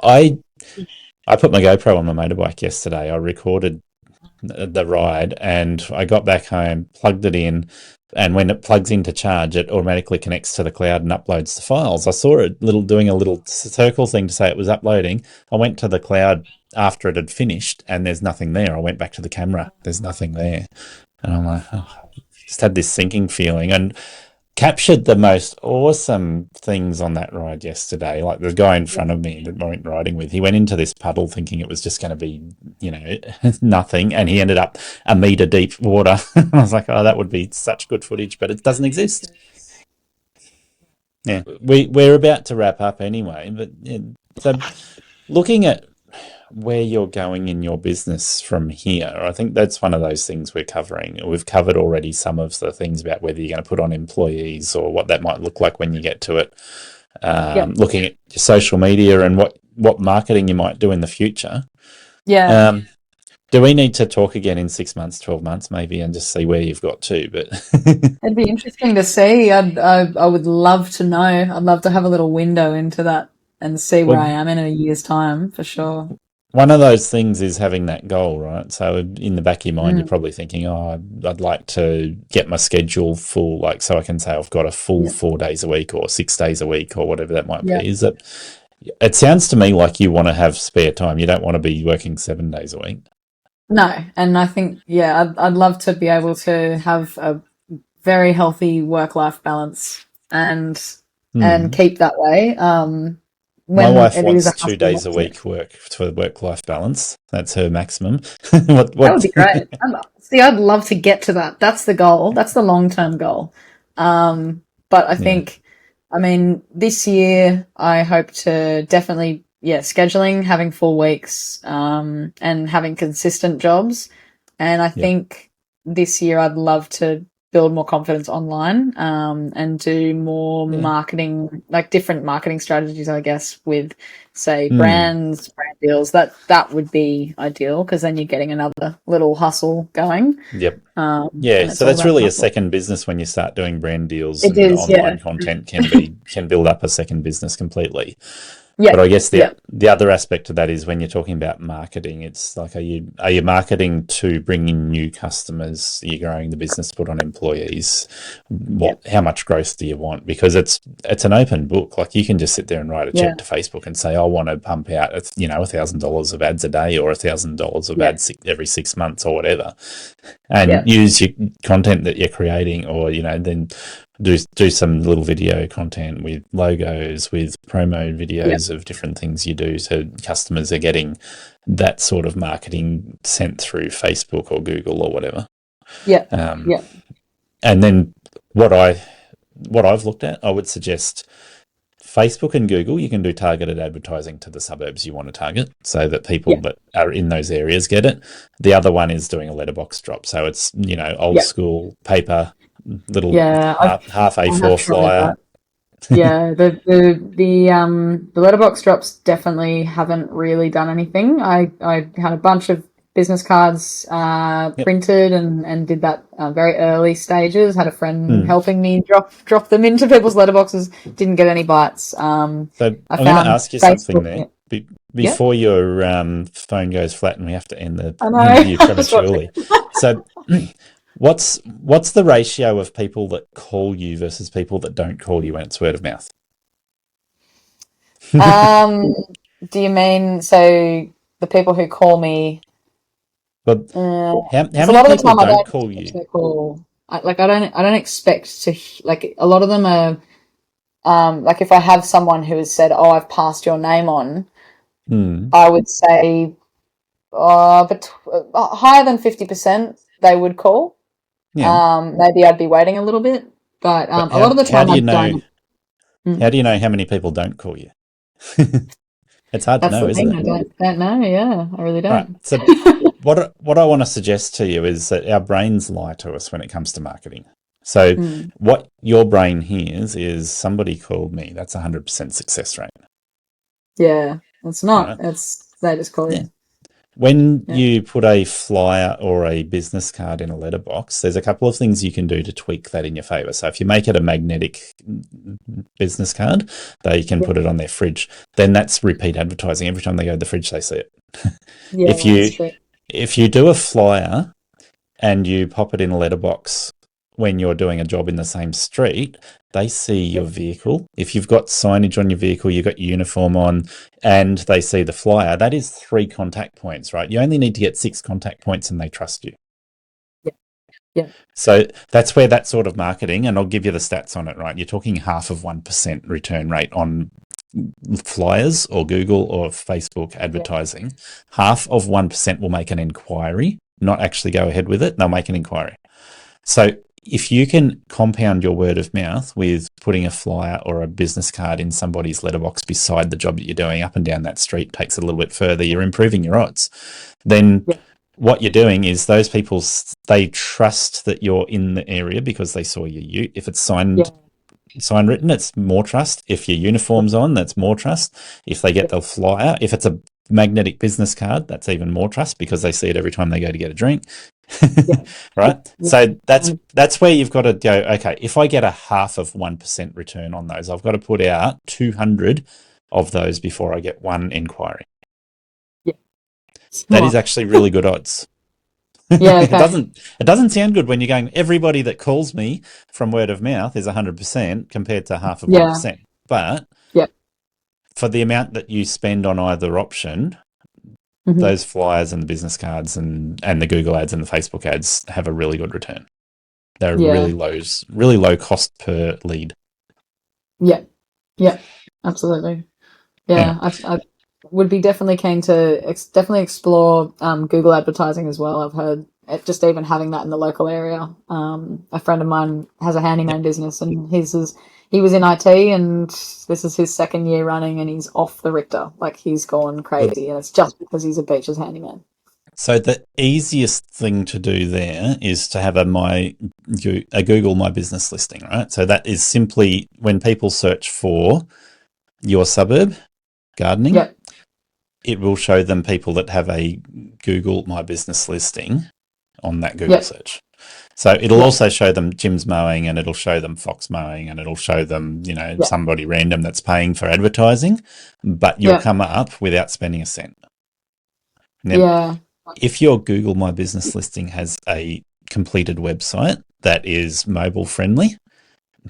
S1: I I put my GoPro on my motorbike yesterday. I recorded the ride, and I got back home, plugged it in, and when it plugs into charge, it automatically connects to the cloud and uploads the files. I saw it doing a little circle thing to say it was uploading. I went to the cloud after it had finished, and there's nothing there. I went back to the camera. There's nothing there, and I'm like, oh, just had this sinking feeling, and captured the most awesome things on that ride yesterday. Like the guy in front of me that I went riding with, he went into this puddle thinking it was just going to be, you know, nothing, and he ended up a meter deep water. I was like, oh, that would be such good footage, but it doesn't exist. Yeah, we're about to wrap up anyway, but yeah, so looking at where you're going in your business from here, I think that's one of those things we're covering. We've covered already some of the things about whether you're going to put on employees or what that might look like when you get to it.
S2: yeah.
S1: Looking at your social media and what marketing you might do in the future.
S2: Yeah.
S1: Um, do we need to talk again in 6 months, 12 months, maybe, and just see where you've got to? But
S2: It'd be interesting to see. I would love to know. I'd love to have a little window into that and see where I
S1: well,
S2: am in a year's time for sure.
S1: one of those things is having that goal, right? So in the back of your mind, you're
S2: Mm.
S1: probably thinking, "Oh, I'd like to get my schedule full, like so I can say I've got a full
S2: Yeah.
S1: 4 days a week or 6 days a week or whatever that might
S2: Yeah.
S1: be." Is it? It sounds to me like you want to have spare time. You don't want to be working 7 days a week.
S2: No, and I think I'd love to be able to have a very healthy work-life balance and
S1: Hmm.
S2: keep that way.
S1: My
S2: When
S1: wife
S2: it is a
S1: wants two
S2: hustle,
S1: days a
S2: that's it.
S1: week work for work-life balance. That's her maximum. What?
S2: That would
S1: What?
S2: be great. See, I'd love to get to that. That's the goal. That's the long-term goal. But I
S1: Yeah.
S2: think, I mean, this year I hope to definitely, scheduling, having full weeks, and having consistent jobs. And I
S1: Yep.
S2: think this year I'd love to build more confidence online, and do more
S1: Yeah.
S2: marketing, like different marketing strategies, I guess, with say
S1: Hmm.
S2: brands, brand deals. That would be ideal because then you're getting another little hustle going.
S1: Yep. Yeah,
S2: And it's
S1: so
S2: all
S1: that's
S2: about
S1: really a
S2: hustle.
S1: second business when you start doing brand deals,
S2: It
S1: and
S2: is, yeah.
S1: online content can build up a second business completely.
S2: Yeah,
S1: But I guess
S2: yeah,
S1: the other aspect to that is when you're talking about marketing, it's like are you marketing to bring in new customers? Are you growing the business to put on employees?
S2: yeah,
S1: How much growth do you want? Because it's an open book. Like you can just sit there and write a
S2: yeah,
S1: check to Facebook and say, I want to pump out $1,000 of ads a day or $1,000 of
S2: yeah,
S1: ads every 6 months or whatever,
S2: yeah,
S1: and use your content that you're creating, or then do some little video content with logos, with promo
S2: yeah,
S1: videos of different things you do, so customers are getting that sort of marketing sent through Facebook or Google or whatever.
S2: yeah,
S1: Um,
S2: yeah,
S1: and then what I've looked at, I would suggest Facebook and Google, you can do targeted advertising to the suburbs you want to target so that people
S2: yeah,
S1: that are in those areas get it. The other one is doing a letterbox drop. So it's, old
S2: yeah,
S1: school paper, little
S2: yeah.
S1: half
S2: I have
S1: A4
S2: tried
S1: flyer.
S2: that. Yeah, the letterbox drops definitely haven't really done anything. I had a bunch of business cards
S1: Yep.
S2: printed and did that very early stages. Had a friend
S1: Hmm.
S2: helping me drop them into people's letterboxes. Didn't get any bites.
S1: So
S2: I
S1: I'm going to
S2: found
S1: ask you something
S2: Facebook.
S1: there.
S2: Yeah,
S1: Before your phone goes flat and we have to end the
S2: I know.
S1: interview
S2: I was watching.
S1: prematurely. So, what's the ratio of people that call you versus people that don't call you when it's word of mouth?
S2: Um, do you mean so the people who call me?
S1: But
S2: Uh,
S1: how
S2: because a
S1: many
S2: lot of the
S1: people
S2: time I
S1: don't
S2: don't
S1: call
S2: expect
S1: you?
S2: their call. I don't expect to like a lot of them are like if I have someone who has said, "Oh, I've passed your name on,"
S1: Hmm.
S2: I would say but higher than 50%, they would call.
S1: Yeah.
S2: Maybe I'd be waiting a little bit, but
S1: But
S2: a lot of the
S1: how
S2: time
S1: do
S2: I
S1: you know
S2: don't. Mm.
S1: how do you know how many people don't call you? It's hard to
S2: That's
S1: know,
S2: the
S1: isn't
S2: thing.
S1: it?
S2: I don't know. Yeah, I really
S1: All right.
S2: don't.
S1: So what I want to suggest to you is that our brains lie to us when it comes to marketing. So
S2: Mm.
S1: what your brain hears is somebody called me. That's 100% success rate,
S2: Yeah, it's not.
S1: right?
S2: It's they just call
S1: Yeah.
S2: you.
S1: When
S2: Yeah,
S1: you put a flyer or a business card in a letterbox, there's a couple of things you can do to tweak that in your favor. So if you make it a magnetic business card, they can
S2: yeah,
S1: put it on their fridge. Then that's repeat advertising. Every time they go to the fridge, they see it.
S2: yeah.
S1: If
S2: That's
S1: you
S2: true.
S1: if you do a flyer and you pop it in a letterbox when you're doing a job in the same street, they see
S2: Yeah,
S1: your vehicle. If you've got signage on your vehicle, you've got your uniform on, and they see the flyer, that is 3 contact points, right? You only need to get 6 contact points and they trust you.
S2: yeah, yeah,
S1: So that's where that sort of marketing, and I'll give you the stats on it, right? You're talking half of 1% return rate on flyers or Google or Facebook
S2: yeah,
S1: advertising. Half of 1% will make an inquiry, not actually go ahead with it. They'll make an inquiry. So if you can compound your word of mouth with putting a flyer or a business card in somebody's letterbox beside the job that you're doing up and down that street, takes it a little bit further, you're improving your odds. Then
S2: yeah,
S1: what you're doing is those people, they trust that you're in the area because they saw you. If it's
S2: yeah,
S1: sign written, it's more trust. If your uniform's on, that's more trust. If they get
S2: yeah,
S1: the flyer, if it's a magnetic business card, that's even more trust because they see it every time they go to get a drink.
S2: yeah, yeah,
S1: Right?
S2: yeah.
S1: So that's where you've got to go, okay, if I get a half of 1% return on those, I've got to put out 200 of those before I get one inquiry.
S2: Yeah.
S1: That is
S2: Smart.
S1: actually really good odds.
S2: Yeah.
S1: it
S2: Okay.
S1: doesn't it doesn't sound good when you're going, everybody that calls me from word of mouth is 100% compared to half of
S2: Yeah.
S1: 1%. But
S2: Yeah.
S1: for the amount that you spend on either option,
S2: Hmm.
S1: those flyers and the business cards and the Google ads and the Facebook ads have a really good return. They're
S2: Yeah.
S1: really low cost per lead.
S2: Yeah. Yeah. Absolutely.
S1: Yeah.
S2: Yeah. I would be definitely keen to definitely explore Google advertising as well. I've heard just even having that in the local area. A friend of mine has a
S1: Yep.
S2: handyman business, and he was in IT, and this is his second year running, and he's off the Richter. Like he's gone
S1: Well,
S2: crazy, and it's just because he's a beaches handyman.
S1: so the easiest thing to do there is to have a Google My Business listing, right? So that is simply when people search for your suburb gardening,
S2: Yep.
S1: it will show them people that have a Google My Business listing on that Google
S2: Yep.
S1: search. So it'll
S2: Yep.
S1: also show them Jim's mowing, and it'll show them Fox mowing, and it'll show them,
S2: Yep.
S1: somebody random that's paying for advertising, but you'll
S2: Yep.
S1: come up without spending a cent. Now,
S2: Yeah.
S1: if your Google My Business listing has a completed website that is mobile friendly,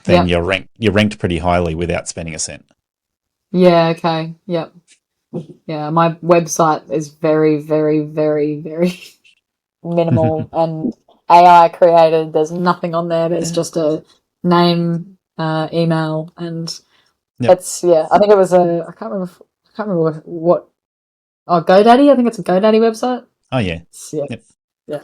S1: then
S2: Yep.
S1: you're ranked pretty highly without spending a cent.
S2: Yeah. Okay. Yep. Yeah. My website is very, very, very, very minimal and AI created. There's nothing on there. There's
S1: Yeah.
S2: just a name, email, and
S1: Yep.
S2: it's yeah. I think it was a. I can't remember what. Oh, GoDaddy. I think it's a GoDaddy website.
S1: Oh yeah.
S2: Yeah.
S1: Yep.
S2: Yeah.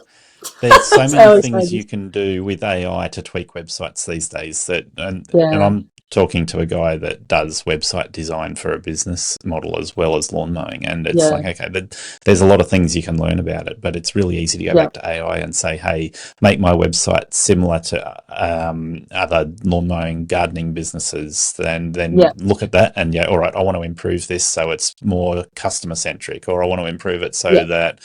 S1: There's so
S2: It's
S1: many
S2: early
S1: things you
S2: stages.
S1: can do with AI to tweak websites these days and
S2: Yeah.
S1: I'm talking to a guy that does website design for a business model as well as lawn mowing, and it's
S2: Yeah.
S1: like, okay, there's a lot of things you can learn about it, but it's really easy to go
S2: Yeah.
S1: back to AI and say, hey, make my website similar to other lawn mowing gardening businesses, then
S2: Yeah.
S1: look at that and, yeah, all right, I want to improve this so it's more customer centric, or I want to improve it so
S2: Yeah.
S1: that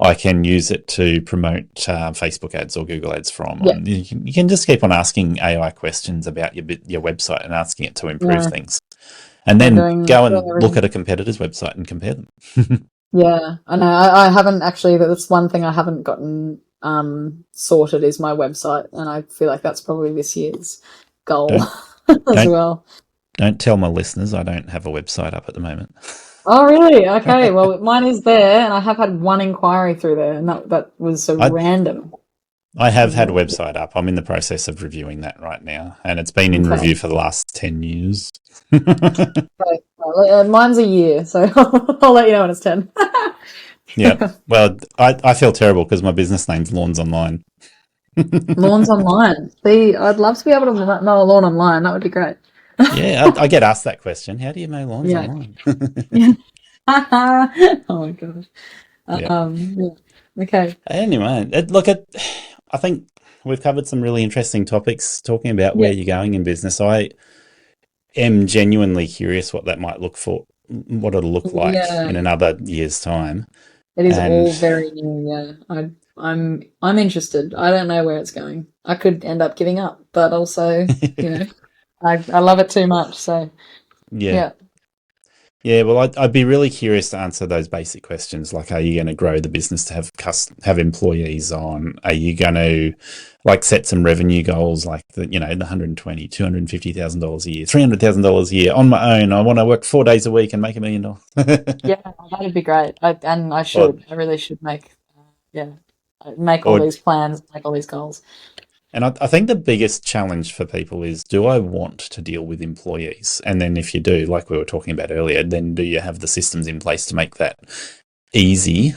S1: I can use it to promote Facebook ads or Google ads from.
S2: Yeah.
S1: You can just keep on asking AI questions about your website and asking it to improve
S2: Yeah.
S1: things, and
S2: I'm
S1: then
S2: doing
S1: go and look
S2: everything.
S1: at a competitor's website and compare them.
S2: Yeah, I know. I haven't actually. That's one thing I haven't gotten sorted is my website, and I feel like that's probably this year's goal
S1: Don't
S2: as
S1: don't
S2: well.
S1: don't tell my listeners I don't have a website up at the moment.
S2: Oh, really? Okay. Well, mine is there, and I have had one inquiry through there, and that was a
S1: I
S2: random.
S1: I have had a
S2: Okay.
S1: website up. I'm in the process of reviewing that right now, and it's been in review for the last 10 years.
S2: Well, mine's a year, so I'll let you know when it's 10.
S1: Yeah. Well, I feel terrible because my business name's Lawns Online.
S2: Lawns online. See, I'd love to be able to mow a lawn online. That would be great.
S1: Yeah, I get asked that question. How do you mow lawns
S2: Yeah.
S1: online?
S2: Yeah. Oh my gosh.
S1: Yeah.
S2: Yeah. Okay.
S1: Anyway, I think we've covered some really interesting topics talking about
S2: Yeah.
S1: where you're going in business. I am genuinely curious what it'll look like
S2: Yeah.
S1: in another year's time.
S2: It is
S1: And
S2: all very new. Yeah. I'm interested. I don't know where it's going. I could end up giving up, but also, you know, I love it too much. So
S1: yeah,
S2: yeah.
S1: yeah. Well, I'd be really curious to answer those basic questions, like, are you going to grow the business to have employees on? Are you going to like set some revenue goals, like the $120,000, $250,000 a year, $300,000 a year on my own? I want to work 4 days a week and make $1 million.
S2: Yeah, that'd be great. I
S1: Or
S2: should. I really should yeah, make all
S1: or
S2: these plans, make all these goals.
S1: And I think the biggest challenge for people is, do I want to deal with employees? And then if you do, like we were talking about earlier, then do you have the systems in place to make that easy,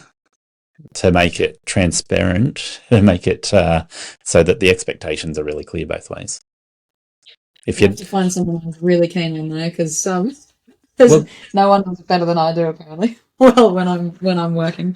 S1: to make it transparent, to make it so that the expectations are really clear both ways? If
S2: I have
S1: you
S2: to find someone who's really keen on there because there's
S1: well,
S2: no one does it better than I do apparently. Well, when I'm working.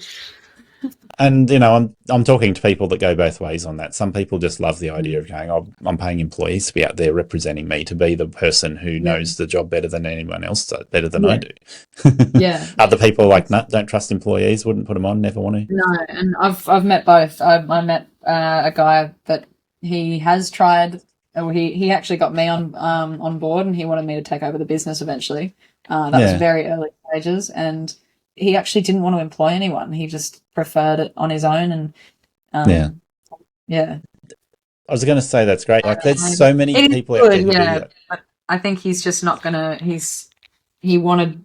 S1: and I'm talking to people that go both ways on that. Some people just love the idea of going, oh, I'm paying employees to be out there representing me, to be the person who
S2: Yeah,
S1: knows the job better than anyone else, better than I
S2: yeah,
S1: do.
S2: yeah.
S1: Other people like, no, don't trust employees, wouldn't put them on, never want to.
S2: No, and I've met both. I met a guy that he has tried. Or he actually got me on board, and he wanted me to take over the business eventually. That was
S1: Yeah,
S2: very early stages, and he actually didn't want to employ anyone. He just preferred it on his own, and
S1: yeah.
S2: yeah,
S1: I was going to say that's great. Like, there's so many
S2: it is
S1: people out there
S2: good.
S1: who do
S2: Yeah,
S1: that.
S2: but I think he's just not gonna. He wanted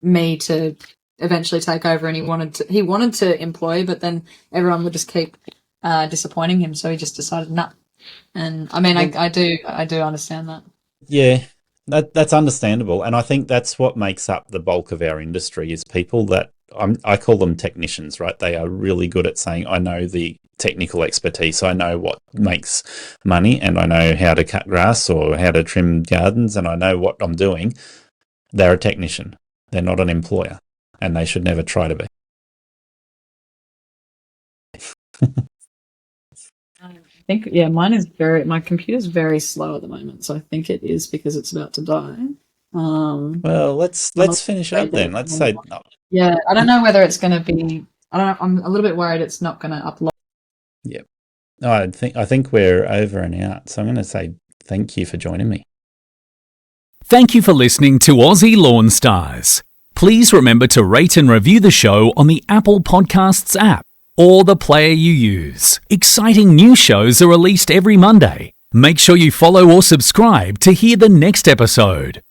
S2: me to eventually take over, and he wanted to employ, but then everyone would just keep disappointing him, so he just decided nah. And I mean,
S1: Well,
S2: I do understand that.
S1: yeah, that's understandable, and I think that's what makes up the bulk of our industry is people that I call them technicians, right? They are really good at saying, I know the technical expertise, I know what makes money, and I know how to cut grass or how to trim gardens, and I know what I'm doing. They're a technician. They're not an employer, and they should never try to be.
S2: I think my computer's very slow at the moment, so I think it is because it's about to die.
S1: Well,
S2: I'm a
S1: let's finish up
S2: afraid that
S1: then.
S2: it's
S1: Let's
S2: gonna,
S1: say,
S2: yeah, I don't know whether it's going to be. I don't know. I'm a little bit worried it's not going to upload.
S1: yeah. No, I think we're over and out. So I'm going to say thank you for joining me.
S3: Thank you for listening to Aussie Lawn Stars. Please remember to rate and review the show on the Apple Podcasts app or the player you use. Exciting new shows are released every Monday. Make sure you follow or subscribe to hear the next episode.